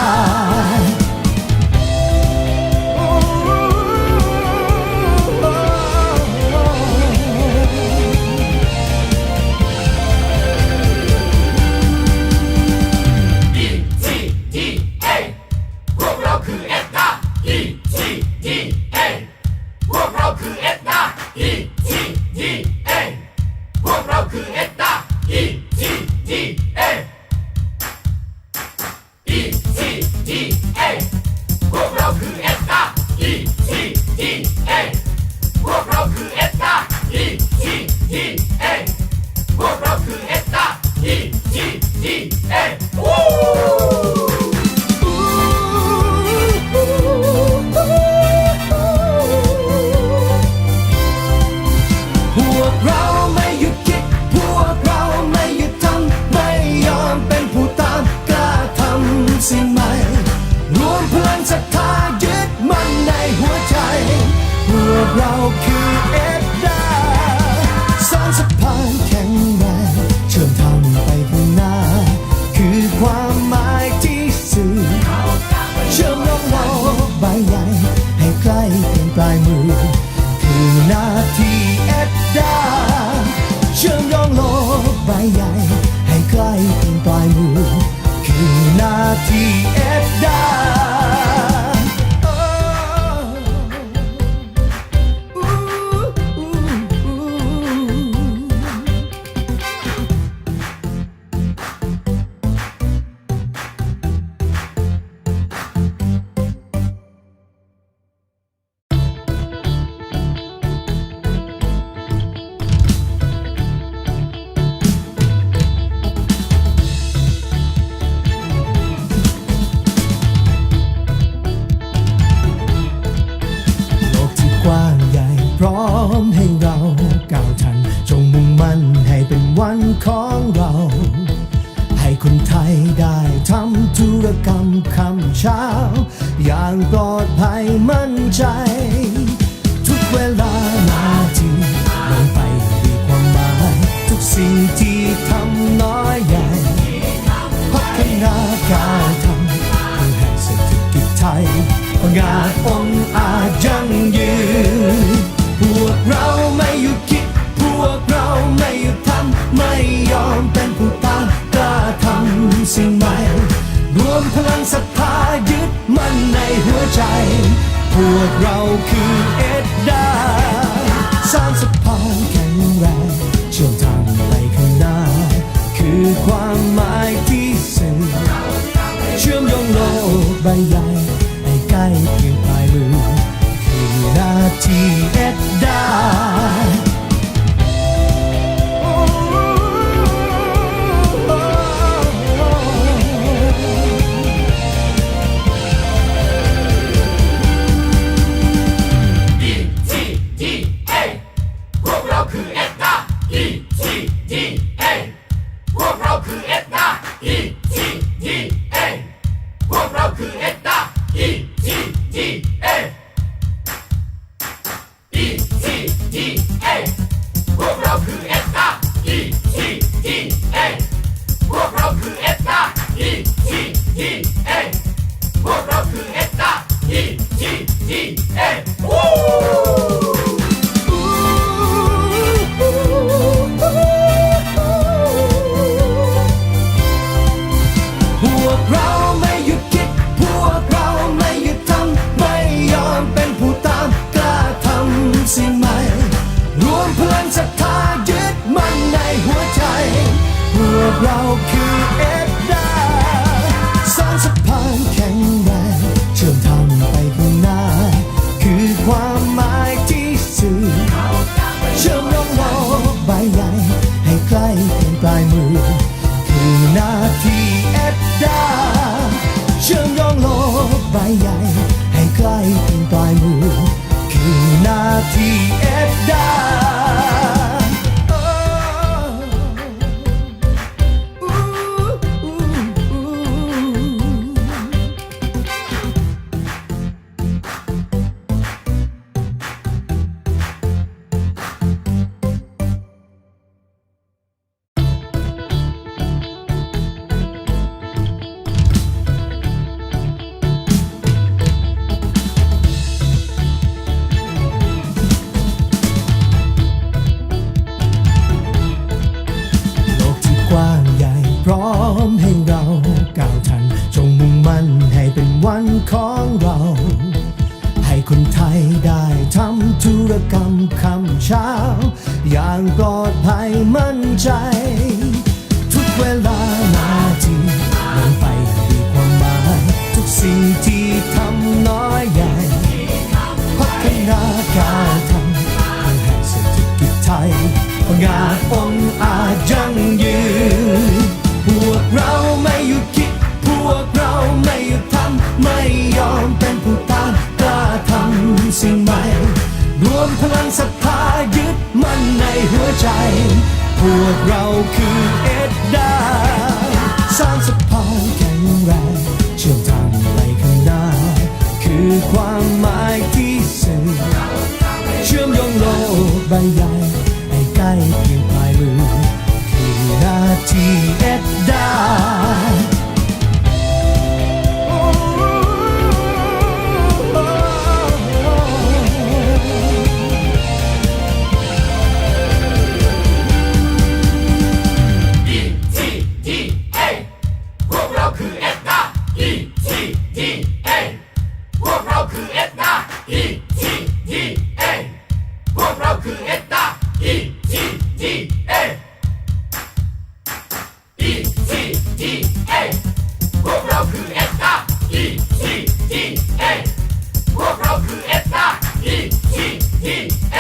เราคือเอ็ดดาสร้างสะพานแข็งแรงเชื่อมทางไปข้างหน้าคือความหมายที่สื่อเชื่อมโลกใบใหญ่ให้ใกล้เพียงปลายมือคือหน้าที่เอ็ดดาเชื่อมโยงโลกใบใหญ่ให้ใกล้เพียงปลายมือคือหน้าที่เอ็ดดาพร้อมให้เราก้าวทันจงมุ่งมั่นให้เป็นวันของเราให้คนไทยได้ทำธุรกรรมคำเช้าอย่างปลอดภัยมั่นใจทุกเวลานาทีลงไปด้วยความหมายทุกสิ่งที่ทำน้อยใหญ่พัฒนาการทำเพื่อให้เศรษฐกิจไทยงานองอาจยั่งยืนพวกเราไม่หยุดคิดพวกเราไม่หยุดทำไม่ยอมเป็นผู้ตามกล้าทำสิ่งใหม่รวมพลังศรัทธายึดมั่นในหัวใจพวกเราคือเอ็ดดาสร้างสะพานแข็งแรงเชื่อมทางไปข้างหน้าคือความหมายที่สื่อเชื่อมโยงโลกใบใหญ่ให้ใกล้เพียงปลายมือคือหน้าที่เอ็ดดา กเราคือเอ็ดดาสร้างสะพานแข็งแรงเชื่อมทางไปข้างหน้าคือความหมายที่สื่อเชื่อมโยงโลกใบใหญ่ให้ใกล้เพียงปลายมือคือหน้าที่เอ็ดดาเชื่อมโยงโลกใบใหญ่ให้ใกล้เพียงปลายมือคือหน้าที่เอ็ดดากว้างใหญ่พร้อมให้เราก้าวทันจงมุ่งมั่นให้เป็นวันของเรา ให้คนไทยได้ทำธุรกรรมคำเช้าอย่างปลอดภัยมั่นใจ ทุกเวลานาทีนำไปด้วยความหมายทุกสิ่งที่ทำน้อยใหญ่พัฒนาการทำเพื่อให้เศรษฐกิจไทยงานองอาจยั่งยืนพวกเราไม่หยุดคิดพวกเราไม่หยุดทำไม่ยอมเป็นผู้ต้านกล้าทำสิ่งใหม่รวมพลังศรัทธายึดมั่นในหัวใจพวกเราคือเอ็ดดาสร้างสะพานแข็งแรงเชื่อมทางไปข้างหน้าคือความหมายที่สื่อเชื่อมโยงโลกใบใหญ่ใกล้เพียงปลายมือคือหน้าที่เอ็ดดาพวกเราคือเอ็ดดา ETDA พวกเราคือเอ็ดดา ETDA พวกเราคือเอ็ดดา ETDA ETDA พวกเราคือเอ็ดดา ETDA พวกเราคือเอ็ดดา ETDA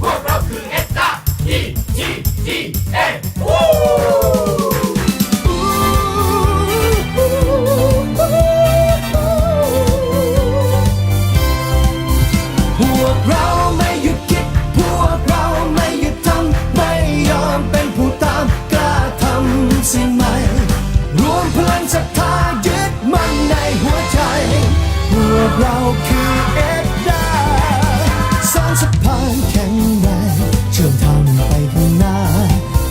พวกเราคือเอ็ดดา ETDA วู้พวกเราไม่หยุดคิดพวกเราไม่หยุดทำไม่ยอมเป็นผู้ตามกล้าทำสิ่งใหม่รวมพลังศรัทธายึดมั่นในหัวใจพวกเราคือเอ็ดดาสร้างสะพานแข็งแรงเชื่อมทางไปข้างหน้า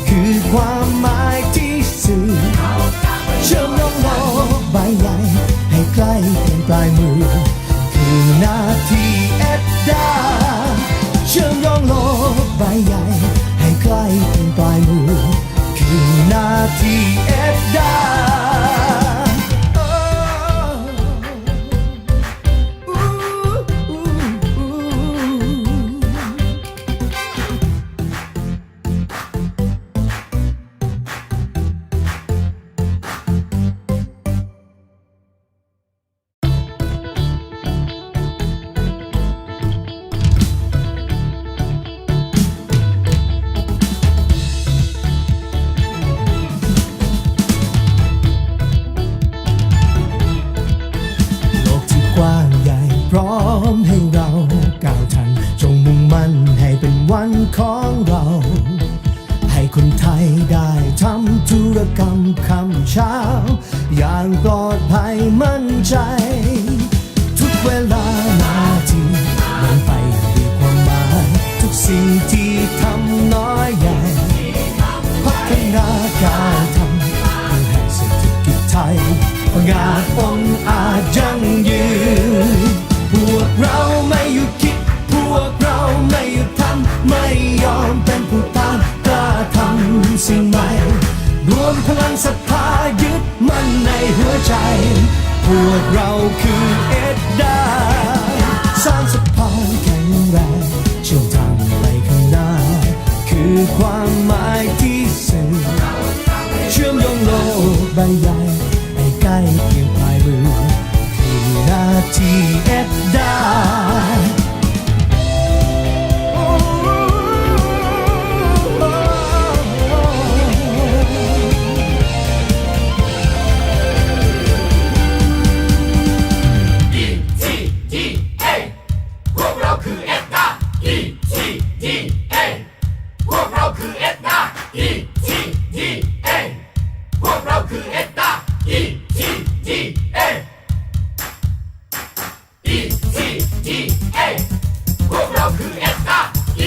คือความหมายที่สื่อเชื่อมโยงโลกใบใหญ่ให้ใกล้เพียงปลายมือคือหน้าที่เอ็ดดาเชื่อมโยงโลกใบใหญ่ให้ใกล้เพียงปลายมือคือหน้าที่เอ็ดดากว้างใหญ่พร้อมให้เราก้าวทันจงมุ่งมั่นให้เป็นวันของเรา ให้คนไทยได้ทำธุรกรรมคำเช้าอย่างปลอดภัยมั่นใจ ทุกเวลานาทีนำไปด้วยความหมายทุกสิ่งที่ทำน้อยใหญ่พัฒนาการทำเพื่อให้เศรษฐกิจไทยงานองอาจยั่งยืนพวกเราไม่หยุดคิดพวกเราไม่หยุดทำไม่ยอมเป็นผู้ต้านกล้าทำสิ่งใหม่รวมพลังศรัทธายึดมั่นในหัวใจพวกเราคือเอ็ดดาสร้างสะพานแข็งแรงเชื่อมทางไปข้างหน้าคือความหมายที่สื่อ เชื่อมโยงโลกใบใหญ่ให้ใกล้เพียงปลายมือคือนาทีเอ็ดดาพวกเราคือเอ็ดดา ETDA พวกเราคือเอ็ดดา ETDA พวกเราคือเอ็ดดา ETDA ETDA พวกเราคือเอ็ดดา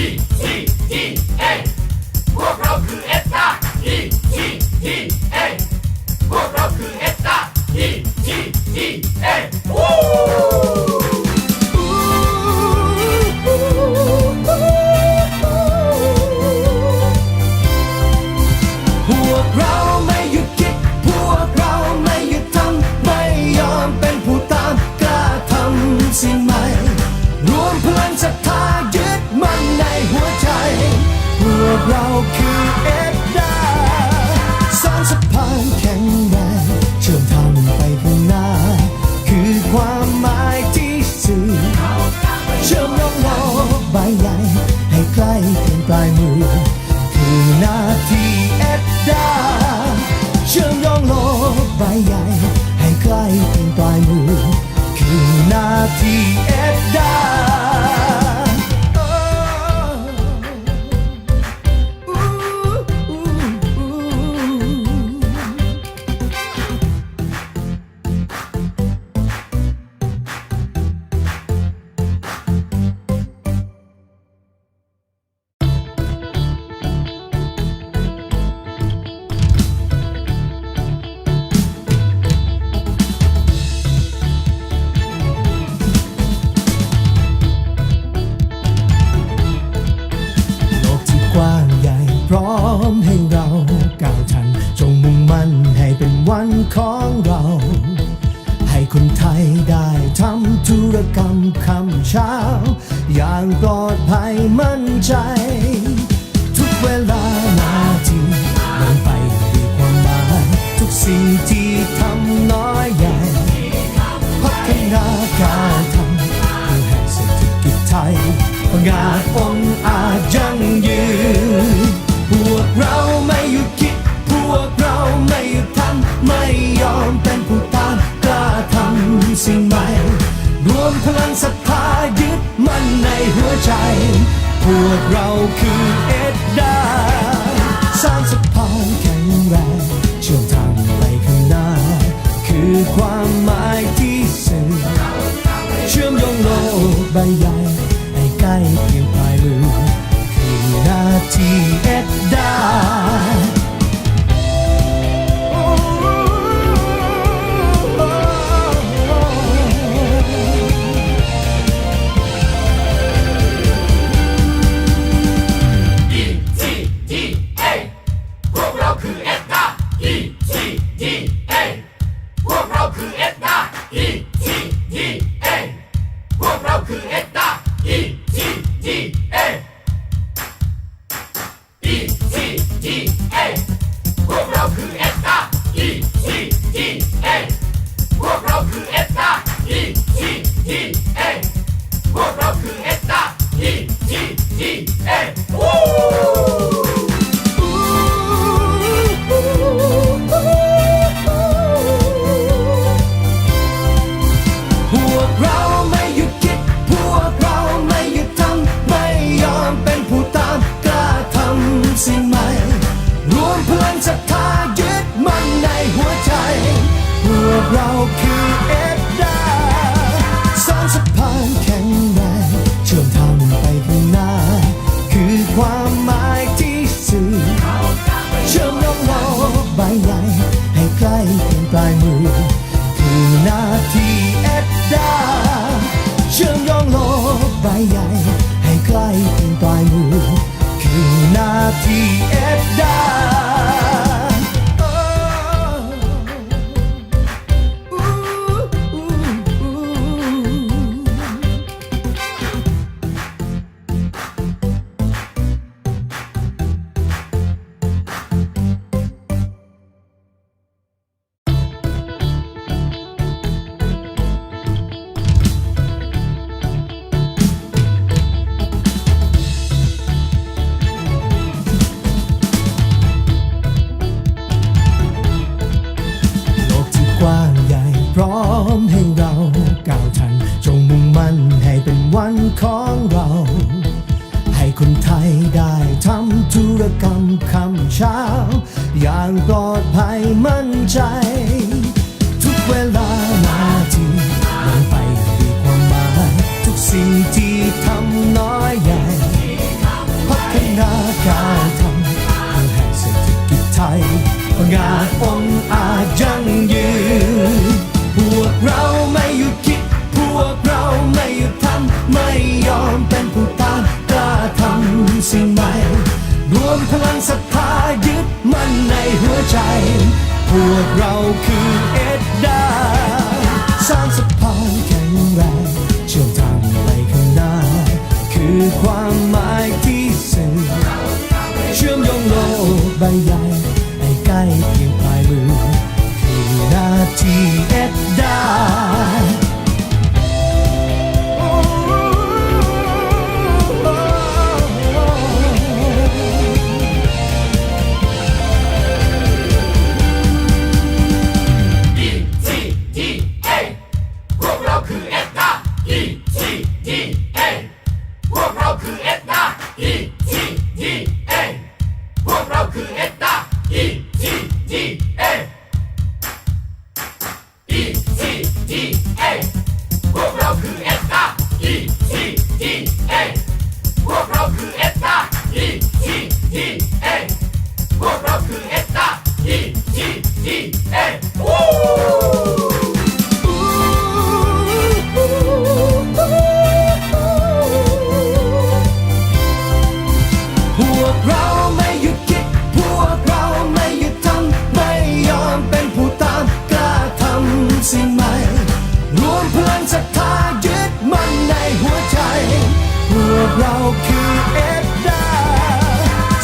ETDA พวกเราคือเอ็ดดา ETDA พวกเราคือเอ็ดดา ETDA วู้พวกเราไม่หยุดคิดพวกเราไม่หยุดทำไม่ยอมเป็นผู้ตามกล้าทำสิ่งใหม่รวมพลังศรัทธายึดมั่นในหัวใจพวกเราคือเอ็ดดาสร้างสะพานแข็งแรงเชื่อมทางไปข้างหน้าคือความหมายที่สื่อเชื่อมโยงโลกใบใหญ่ให้ใกล้เพียงปลายมือคือนาทีเอ็ดดาเชื่อมโยงโลกใบใหญ่ให้ใกล้เพียงปลายมือคือนาทีเอ็ดดากว้างใหญ่พร้อมให้เราก้าวทันจงมุ่งมั่นให้เป็นวันของเรา ให้คนไทยได้ทำธุรกรรมคำเช้าอย่างปลอดภัยมั่นใจ ทุกเวลานาทีลงไปด้วยความหมายทุกสิ่งที่ทำน้อยใหญ่พัฒนาการทำเพื่อให้เศรษฐกิจไทยงานองอาจยั่งยืนพวกเราไม่หยุดคิดพวกเราไม่หยุดทำไม่ยอมเป็นผู้ตามกล้าทำสิ่งใหม่รวมพลังศรัทธายึดมั่นในหัวใจพวกเราคือเอ็ดดาสร้างสะพานแข็งแรงเชื่อมทางไปข้างหน้าคือความหมายที่สื่อเชื่อมโยงโลกใบใหญ่ใกล้เพียงปลายมือคือนาทีเอ็ดดาพวกเราคือเอ็ดดา ETDA พวกเราคือเอ็ดดา ETDA พวกเราคือเอ็ดดา ETDA ETDA พวกเราคือเอ็ดดา ETDA พวกเราคือเอ็ดดา ETDA พวกเราคือเอ็ดดา ETDA วู้พวกเราไม่หยุดคิดพวกเราไม่หยุดทำไม่ยอมเป็นผู้ตามกล้าทำสิ่งใหม่รวมพลังศรัทธายึดมั่นในหัวใจพวกเราคือเอ็ดดาสร้างสะพานแข็งแรงเชื่อมทางไปข้างหน้าคือความหมายที่สื่อเชื่อมโยงโลกใบใหญ่ให้ใกล้เพียงปลายมือคือนาทีเอ็ดดาเชื่อมโยงโลกใบใหญ่ให้ใกล้เพียงปลายมือคือนาทีเอ็ดดา ของเรา ให้คนไทยได้ทำธุรกรรมคำเช้าอย่างปลอดภัยมั่นใจทุกเวลานาทีลงไปด้วยความหมายทุกสิ่งที่ทำน้อยใหญ่พัฒนาการทำเพื่อให้เศรษฐกิจไทยงานองอาจยั่งยืนพวกเราไม่หยุดคิดพวกเราไม่หยุดทำไม่ยอมเป็นผู้ต้านกล้าทำสิ่งใหม่รวมพลังศรัทธายึดมั่นในหัวใจพวกเราคือเอ็ดดาสร้างสะพานแข็งแรงเชื่อมทางไปข้างหน้าคือความหมายที่สื่อเชื่อมโยงโลกใบใหญ่ให้ใกล้เพียงปลายมือคือหน้าที่เอ็ดดาพวกเราคือเอ็ดดา ETDA พวกเราคือเอ็ดดา ETDA ETDA พวกเราคือเอ็ดดา ETDA พวกเราคือเอ็ดดา ETDA พวกเราคือเอ็ดดา ETDA พวกเราไม่หยุดคิดพวกเราไม่หยุดทำไม่ยอมเป็นผู้ตามกล้าทำสิ่งใหม่รวมพลังศรัทธายึดมั่นในหัวใจพวกเราคือเอ็ดดา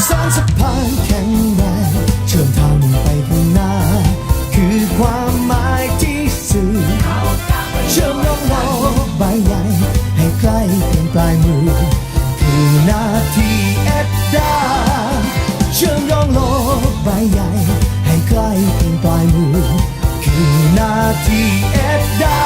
สร้างสะพานแข็งแรงเชื่อมทางไปข้างหน้าคือความหมายที่สื่อเชื่อมโยงโลกใบใหญ่ให้ใกล้เพียงปลายมือคือหน้าที่เอ็ดดาเชื่อมโยงโลกใบใหญ่ให้ใกล้เพียงปลายมือคือหน้าที่เอ็ดดา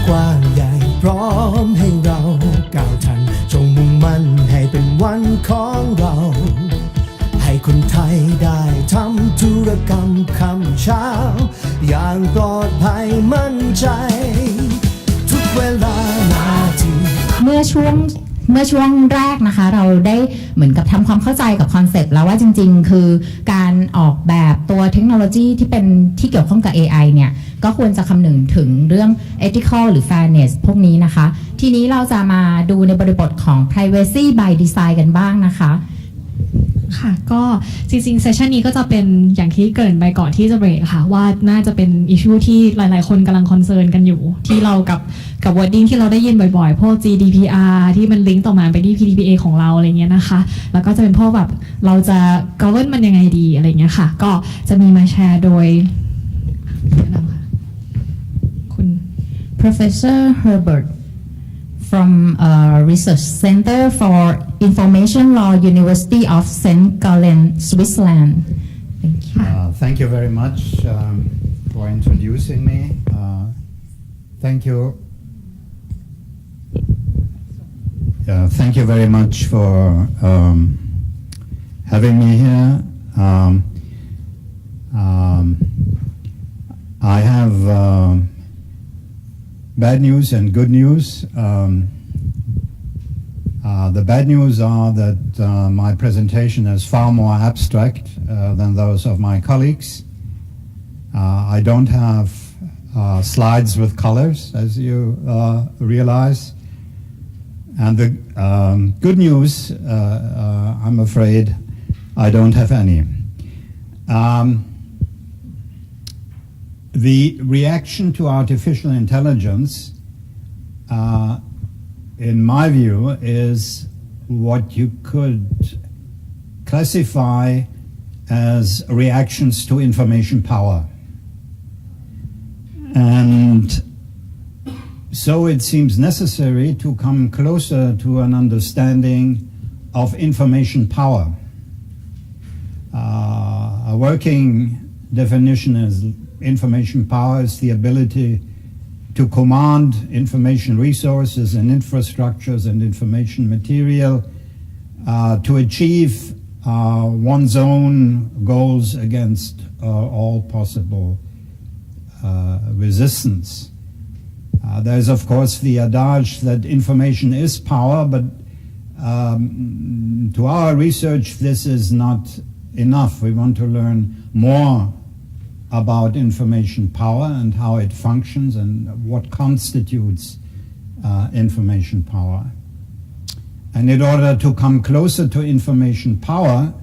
กว้างใหญ่พร้อมให้เราก้าวทันจงมุ่งมั่นให้เป็นวันของเราให้คนไทยได้ทำธุรกรรมคำเช้าอย่างปลอดภัยมั่นใจทุกเวลานาทีเมื่อช่วงแรกนะคะเราได้เหมือนกับทำความเข้าใจกับคอนเซปต์แล้วว่าจริงๆคือการออกแบบตัวเทคโนโลยีที่เกี่ยวข้องกับ AI เนี่ยก็ควรจะคำนึงถึงเรื่อง ethical หรือ fairness พวกนี้นะคะทีนี้เราจะมาดูในบริบทของ privacy by design กันบ้างนะคะค่ะก็จริงๆเซสชันนี้ก็จะเป็นอย่างที่เกริ่นไปก่อนที่จะเบรกค่ะว่าน่าจะเป็นอิชชูที่หลายๆคนกำลังคอนเซิร์นกันอยู่ที่เรากับ wording ที่เราได้ยินบ่อยๆพวก GDPR ที่มันลิงก์ต่อมาไปที่ PDPA ของเราอะไรเงี้ยนะคะแล้วก็จะเป็นพวกแบบเราจะ govern มันยังไงดีอะไรเงี้ยค่ะก็จะมีมาแชร์โดยแนะนำค่ะคุณ Professor Herbert from Research Center for Information Law University of St. Gallen, Switzerland. Thank you. Thank you very much for introducing me. Thank you. Thank you very much for having me here. I have bad news and good news. The bad news are that my presentation is far more abstract than those of my colleagues. I don't have slides with colors, as you realize. And the good news, I'm afraid, I don't have any. the reaction to artificial intelligence, in my view, is what you could classify as reactions to information power. And so it seems necessary to come closer to an understanding of information power. A working definition is information power is the ability to command information resources and infrastructures and information material to achieve one's own goals against all possible resistance. There's of course the adage that information is power, but to our research this is not enough. We want to learn more about information power and how it functions and what constitutes information power. And in order to come closer to information power,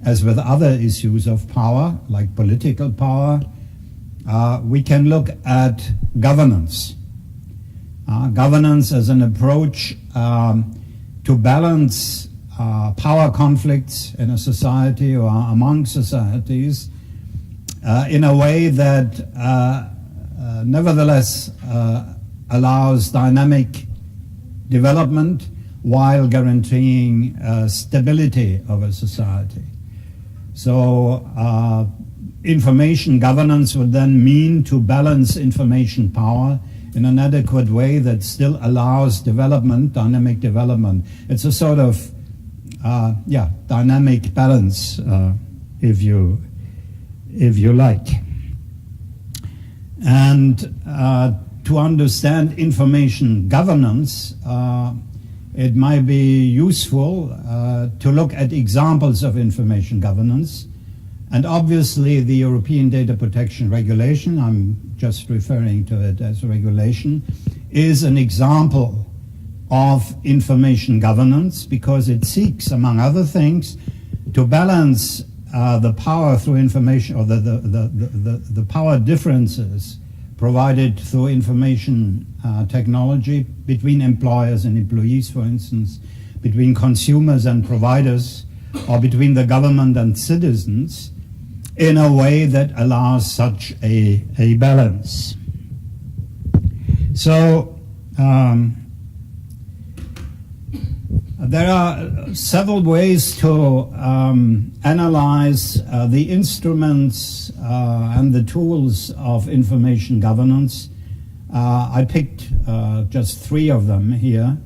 as with other issues of power, like political power, we can look at governance. Governance as an approach to balance power conflicts in a society or among societies in a way that nevertheless allows dynamic development while guaranteeing stability of a society. So information governance would then mean to balance information power in an adequate way that still allows development, dynamic development. It's a sort of dynamic balance, if you like. And to understand information governance, it might be useful to look at examples of information governance. And obviously the European Data Protection Regulation, I'm just referring to it as a regulation, is an example of information governance because it seeks, among other things, to balance the power through information, or the power differences provided through information technology between employers and employees, for instance, between consumers and providers, or between the government and citizens, in a way that allows such a balance. So there are several ways to analyze the instruments and the tools of information governance. I picked just 3 of them here.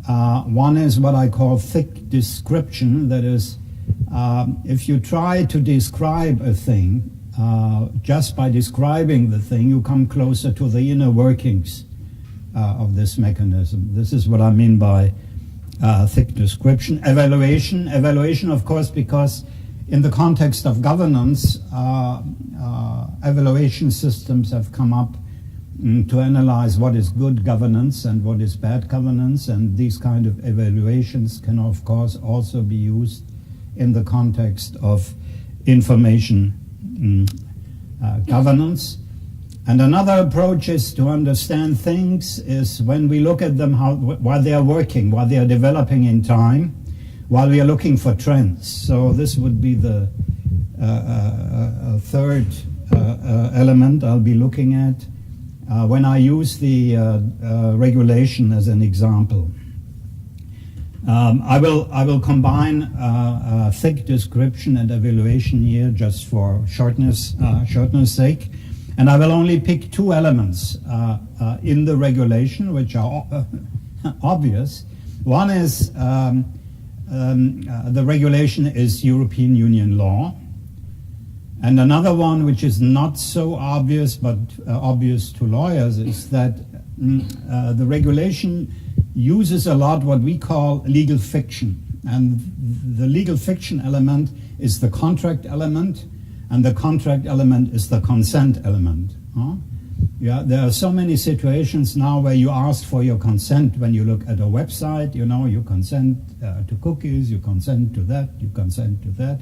One is what I call thick description. That is, if you try to describe a thing, just by describing the thing, you come closer to the inner workings of this mechanism. This is what I mean by thick description. Evaluation, of course, because in the context of governance, evaluation systems have come up to analyze what is good governance and what is bad governance, and these kind of evaluations can, of course, also be used in the context of information governance. And another approach is to understand things is when we look at them, while they are working, while they are developing in time, while we are looking for trends. So this would be the third element I'll be looking at when I use the regulation as an example. I will combine thick description and evaluation here just for shortness sake. And I will only pick 2 elements in the regulation, which are obvious. One is the regulation is European Union law. And another one, which is not so obvious, but obvious to lawyers, is that the regulation uses a lot what we call legal fiction. And the legal fiction element is the contract element, and the contract element is the consent element. Yeah, there are so many situations now where you ask for your consent when you look at a website. You know, you consent to cookies, you consent to that, you consent to that.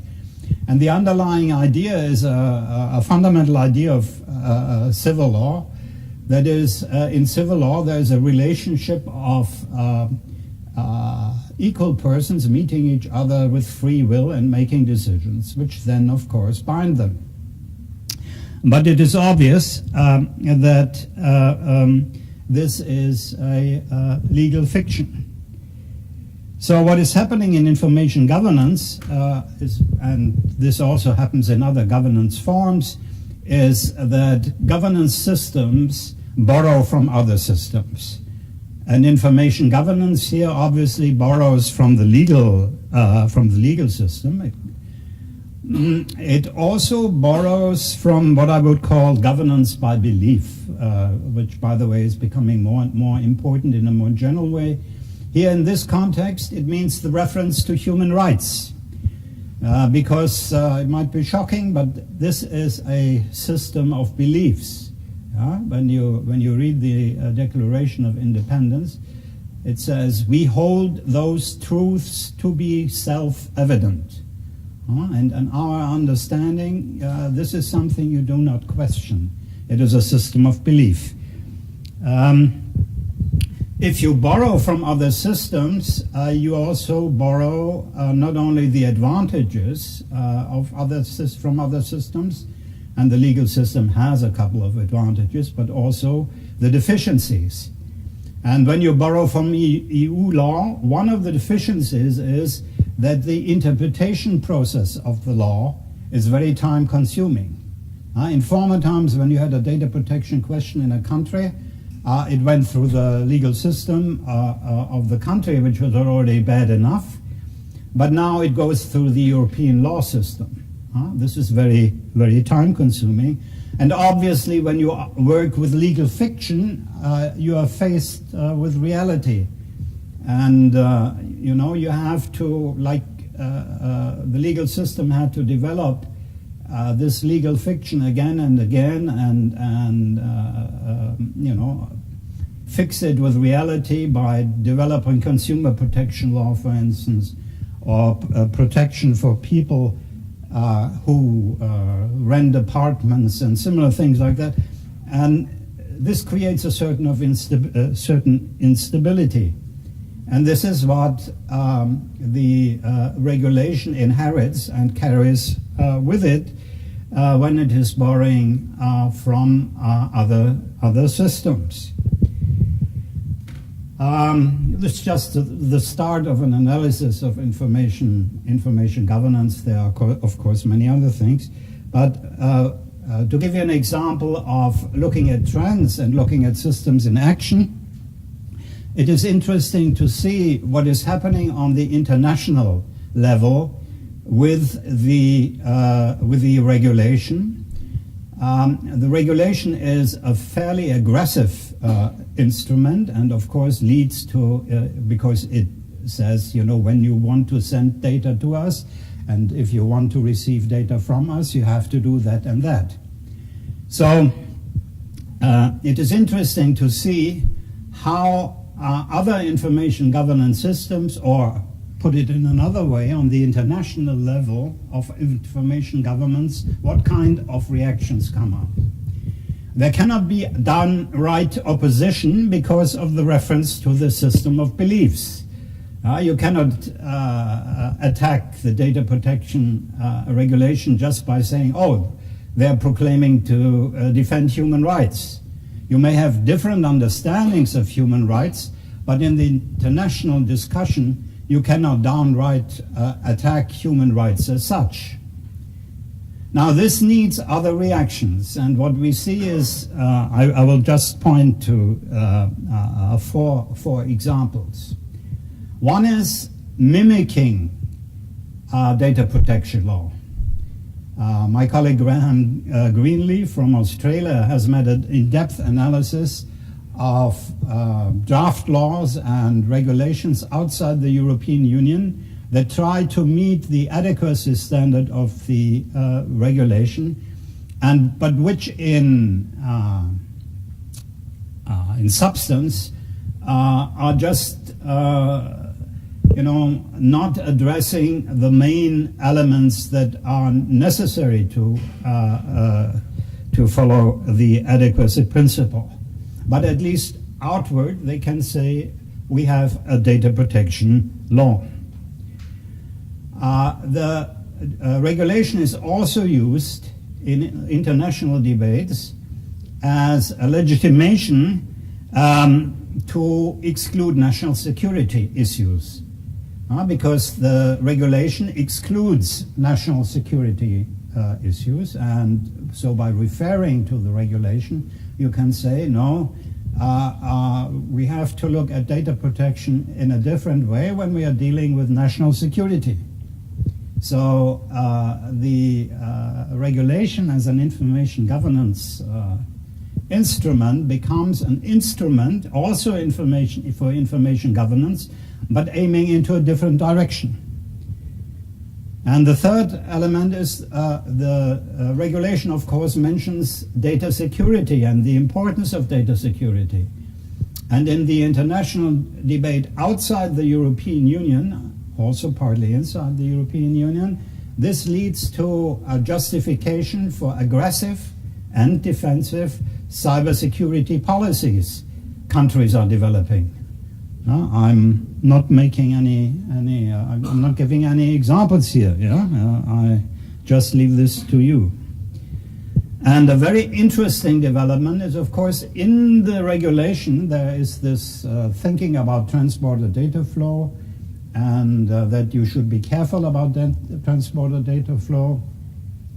And the underlying idea is a fundamental idea of civil law. That is, in civil law, there is a relationship of equal persons meeting each other with free will and making decisions, which then, of course, bind them. But it is obvious that this is a legal fiction. So what is happening in information governance, and this also happens in other governance forms, is that governance systems borrow from other systems. And information governance here obviously borrows from the legal system. It also borrows from what I would call governance by belief, which, by the way, is becoming more and more important in a more general way. Here in this context, it means the reference to human rights, because it might be shocking, but this is a system of beliefs. When you read the Declaration of Independence, it says, we hold those truths to be self-evident. And in our understanding, this is something you do not question. It is a system of belief. If you borrow from other systems, you also borrow not only the advantages from other systems, and the legal system has a couple of advantages, but also the deficiencies. And when you borrow from EU law, one of the deficiencies is that the interpretation process of the law is very time-consuming. In former times, when you had a data protection question in a country, it went through the legal system of the country, which was already bad enough. But now it goes through the European law system. This is very, very time-consuming. And obviously, when you work with legal fiction, you are faced with reality. And, you have to, like the legal system had to develop this legal fiction again and again and fix it with reality by developing consumer protection law, for instance, or protection for people who rent apartments and similar things like that. And this creates a certain instability. And this is what the regulation inherits and carries with it when it is borrowing from other systems. This is just the start of an analysis of information governance. There are, of course, many other things. But to give you an example of looking at trends and looking at systems in action, it is interesting to see what is happening on the international level with the regulation. The regulation is a fairly aggressive instrument, and of course leads to, because it says, when you want to send data to us, and if you want to receive data from us, you have to do that and that. So it is interesting to see how other information governance systems, or put it in another way, on the international level of information governance, what kind of reactions come up. There cannot be downright opposition because of the reference to the system of beliefs. You cannot attack the data protection regulation just by saying, they're proclaiming to defend human rights. You may have different understandings of human rights, but in the international discussion, you cannot downright attack human rights as such. Now, this needs other reactions, and what we see is, I will just point to four examples. One is mimicking data protection law. My colleague Graham Greenlee from Australia has made an in-depth analysis of draft laws and regulations outside the European Union that try to meet the adequacy standard of the regulation, but which in substance are just not addressing the main elements that are necessary to follow the adequacy principle. But at least outward, they can say we have a data protection law. The regulation is also used in international debates as a legitimation to exclude national security issues, because the regulation excludes national security issues, and so by referring to the regulation, you can say, no, we have to look at data protection in a different way when we are dealing with national security. So the regulation as an information governance instrument becomes an instrument also for information governance, but aiming into a different direction. And the third element is the regulation, of course, mentions data security and the importance of data security. And in the international debate outside the European Union, also partly inside the European Union, this leads to a justification for aggressive and defensive cybersecurity policies countries are developing. I'm not making I'm not giving any examples here. I just leave this to you. And a very interesting development is, of course, in the regulation there is this thinking about transporter data flow, and that you should be careful about that transporter data flow,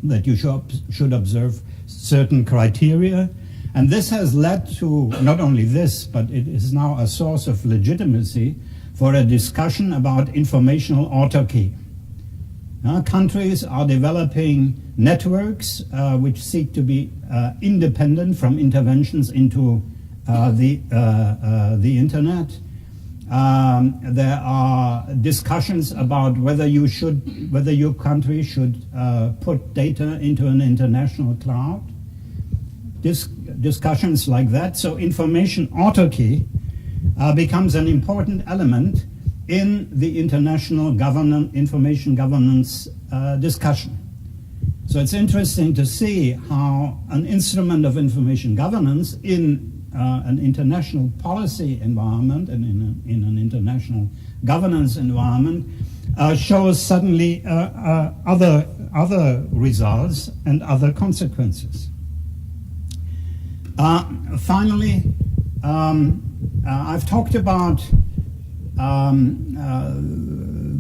that you should observe certain criteria. And this has led to not only this, but it is now a source of legitimacy for a discussion about informational autarky. Countries are developing networks which seek to be independent from interventions into the internet. There are discussions about whether your country should put data into an international cloud. Discussions like that. So information autarky becomes an important element in the international information governance discussion. So it's interesting to see how an instrument of information governance in an international policy environment and in an international governance environment shows suddenly other results and other consequences. Finally, I've talked about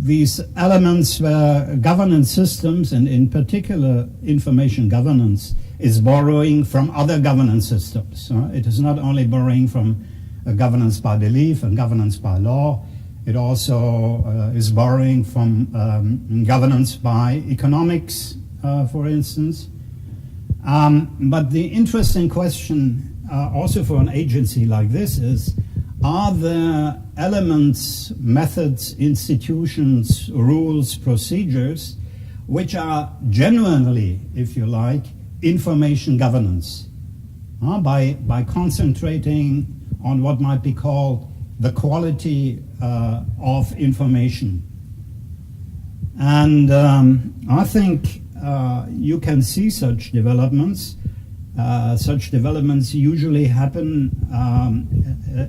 these elements where governance systems, and in particular information governance, is borrowing from other governance systems. It is not only borrowing from governance by belief and governance by law, it also is borrowing from governance by economics, for instance. But the interesting question also for an agency like this is, are there elements, methods, institutions, rules, procedures which are genuinely, if you like, information governance, by concentrating on what might be called the quality of information. And I think you can see such developments. Such developments usually happen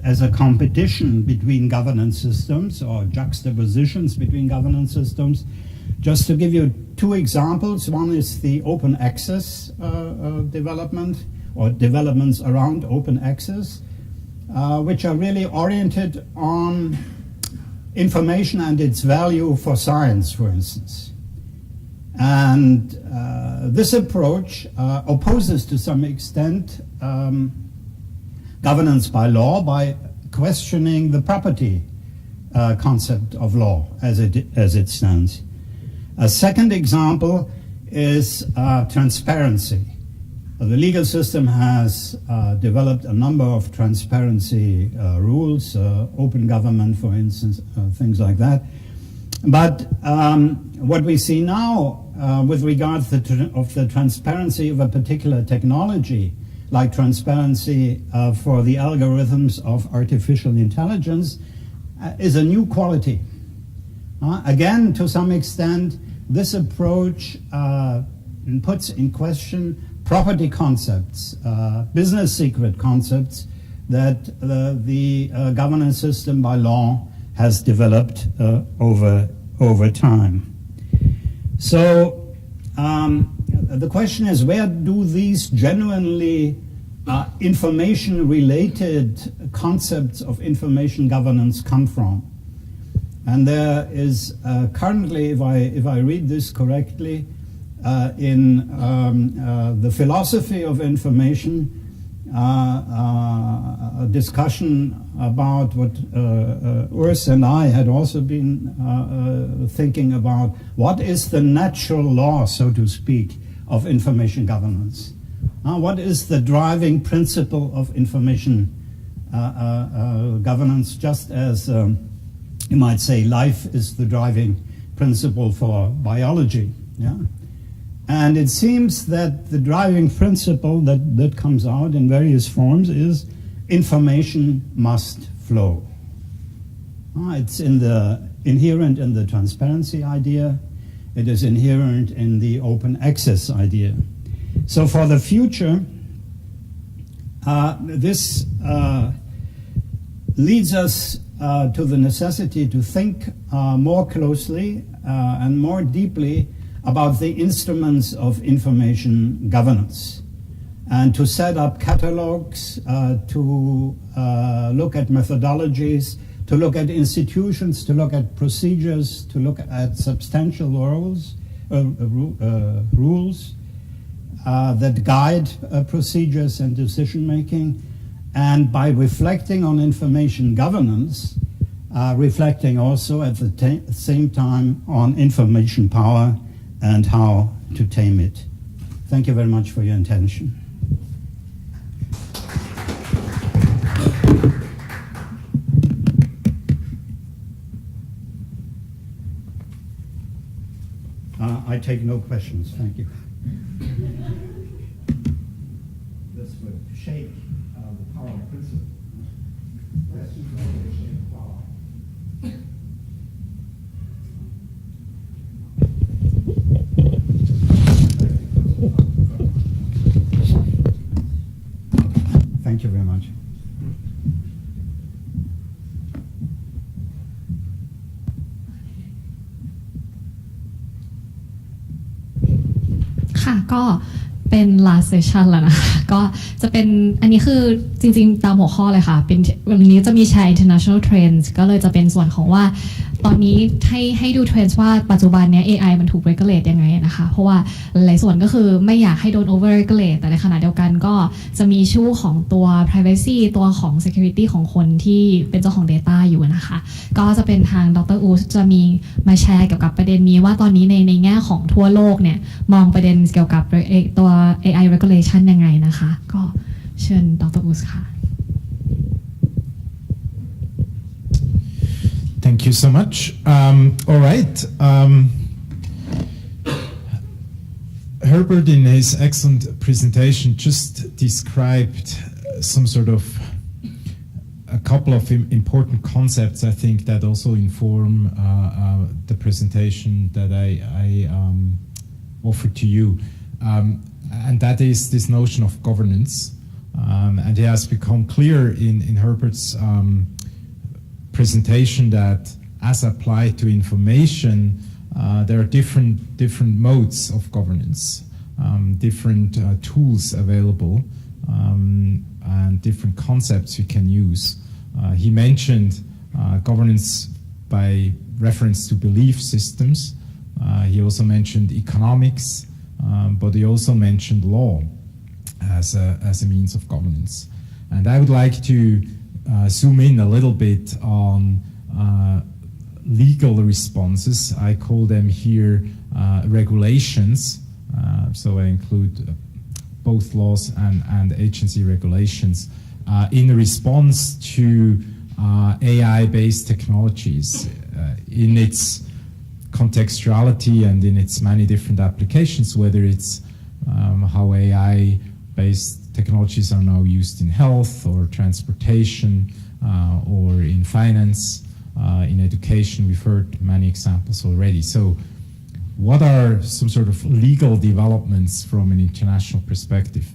as a competition between governance systems or juxtapositions between governance systems. Just to give you two examples, one is the open access development or developments around open access, which are really oriented on information and its value for science, for instance. And this approach opposes to some extent governance by law by questioning the property concept of law as it stands. A second example is transparency. The legal system has developed a number of transparency rules, open government, for instance, things like that. But what we see now with regards to the transparency of a particular technology, like transparency for the algorithms of artificial intelligence, is a new quality. Again, to some extent, this approach puts in question property concepts, business secret concepts that the governance system by law has developed over time. So the question is, where do these genuinely information-related concepts of information governance come from? And there is currently, if I read this correctly, in the philosophy of information, a discussion about what Urs and I had also been thinking about. What is the natural law, so to speak, of information governance? What is the driving principle of information governance, just as you might say life is the driving principle for biology? Yeah? And it seems that the driving principle that comes out in various forms is information must flow. It's inherent in the transparency idea. It is inherent in the open access idea. So for the future, this leads us to the necessity to think more closely and more deeply about the instruments of information governance, and to set up catalogs, to look at methodologies, to look at institutions, to look at procedures, to look at substantial rules that guide procedures and decision making, and by reflecting on information governance, reflecting also at the same time on information power and how to tame it. Thank you very much for your attention. I take no questions, thank you. This would shake the power principle. Questions will shake power. Thank you very much. ค่ะก็เป็น last session แล้วนะคะก็จะเป็นอันนี้คือจริงๆตามหัวข้อเลยค่ะเป็นวันนี้จะมีแชร์ international trends ก็เลยจะเป็นส่วนของว่าตอนนี้ให้ดู trends ว่าปัจจุบันเนี้ย AI มันถูก regulate ยังไงนะคะเพราะว่าหลายส่วนก็คือไม่อยากให้โดน over regulate แต่ในขณะเดียวกันก็จะมีชู้ของตัว privacy ตัวของ security ของคนที่เป็นเจ้าของ data อยู่นะคะก็จะเป็นทางดร.อูสจะมีมาแชร์เกี่ยวกับประเด็นนี้ว่าตอนนี้ในแง่ของทั่วโลกเนี่ยมองประเด็นเกี่ยวกับตัว AI regulation ยังไงนะคะก็เชิญดร.อูสค่ะ Thank you so much. All right. Herbert, in his excellent presentation, just described some sort of a couple of important concepts, I think, that also inform the presentation that I offered to you. And that is this notion of governance. And it has become clear in Herbert's presentation that as applied to information, there are different modes of governance, different tools available, and different concepts we can use. He mentioned governance by reference to belief systems. He also mentioned economics, but he also mentioned law as a means of governance. And I would like to zoom in a little bit on legal responses. I call them here regulations. So I include both laws and agency regulations in response to AI-based technologies in its contextuality and in its many different applications, whether it's how AI-based technologies are now used in health or transportation or in finance in education. We've heard many examples already. So what are some sort of legal developments from an international perspective?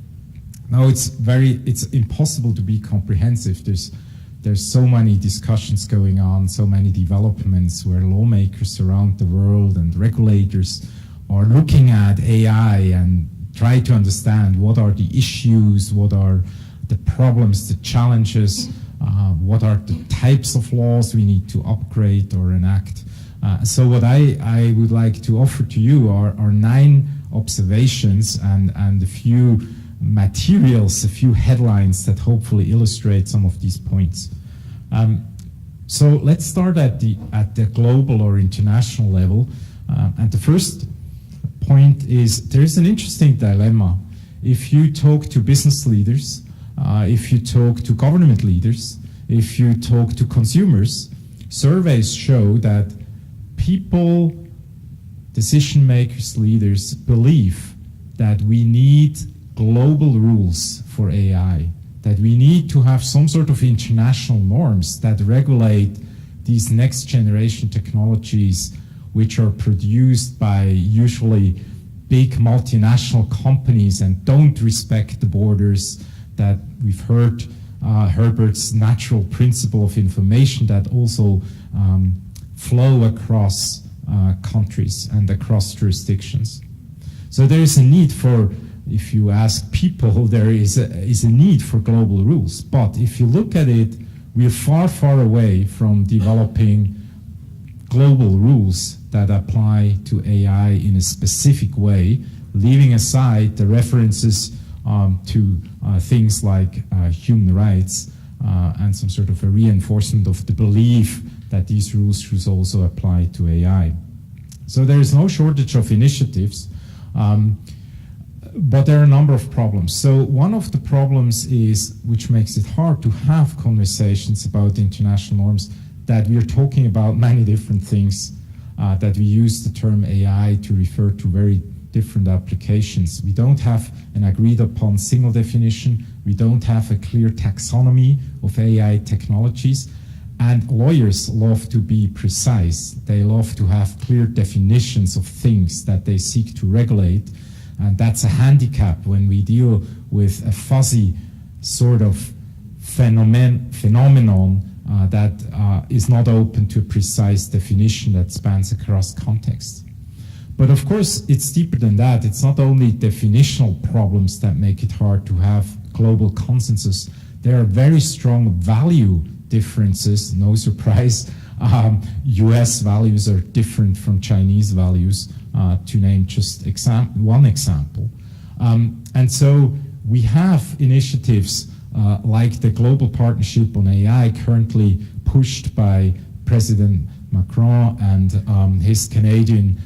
Now it's impossible to be comprehensive. There's so many discussions going on, so many developments where lawmakers around the world and regulators are looking at AI and try to understand what are the issues, what are the problems, the challenges, what are the types of laws we need to upgrade or enact. So what I would like to offer to you are 9 observations and a few materials, a few headlines that hopefully illustrate some of these points. So let's start at the global or international level. And the first point is there is an interesting dilemma. If you talk to business leaders, if you talk to government leaders, if you talk to consumers, surveys show that people, decision makers, leaders believe that we need global rules for AI, that we need to have some sort of international norms that regulate these next generation technologies which are produced by usually big multinational companies and don't respect the borders, that we've heard Herbert's natural principle of information that also flow across countries and across jurisdictions. So there is a need for, if you ask people, there is a need for global rules. But if you look at it, we are far, far away from developing global rules that apply to AI in a specific way, leaving aside the references to things like human rights and some sort of a reinforcement of the belief that these rules should also apply to AI. So there is no shortage of initiatives, but there are a number of problems. So one of the problems is, which makes it hard to have conversations about international norms, that we are talking about many different things, that we use the term AI to refer to very different applications. We don't have an agreed upon single definition. We don't have a clear taxonomy of AI technologies. And lawyers love to be precise. They love to have clear definitions of things that they seek to regulate. And that's a handicap when we deal with a fuzzy sort of phenomenon that is not open to a precise definition that spans across contexts. But of course, it's deeper than that. It's not only definitional problems that make it hard to have global consensus. There are very strong value differences, no surprise. US values are different from Chinese values, to name just one example. And so we have initiatives like the Global Partnership on AI, currently pushed by President Macron and his Canadian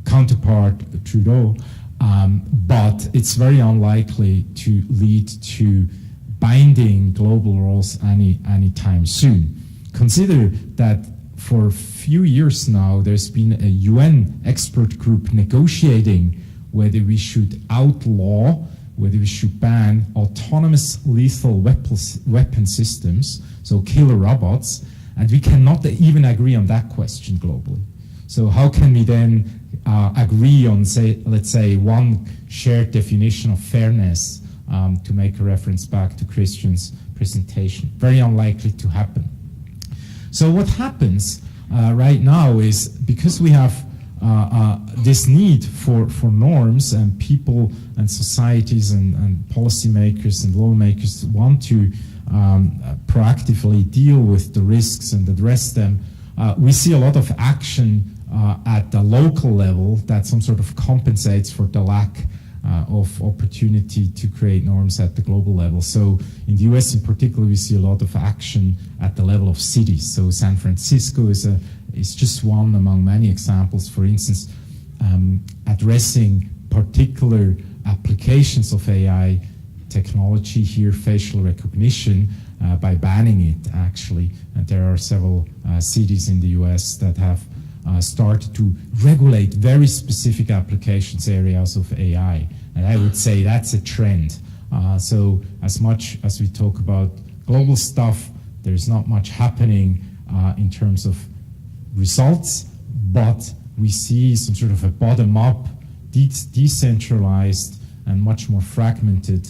counterpart Trudeau, but it's very unlikely to lead to binding global rules anytime soon. Consider that for a few years now, there's been a UN expert group negotiating whether we should outlaw, whether we should ban autonomous lethal weapon systems, so killer robots, and we cannot even agree on that question globally. So how can we then agree on, let's say, one shared definition of fairness, to make a reference back to Christian's presentation? Very unlikely to happen. So what happens right now is, because we have this need for norms, and people and societies and policymakers and lawmakers want to proactively deal with the risks and address them, we see a lot of action at the local level that some sort of compensates for the lack of opportunity to create norms at the global level. So in the US in particular, we see a lot of action at the level of cities. So San Francisco is just one among many examples, for instance, addressing particular applications of AI technology here, facial recognition, by banning it actually. And there are several cities in the US that have started to regulate very specific applications areas of AI. And I would say that's a trend. So as much as we talk about global stuff, There's not much happening in terms of results, but we see some sort of a bottom-up, decentralized, and much more fragmented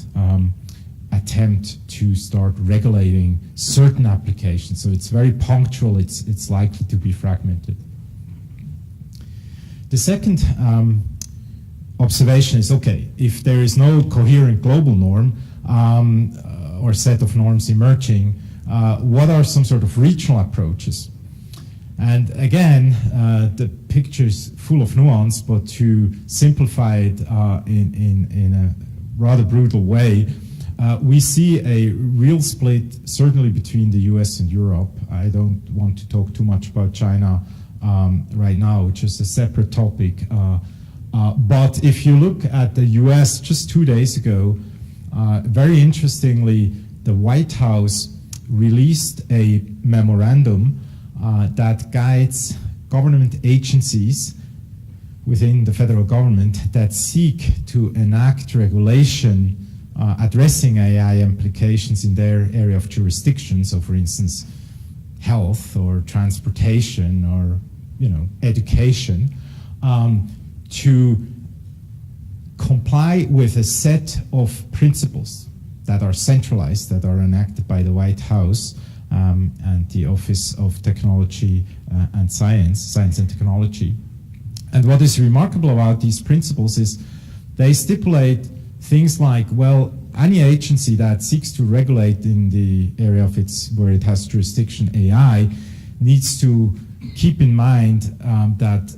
attempt to start regulating certain applications. So it's very punctual, it's likely to be fragmented. The second observation is, okay, if there is no coherent global norm or set of norms emerging, what are some sort of regional approaches? And again, the picture is full of nuance, but to simplify it in a rather brutal way, we see a real split, certainly between the US and Europe. I don't want to talk too much about China right now, which is a separate topic. But if you look at the US just 2 days ago, very interestingly, the White House released a memorandum that guides government agencies within the federal government that seek to enact regulation addressing AI implications in their area of jurisdiction. So, for instance, health or transportation or education, to comply with a set of principles that are centralized, that are enacted by the White House and the Office of Technology and Science and Technology. And what is remarkable about these principles is they stipulate things like, well, any agency that seeks to regulate in the area of where it has jurisdiction AI needs to keep in mind that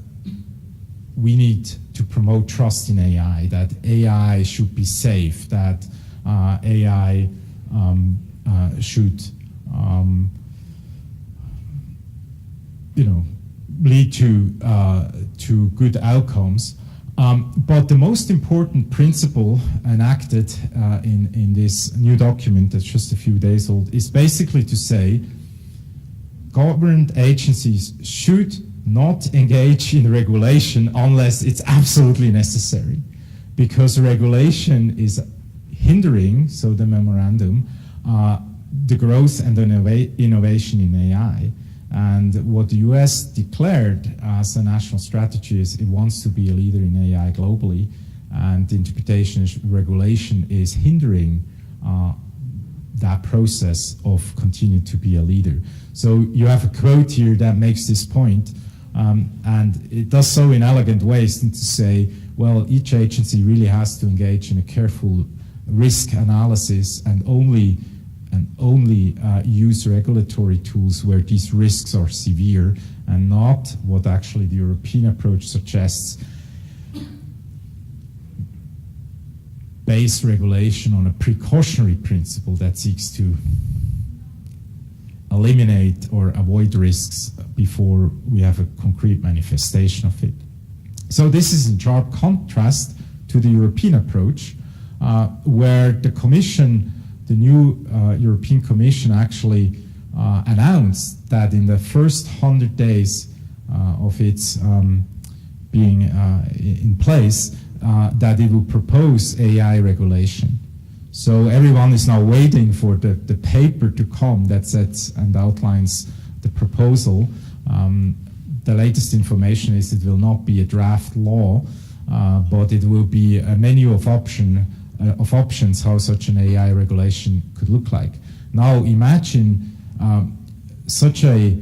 we need to promote trust in AI, that AI should be safe, that AI should lead to good outcomes. But the most important principle enacted in this new document that's just a few days old is basically to say government agencies should not engage in regulation unless it's absolutely necessary, because regulation is hindering, so the memorandum, the growth and the innovation in AI. And what the US declared as a national strategy is it wants to be a leader in AI globally, and the interpretation is regulation is hindering that process of continuing to be a leader. So you have a quote here that makes this point, and it does so in elegant ways to say, well, each agency really has to engage in a careful risk analysis and only use regulatory tools where these risks are severe, and not what actually the European approach suggests, base regulation on a precautionary principle that seeks to eliminate or avoid risks before we have a concrete manifestation of it. So this is in sharp contrast to the European approach, where the Commission, the new European Commission, actually announced that in the first 100 days of its being in place, that it will propose AI regulation. So everyone is now waiting for the paper to come that sets and outlines the proposal. The latest information is it will not be a draft law, but it will be a menu of options how such an AI regulation could look like. Now imagine such a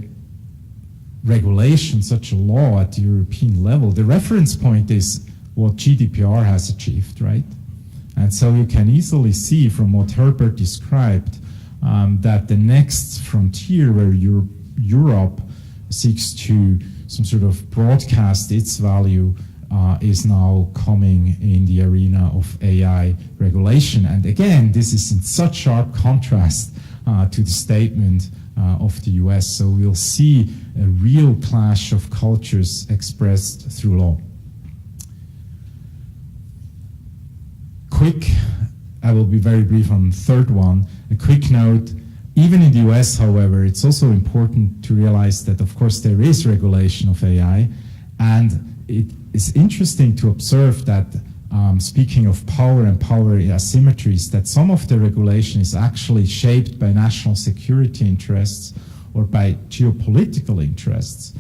regulation, such a law at the European level. The reference point is what GDPR has achieved, right? And so you can easily see from what Herbert described that the next frontier where Europe seeks to some sort of broadcast its value is now coming in the arena of AI regulation. And again, this is in such sharp contrast to the statement of the US. So we'll see a real clash of cultures expressed through law. I will be very brief on the third one. A quick note, even in the US, however, it's also important to realize that, of course, there is regulation of AI, and it is interesting to observe that speaking of power and power asymmetries, that some of the regulation is actually shaped by national security interests or by geopolitical interests.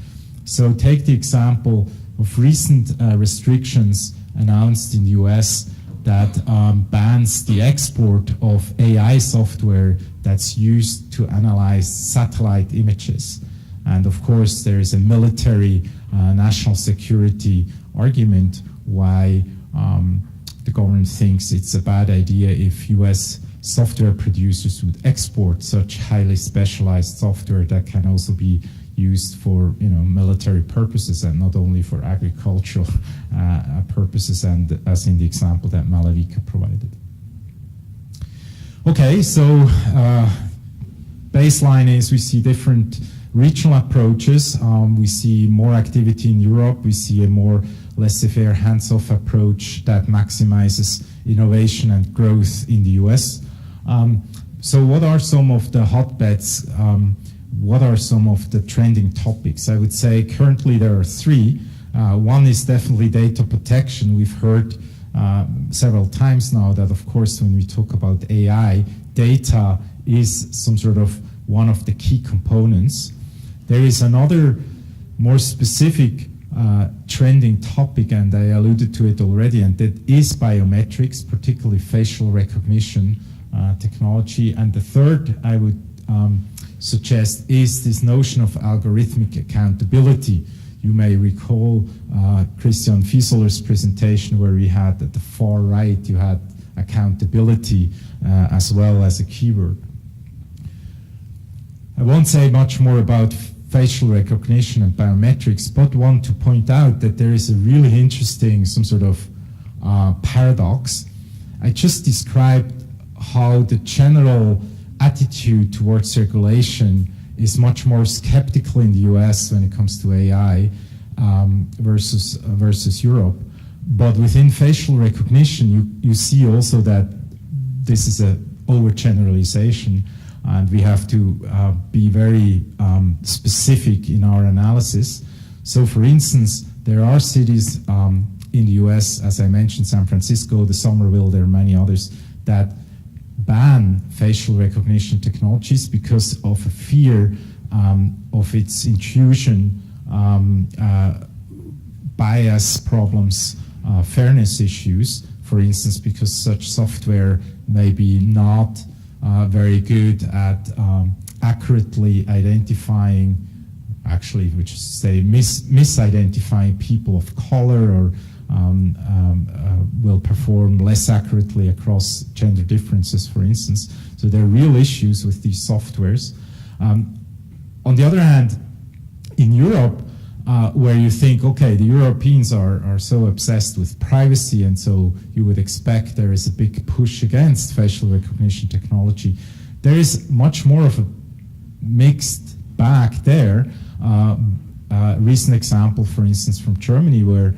So take the example of recent restrictions announced in the US that bans the export of AI software that's used to analyze satellite images. And of course, there is a military national security argument why the government thinks it's a bad idea if US software producers would export such highly specialized software that can also be used for military purposes and not only for agricultural purposes, and as in the example that Malavika provided. Okay, so baseline is we see different regional approaches. We see more activity in Europe. We see a more laissez-faire, hands-off approach that maximizes innovation and growth in the US. So what are some of the hotbeds? What are some of the trending topics? I would say currently there are three. One is definitely data protection. We've heard several times now that, of course, when we talk about AI, data is some sort of one of the key components. There is another more specific trending topic, and I alluded to it already, and that is biometrics, particularly facial recognition technology. And the third I would suggest is this notion of algorithmic accountability. You may recall Christian Fieseler's presentation where we had at the far right, you had accountability as well as a keyword. I won't say much more about facial recognition and biometrics, but want to point out that there is a really interesting, some sort of paradox. I just described how the general attitude towards regulation is much more skeptical in the US when it comes to AI versus Europe. But within facial recognition, you see also that this is an overgeneralization, and we have to be very specific in our analysis. So for instance, there are cities in the US, as I mentioned, San Francisco, the Somerville, there are many others, that ban facial recognition technologies because of a fear of its intrusion, bias problems, fairness issues, for instance, because such software may be not very good at accurately identifying, actually, which is say misidentifying people of color, or will perform less accurately across gender differences, for instance. So there are real issues with these softwares. On the other hand, in Europe, where you think, okay, the Europeans are so obsessed with privacy, and so you would expect there is a big push against facial recognition technology, there is much more of a mixed bag there. Recent example, for instance, from Germany, where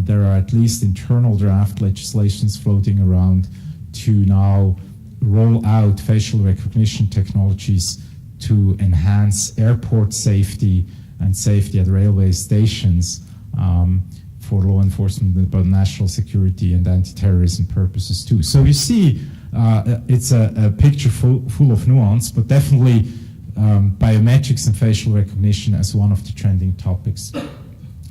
there are at least internal draft legislations floating around to now roll out facial recognition technologies to enhance airport safety and safety at railway stations for law enforcement, but national security and anti-terrorism purposes too. So you see, it's a picture full of nuance, but definitely biometrics and facial recognition as one of the trending topics.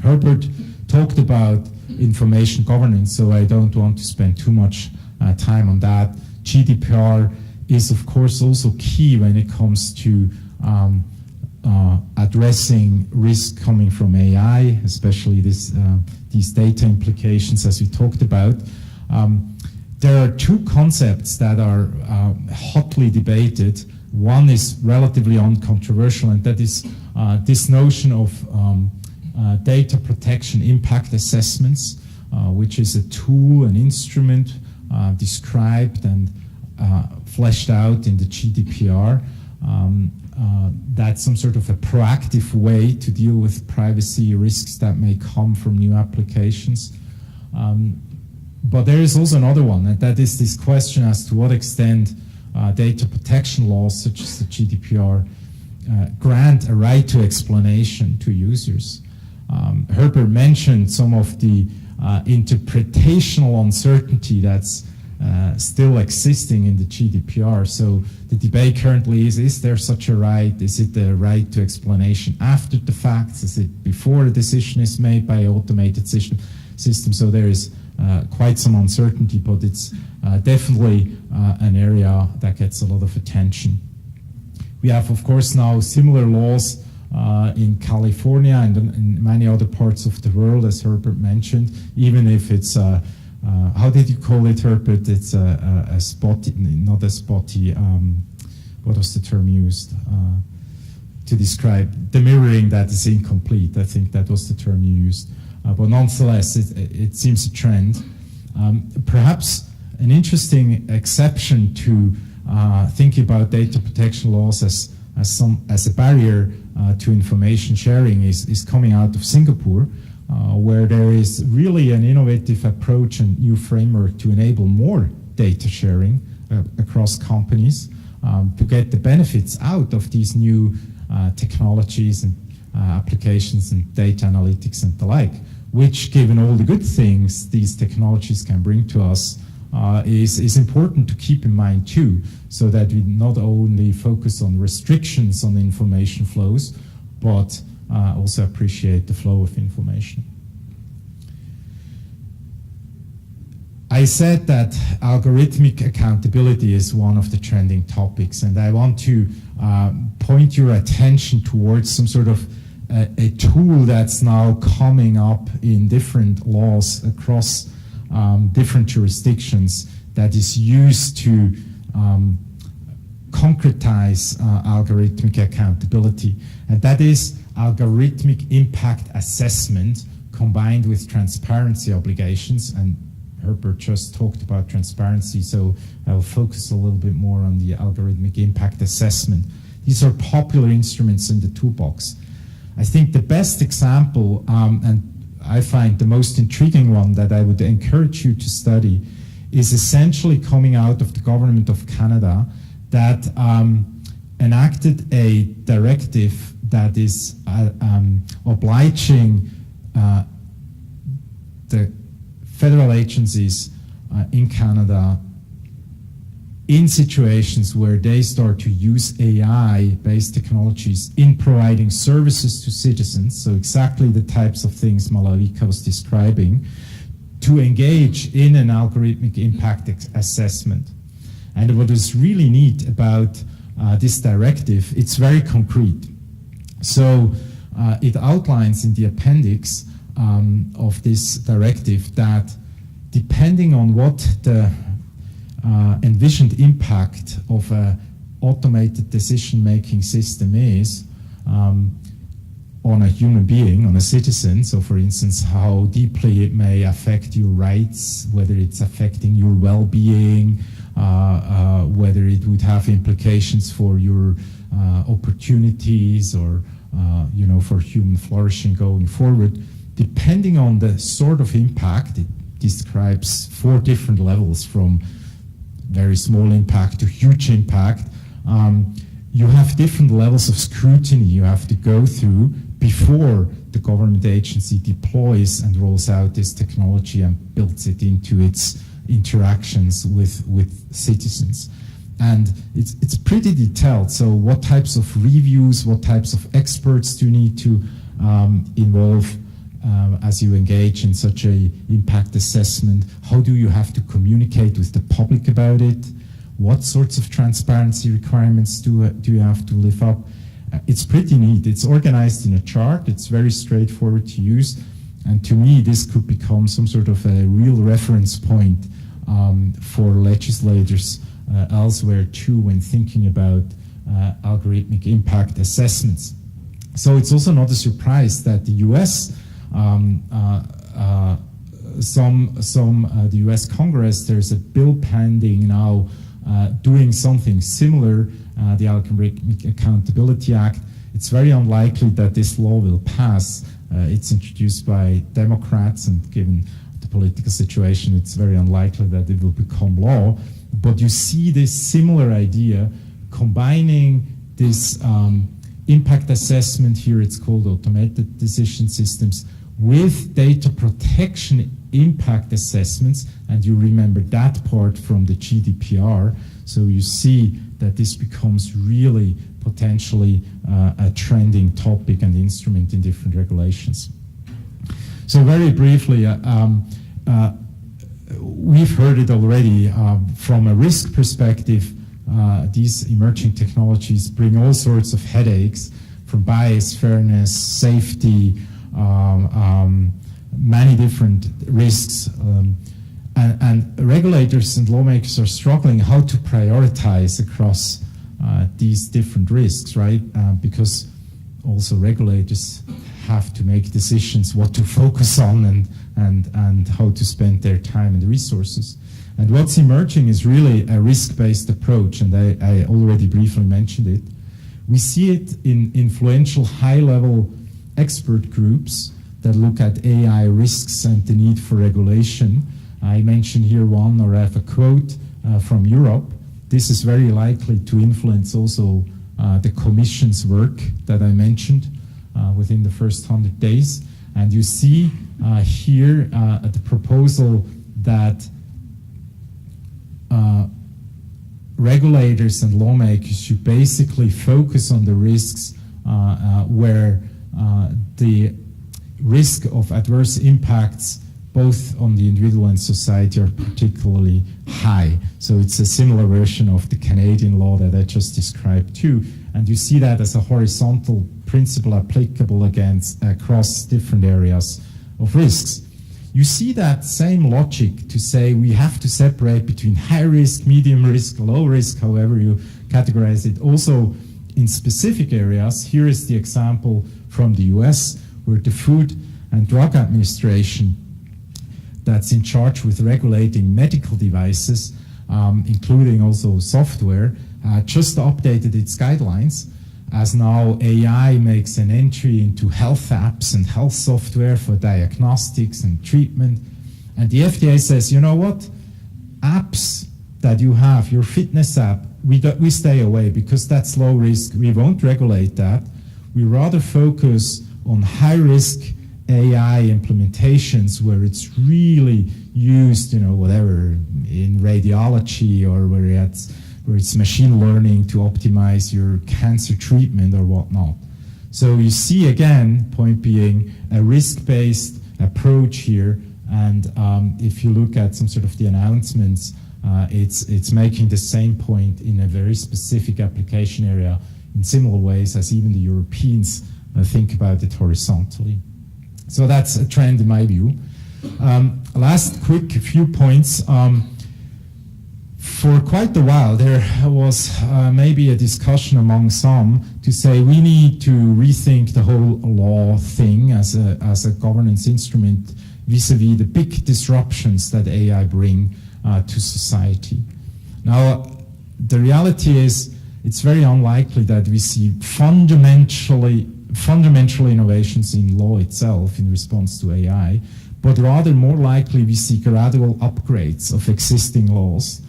Herbert talked about information governance, so I don't want to spend too much time on that. GDPR is, of course, also key when it comes to addressing risk coming from AI, especially these data implications, as we talked about. There are two concepts that are hotly debated. One is relatively uncontroversial, and that is this notion of data protection impact assessments, which is a tool, an instrument described and fleshed out in the GDPR. That's some sort of a proactive way to deal with privacy risks that may come from new applications. But there is also another one, and that is this question as to what extent data protection laws, such as the GDPR, grant a right to explanation to users. Herbert mentioned some of the interpretational uncertainty that's still existing in the GDPR. So the debate currently is there such a right? Is it the right to explanation after the fact? Is it before a decision is made by automated system? So there is quite some uncertainty, but it's definitely an area that gets a lot of attention. We have, of course, now similar laws in California and in many other parts of the world, as Herbert mentioned, even if it's how did you call it, Herbert? It's a spotty, not a spotty, what was the term used to describe the mirroring that is incomplete? I think that was the term you used. But nonetheless, it seems a trend. Perhaps an interesting exception to thinking about data protection laws as a barrier to information sharing is coming out of Singapore, where there is really an innovative approach and new framework to enable more data sharing across companies to get the benefits out of these new technologies and applications and data analytics and the like, which, given all the good things these technologies can bring to us, is important to keep in mind too, so that we not only focus on restrictions on information flows, but also appreciate the flow of information. I said that algorithmic accountability is one of the trending topics, and I want to point your attention towards some sort of a tool that's now coming up in different laws across different jurisdictions that is used to concretize algorithmic accountability, and that is algorithmic impact assessment combined with transparency obligations. And Herbert just talked about transparency, so I will focus a little bit more on the algorithmic impact assessment. These are popular instruments in the toolbox. I think the best example, and I find the most intriguing one that I would encourage you to study, is essentially coming out of the government of Canada that enacted a directive that is obliging the federal agencies in Canada in situations where they start to use AI-based technologies in providing services to citizens, so exactly the types of things Malavika was describing, to engage in an algorithmic impact assessment. And what is really neat about this directive, it's very concrete. So it outlines in the appendix of this directive that depending on what the envisioned impact of an automated decision-making system is on a human being, on a citizen, so for instance, how deeply it may affect your rights, whether it's affecting your well-being, whether it would have implications for your opportunities or for human flourishing going forward. Depending on the sort of impact, it describes 4 different levels from very small impact to huge impact. You have different levels of scrutiny you have to go through before the government agency deploys and rolls out this technology and builds it into its interactions with citizens. And it's pretty detailed. So what types of reviews, what types of experts do you need to involve as you engage in such a impact assessment? How do you have to communicate with the public about it? What sorts of transparency requirements do you have to live up? It's pretty neat. It's organized in a chart. It's very straightforward to use. And to me, this could become some sort of a real reference point for legislators elsewhere too when thinking about algorithmic impact assessments. So it's also not a surprise that the US the U.S. Congress, there's a bill pending now doing something similar, the Algorithmic Accountability Act. It's very unlikely that this law will pass. It's introduced by Democrats, and given the political situation, it's very unlikely that it will become law. But you see this similar idea combining this impact assessment, here it's called automated decision systems, with data protection impact assessments, and you remember that part from the GDPR, so you see that this becomes really potentially a trending topic and instrument in different regulations. So very briefly, we've heard it already, from a risk perspective, these emerging technologies bring all sorts of headaches from bias, fairness, safety, many different risks, and regulators and lawmakers are struggling how to prioritize across these different risks, right? Because also regulators have to make decisions what to focus on and how to spend their time and resources. And what's emerging is really a risk-based approach, and I already briefly mentioned it. We see it in influential high-level expert groups that look at AI risks and the need for regulation. I mentioned here one, or I have a quote from Europe. This is very likely to influence also the Commission's work that I mentioned within the first 100 days. And you see here the proposal that regulators and lawmakers should basically focus on the risks where the risk of adverse impacts both on the individual and society are particularly high. So it's a similar version of the Canadian law that I just described too. And you see that as a horizontal principle applicable across different areas of risks. You see that same logic to say we have to separate between high risk, medium risk, low risk, however you categorize it, also in specific areas. Here is the example from the US, where the Food and Drug Administration, that's in charge with regulating medical devices, including also software, just updated its guidelines, as now AI makes an entry into health apps and health software for diagnostics and treatment. And the FDA says, you know what? Apps that you have, your fitness app, we stay away because that's low risk. We won't regulate that. We rather focus on high risk AI implementations where it's really used, whatever, in radiology, or where it's machine learning to optimize your cancer treatment or whatnot. So you see, again, point being a risk-based approach here, and if you look at some sort of the announcements, it's making the same point in a very specific application area in similar ways as even the Europeans think about it horizontally. So that's a trend in my view. Last quick few points. For quite a while, there was maybe a discussion among some to say we need to rethink the whole law thing as a governance instrument vis-a-vis the big disruptions that AI bring to society. Now, the reality is it's very unlikely that we see fundamental innovations in law itself in response to AI, but rather more likely we see gradual upgrades of existing laws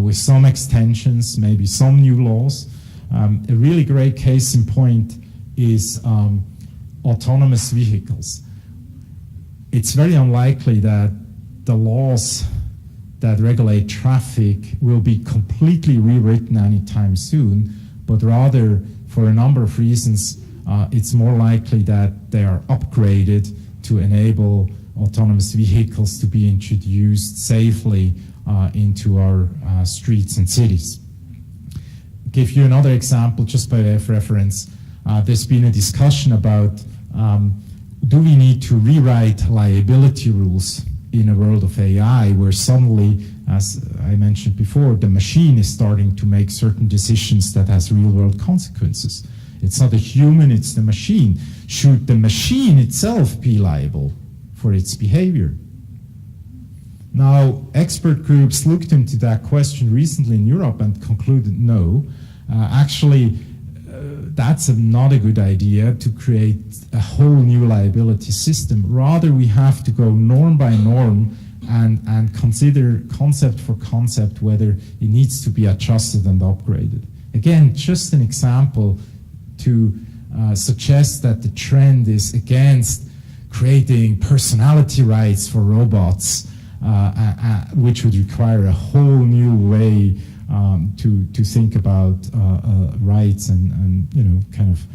with some extensions, maybe some new laws. A really great case in point is autonomous vehicles. It's very unlikely that the laws that regulate traffic will be completely rewritten anytime soon, but rather, for a number of reasons, it's more likely that they are upgraded to enable autonomous vehicles to be introduced safely into our streets and cities. Give you another example just by way of reference. There's been a discussion about do we need to rewrite liability rules in a world of AI where suddenly, as I mentioned before, the machine is starting to make certain decisions that has real-world consequences. It's not a human, it's the machine. Should the machine itself be liable for its behavior? Now, expert groups looked into that question recently in Europe and concluded no. That's not a good idea to create a whole new liability system. Rather, we have to go norm by norm and consider concept for concept whether it needs to be adjusted and upgraded. Again, just an example to suggest that the trend is against creating personality rights for robots, which would require a whole new way to think about rights and kind of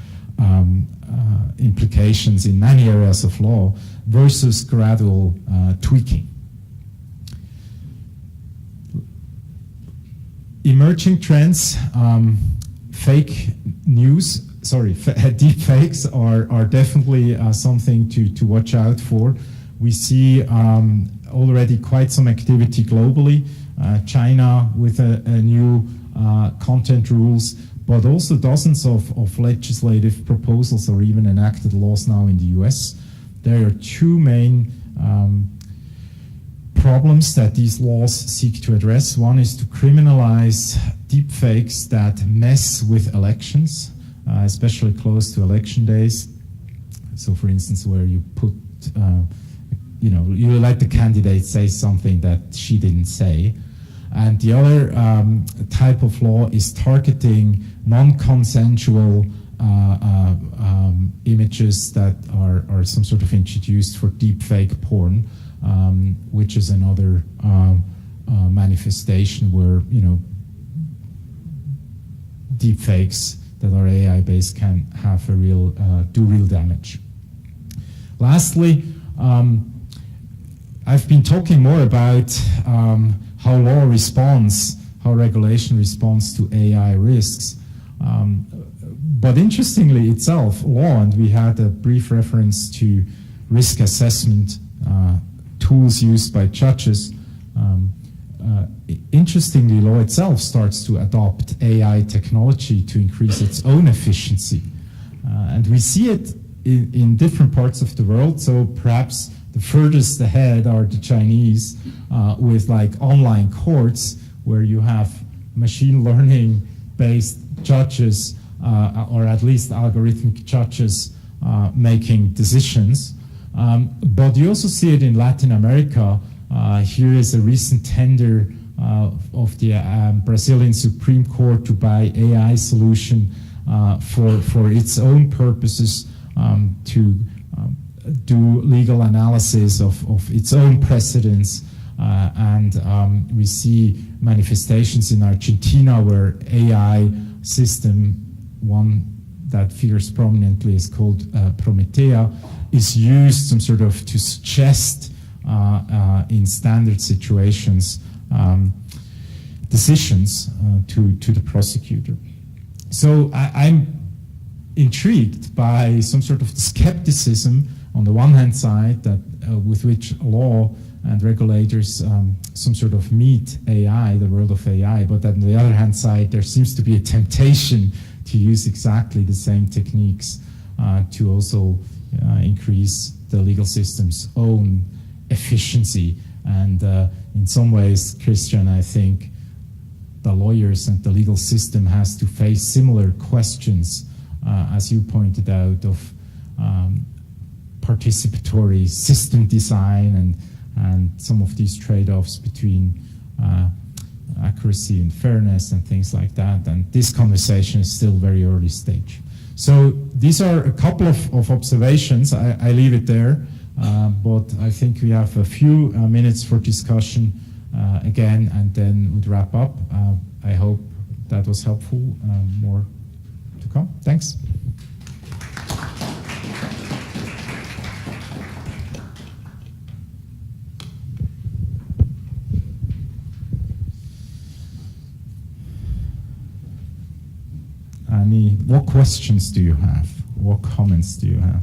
implications in many areas of law versus gradual tweaking. Emerging trends, fake news, deep fakes are definitely something to watch out for. We see already quite some activity globally. China with a new content rules, but also dozens of legislative proposals or even enacted laws now in the US. There are two main problems that these laws seek to address. One is to criminalize deepfakes that mess with elections, especially close to election days. So, for instance, where you put, you let the candidate say something that she didn't say. And the other type of law is targeting non-consensual images that are some sort of introduced for deepfake porn, which is another manifestation where deepfakes that are AI-based can have do real damage. Lastly, I've been talking more about how law responds, how regulation responds to AI risks. But interestingly itself, law, and we had a brief reference to risk assessment tools used by judges. Interestingly, law itself starts to adopt AI technology to increase its own efficiency. And we see it in different parts of the world. So perhaps the furthest ahead are the Chinese with like online courts where you have machine learning based judges or at least algorithmic judges making decisions. But you also see it in Latin America. Here is a recent tender of the Brazilian Supreme Court to buy AI solution for its own purposes to do legal analysis of its own precedents. And we see manifestations in Argentina where AI system, one that figures prominently is called Prometea, is used some sort of to suggest in standard situations decisions to the prosecutor. So I'm intrigued by some sort of skepticism on the one hand side that with which law and regulators some sort of meet AI, the world of AI, but on the other hand side there seems to be a temptation to use exactly the same techniques to also increase the legal system's own efficiency. And in some ways, Christian, I think the lawyers and the legal system has to face similar questions, as you pointed out, of participatory system design and some of these trade-offs between accuracy and fairness and things like that. And this conversation is still very early stage. So these are a couple of observations. I leave it there, but I think we have a few minutes for discussion again, and then we'd wrap up. I hope that was helpful. More to come. Thanks. What questions do you have? What comments do you have?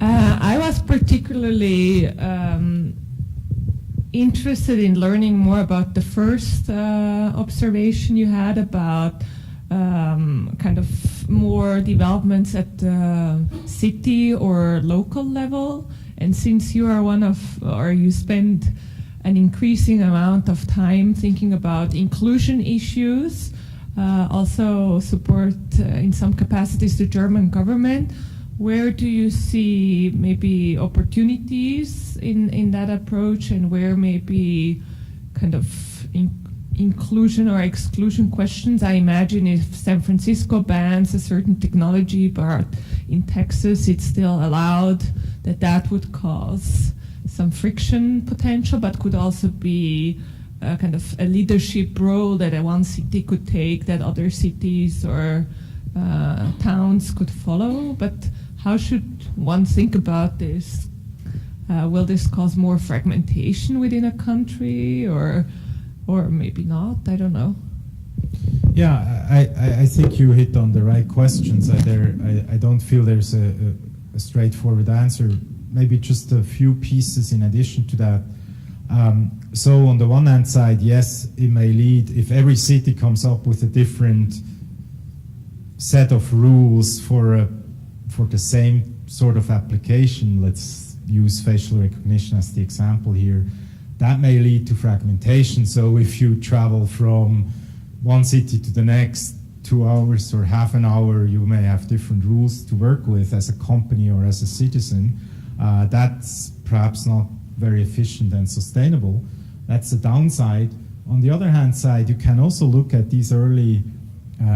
I was particularly interested in learning more about the first observation you had about kind of more developments at the city or local level. And since you are you spend an increasing amount of time thinking about inclusion issues, also support in some capacities the German government, where do you see maybe opportunities in that approach, and where maybe kind of inclusion or exclusion questions? I imagine if San Francisco bans a certain technology, but in Texas it's still allowed, that would cause some friction potential, but could also be kind of a leadership role that one city could take that other cities or towns could follow. But how should one think about this? Will this cause more fragmentation within a country, or maybe not? I don't know. Yeah, I think you hit on the right questions. I don't feel there's a straightforward answer. Maybe just a few pieces in addition to that. So on the one hand side, yes, it may lead, if every city comes up with a different set of rules for the same sort of application, let's use facial recognition as the example here, that may lead to fragmentation. So if you travel from one city to the next 2 hours or half an hour, you may have different rules to work with as a company or as a citizen. That's perhaps not very efficient and sustainable. That's the downside. On the other hand side, you can also look at these early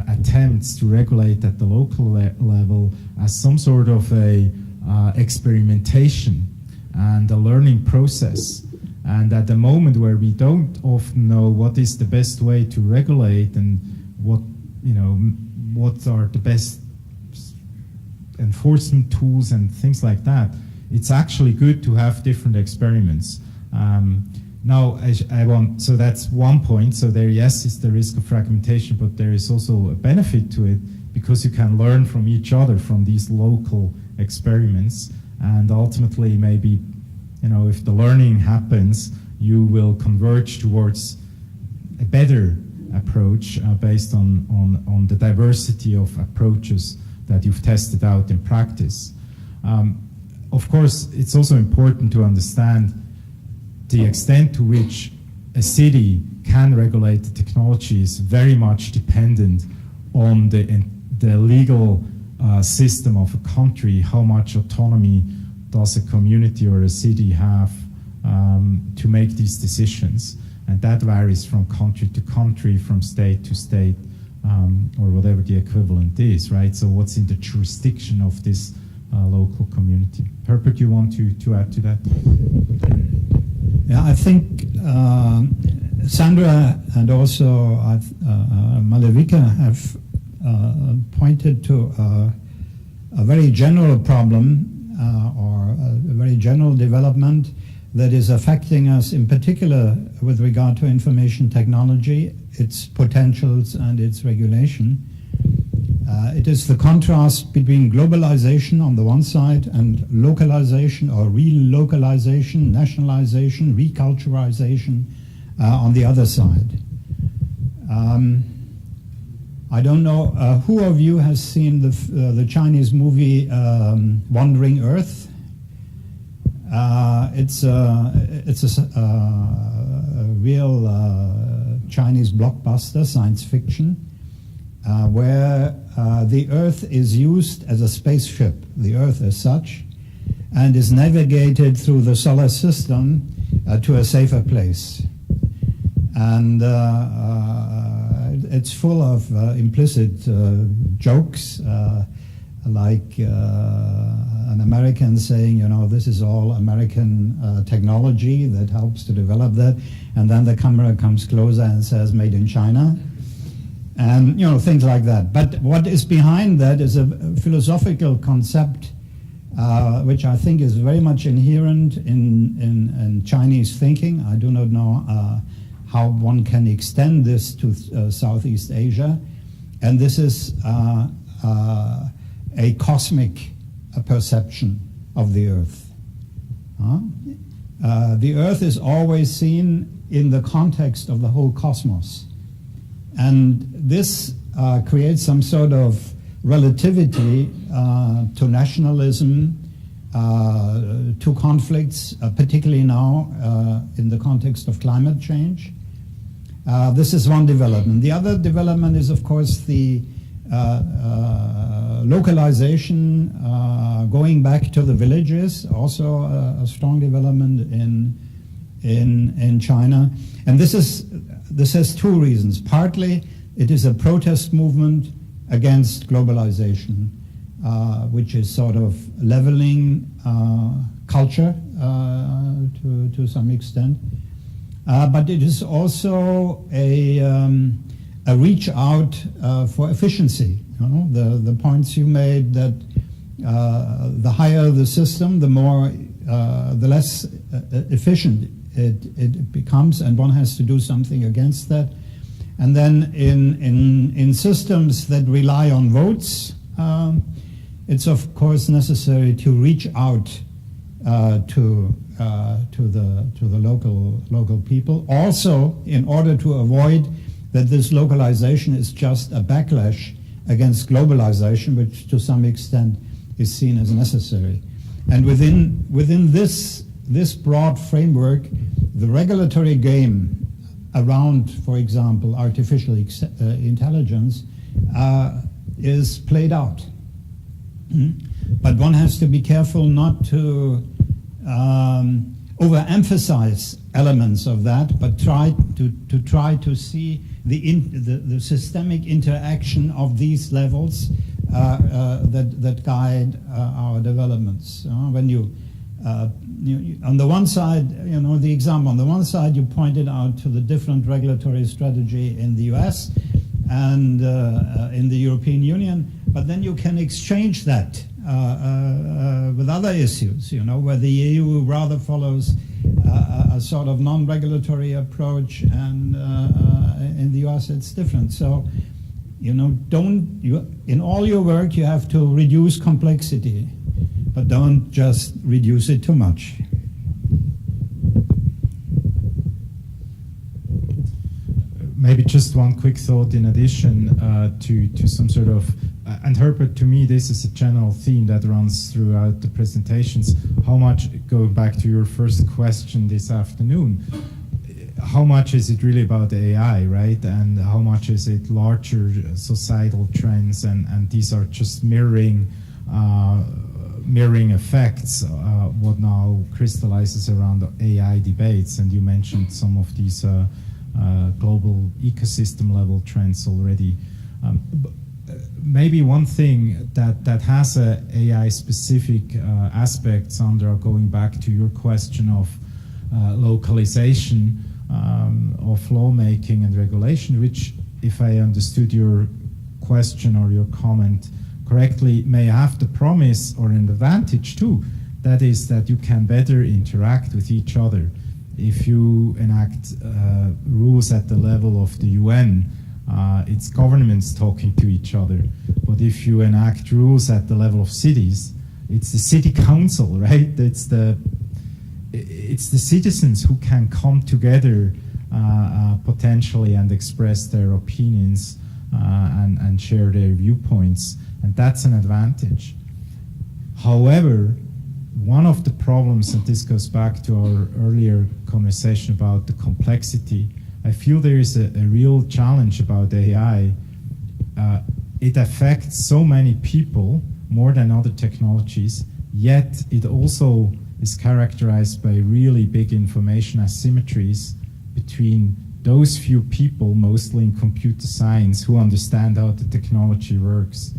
attempts to regulate at the local level as some sort of a experimentation and a learning process. And at the moment where we don't often know what is the best way to regulate and what are the best enforcement tools and things like that, it's actually good to have different experiments. So that's one point. So there, yes, is the risk of fragmentation, but there is also a benefit to it because you can learn from each other from these local experiments. And ultimately, maybe, if the learning happens, you will converge towards a better approach based on the diversity of approaches that you've tested out in practice. Of course, it's also important to understand the extent to which a city can regulate the technology is very much dependent on the legal system of a country. How much autonomy does a community or a city have to make these decisions? And that varies from country to country, from state to state, or whatever the equivalent is, right? So what's in the jurisdiction of this local community? Herbert, you want to add to that? Yeah, I think Sandra and also Malavika have pointed to a very general problem or a very general development that is affecting us in particular with regard to information technology, its potentials and its regulation. It is the contrast between globalization on the one side and localization or relocalization, nationalization, reculturalization on the other side. I don't know who of you has seen the Chinese movie Wandering Earth. It's a real Chinese blockbuster, science fiction, where the Earth is used as a spaceship, the Earth as such, and is navigated through the solar system to a safer place. And it's full of implicit jokes, like an American saying, this is all American technology that helps to develop that, and then the camera comes closer and says, made in China. And, things like that. But what is behind that is a philosophical concept which I think is very much inherent in Chinese thinking. I do not know how one can extend this to Southeast Asia. And this is a cosmic perception of the Earth. The Earth is always seen in the context of the whole cosmos. And this creates some sort of relativity to nationalism, to conflicts, particularly now in the context of climate change. This is one development. The other development is, of course, the localization, going back to the villages, also a strong development in China. And this has two reasons. Partly, it is a protest movement against globalization, which is sort of leveling culture to some extent. But it is also a reach out for efficiency. You know, the points you made that the higher the system, the less efficient it becomes, and one has to do something against that. And then in systems that rely on votes, it's of course necessary to reach out to the local people. Also, in order to avoid that this localization is just a backlash against globalization, which to some extent is seen as necessary. And within this broad framework, the regulatory game around, for example, artificial intelligence is played out. But one has to be careful not to overemphasize elements of that, but try to see the systemic interaction of these levels that guide our developments. When you on the one side, you know, the example, on the one side you pointed out to the different regulatory strategy in the US and in the European Union, but then you can exchange that with other issues, you know, where the EU rather follows a sort of non-regulatory approach, and in the US it's different. So, you know, in all your work you have to reduce complexity, but don't just reduce it too much. Maybe just one quick thought in addition to some sort of, and Herbert, to me this is a general theme that runs throughout the presentations. How much, going back to your first question this afternoon, how much is it really about AI, right? And how much is it larger societal trends, and these are just mirroring effects, what now crystallizes around the AI debates. And you mentioned some of these global ecosystem level trends already. Maybe one thing that has a AI specific aspect, Sandra, going back to your question of localization of lawmaking and regulation, which, if I understood your question or your comment correctly, may have the promise or an advantage too. That is that you can better interact with each other. If you enact rules at the level of the UN, it's governments talking to each other. But if you enact rules at the level of cities, it's the city council, right? It's the citizens who can come together potentially and express their opinions and share their viewpoints, and that's an advantage. However, one of the problems, and this goes back to our earlier conversation about the complexity, I feel there is a real challenge about AI. It affects so many people more than other technologies, yet it also is characterized by really big information asymmetries between those few people, mostly in computer science, who understand how the technology works,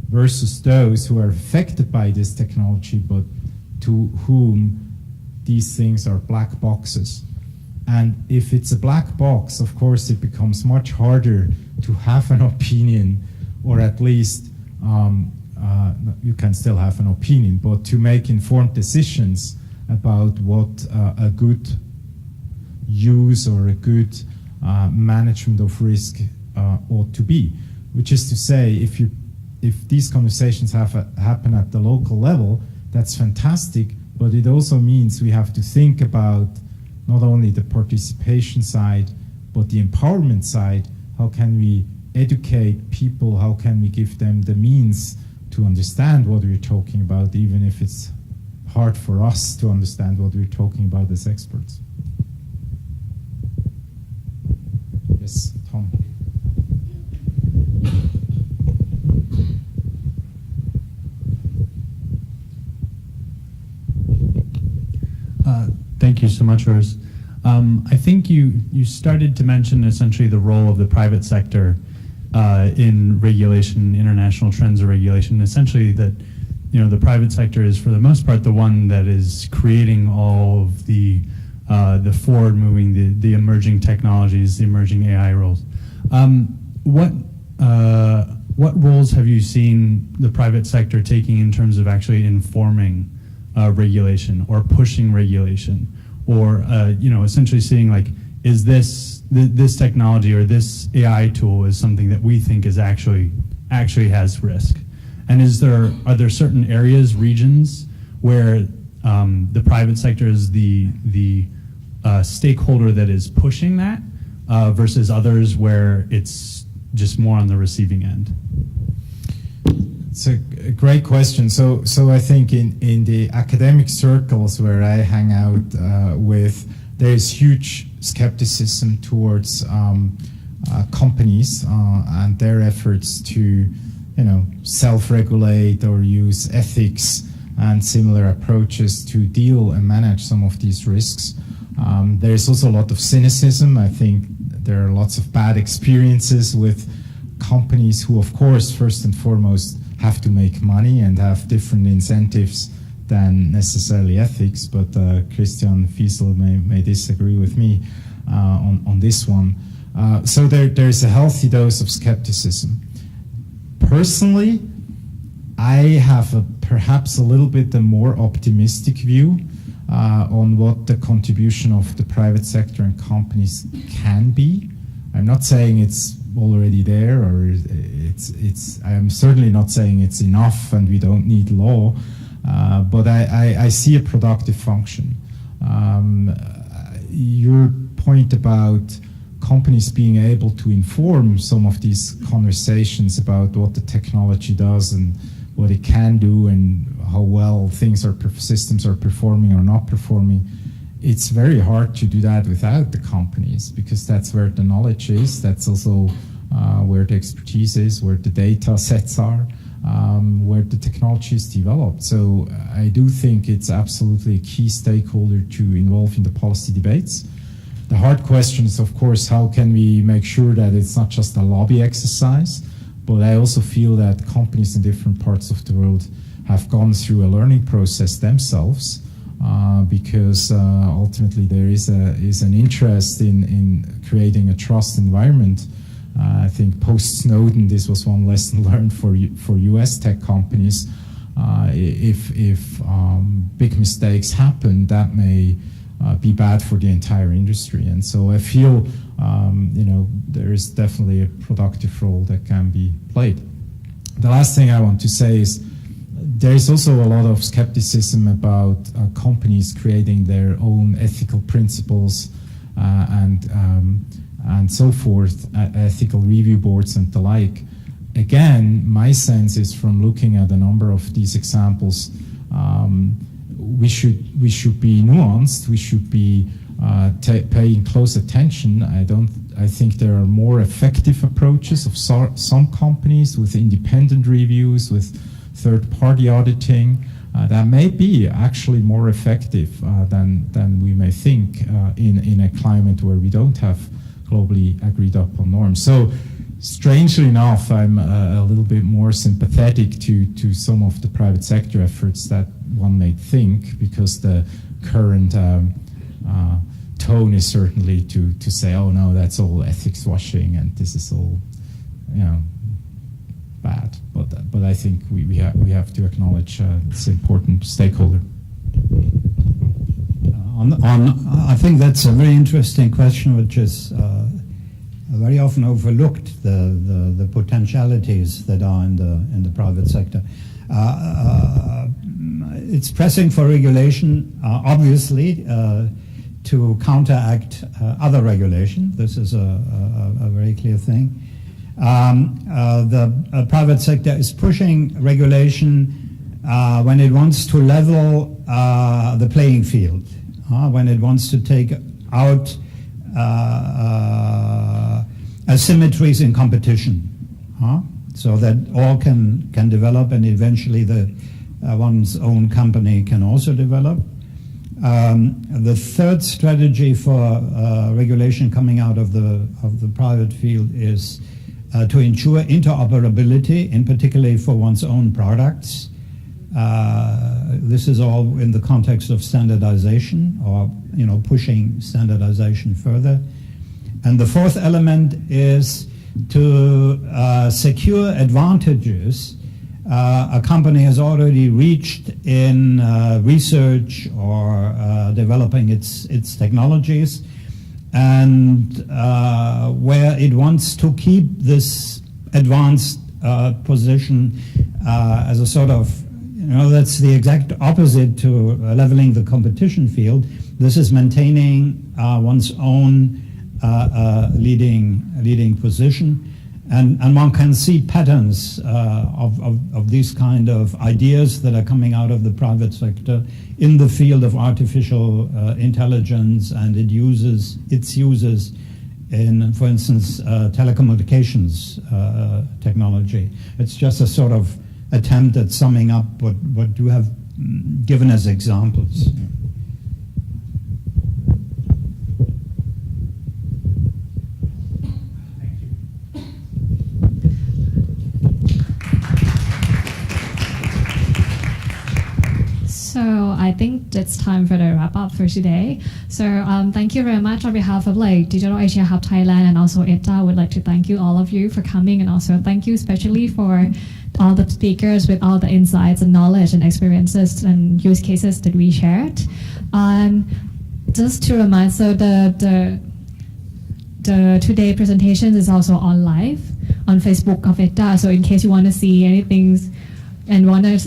versus those who are affected by this technology, but to whom these things are black boxes. And if it's a black box, of course, it becomes much harder to have an opinion, or at least you can still have an opinion, but to make informed decisions about what a good use or a good management of risk ought to be. Which is to say, if these conversations happen at the local level, that's fantastic, but it also means we have to think about not only the participation side, but the empowerment side. How can we educate people? How can we give them the means to understand what we're talking about, even if it's hard for us to understand what we're talking about as experts? Yes, Tom. Thank you so much, Urs. I think you started to mention essentially the role of the private sector in regulation, international trends of regulation. Essentially, that the private sector is, for the most part, the one that is creating all of the forward-moving, the emerging technologies, the emerging AI roles. What roles have you seen the private sector taking in terms of actually informing regulation or pushing regulation, or essentially seeing like, is this technology or this AI tool is something that we think is actually has risk, and are there certain areas, regions where the private sector is the stakeholder that is pushing that versus others where it's just more on the receiving end? It's a great question. So I think in the academic circles where I hang out with, there is huge skepticism towards companies and their efforts to, self-regulate or use ethics and similar approaches to deal and manage some of these risks. There is also a lot of cynicism. I think there are lots of bad experiences with companies who, of course, first and foremost, have to make money and have different incentives than necessarily ethics. But Christian Fiesel may disagree with me on this one. So there's a healthy dose of skepticism. Personally, I have perhaps a little bit a more optimistic view on what the contribution of the private sector and companies can be. I'm not saying it's already there, or I'm certainly not saying it's enough and we don't need law, but I see a productive function. Your point about companies being able to inform some of these conversations about what the technology does and what it can do and how well systems are performing or not performing, it's very hard to do that without the companies, because that's where the knowledge is. That's also where the expertise is, where the data sets are, where the technology is developed. So I do think it's absolutely a key stakeholder to involve in the policy debates. The hard question is, of course, how can we make sure that it's not just a lobby exercise, but I also feel that companies in different parts of the world have gone through a learning process themselves, because ultimately there is an interest in creating a trust environment. I think post-Snowden, this was one lesson learned for US tech companies. If big mistakes happen, that may be bad for the entire industry. And so I feel there is definitely a productive role that can be played. The last thing I want to say is there is also a lot of skepticism about companies creating their own ethical principles and so forth, ethical review boards and the like. Again, my sense is from looking at a number of these examples, we should be nuanced. We should be paying close attention. I think there are more effective approaches of some companies with independent reviews, with third-party auditing, that may be actually more effective than we may think in a climate where we don't have globally agreed upon norms. So strangely enough, I'm a little bit more sympathetic to some of the private sector efforts that one may think, because the current tone is certainly to say, oh no, that's all ethics washing and this is all bad. But I think we have to acknowledge it's an important stakeholder. I think that's a very interesting question, which is very often overlooked, the potentialities that are in the private sector. It's pressing for regulation, obviously, to counteract other regulation. This is a very clear thing. The private sector is pushing regulation when it wants to level the playing field, when it wants to take out asymmetries in competition, so that all can develop, and eventually one's own company can also develop. The third strategy for regulation coming out of the private field is to ensure interoperability, in particularly for one's own products. This is all in the context of standardization or pushing standardization further. And the fourth element is to secure advantages a company has already reached in research or developing its technologies, and where it wants to keep this advanced position as a sort of, that's the exact opposite to leveling the competition field. This is maintaining one's own leading position. And one can see patterns of these kind of ideas that are coming out of the private sector in the field of artificial intelligence and its uses in, for instance, telecommunications technology. It's just a sort of attempt at summing up what you have given as examples. So I think it's time for the wrap up for today. So thank you very much on behalf of Digital Asia Hub Thailand and also ETDA. I would like to thank you all of you for coming, and also thank you especially for all the speakers with all the insights and knowledge and experiences and use cases that we shared. Just to remind, so the today presentation is also on live on Facebook of ETDA. So in case you want to see anything and want to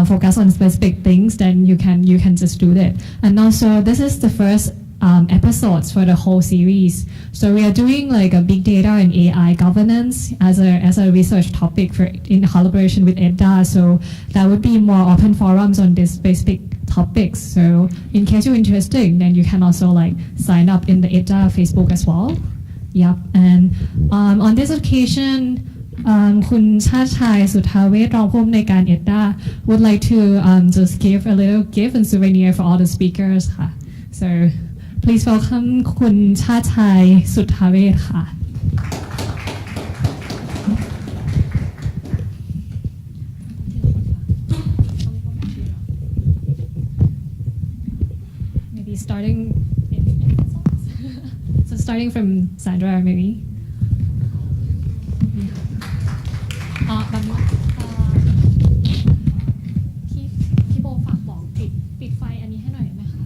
focus on specific things, then you can just do that. And also, this is the first episodes for the whole series. So we are doing a big data and AI governance as a research topic in collaboration with ETDA. So that would be more open forums on this specific topics. So in case you're interested, then you can also sign up in the ETDA Facebook as well. Yep. And on this occasion, คุณชาติชัยสุทธาเวชรองผู้อำนวยการ ETDA would like to just give a little gift and souvenir for all the speakers ค่ะ so please welcome คุณชาติชัยสุทธาเวชค่ะ maybe starting so starting from Sandra maybeแบบนี้พี่โบฝากบอกปิดไฟอันนี้ให้หน่อยไหมคะ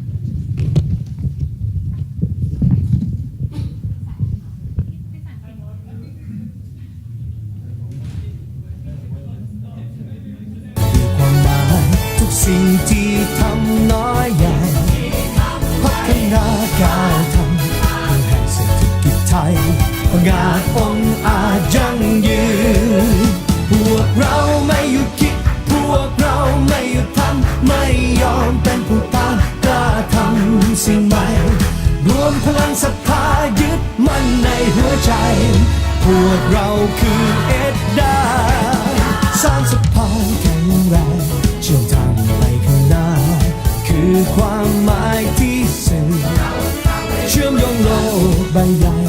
ความหมายทุกสิ่งที่ทำน้อยใหญ่พัฒนาก้าวทำเพื่อให้เศรษฐกิจไทยงาดองอาจยั่งยืนพวกเราไม่หยุดคิดพวกเราไม่หยุดทำไม่ยอมเป็นผู้ตามกล้าทำสิ่งใหม่รวมพลังศรัทธายึดมั่นในหัวใจพวกเราคือETDAสร้างสะพานแข็งแรงเชื่อมทางไปข้างหน้าคือความหมายที่สื่อเชื่อมโยงโลกใบใหญ่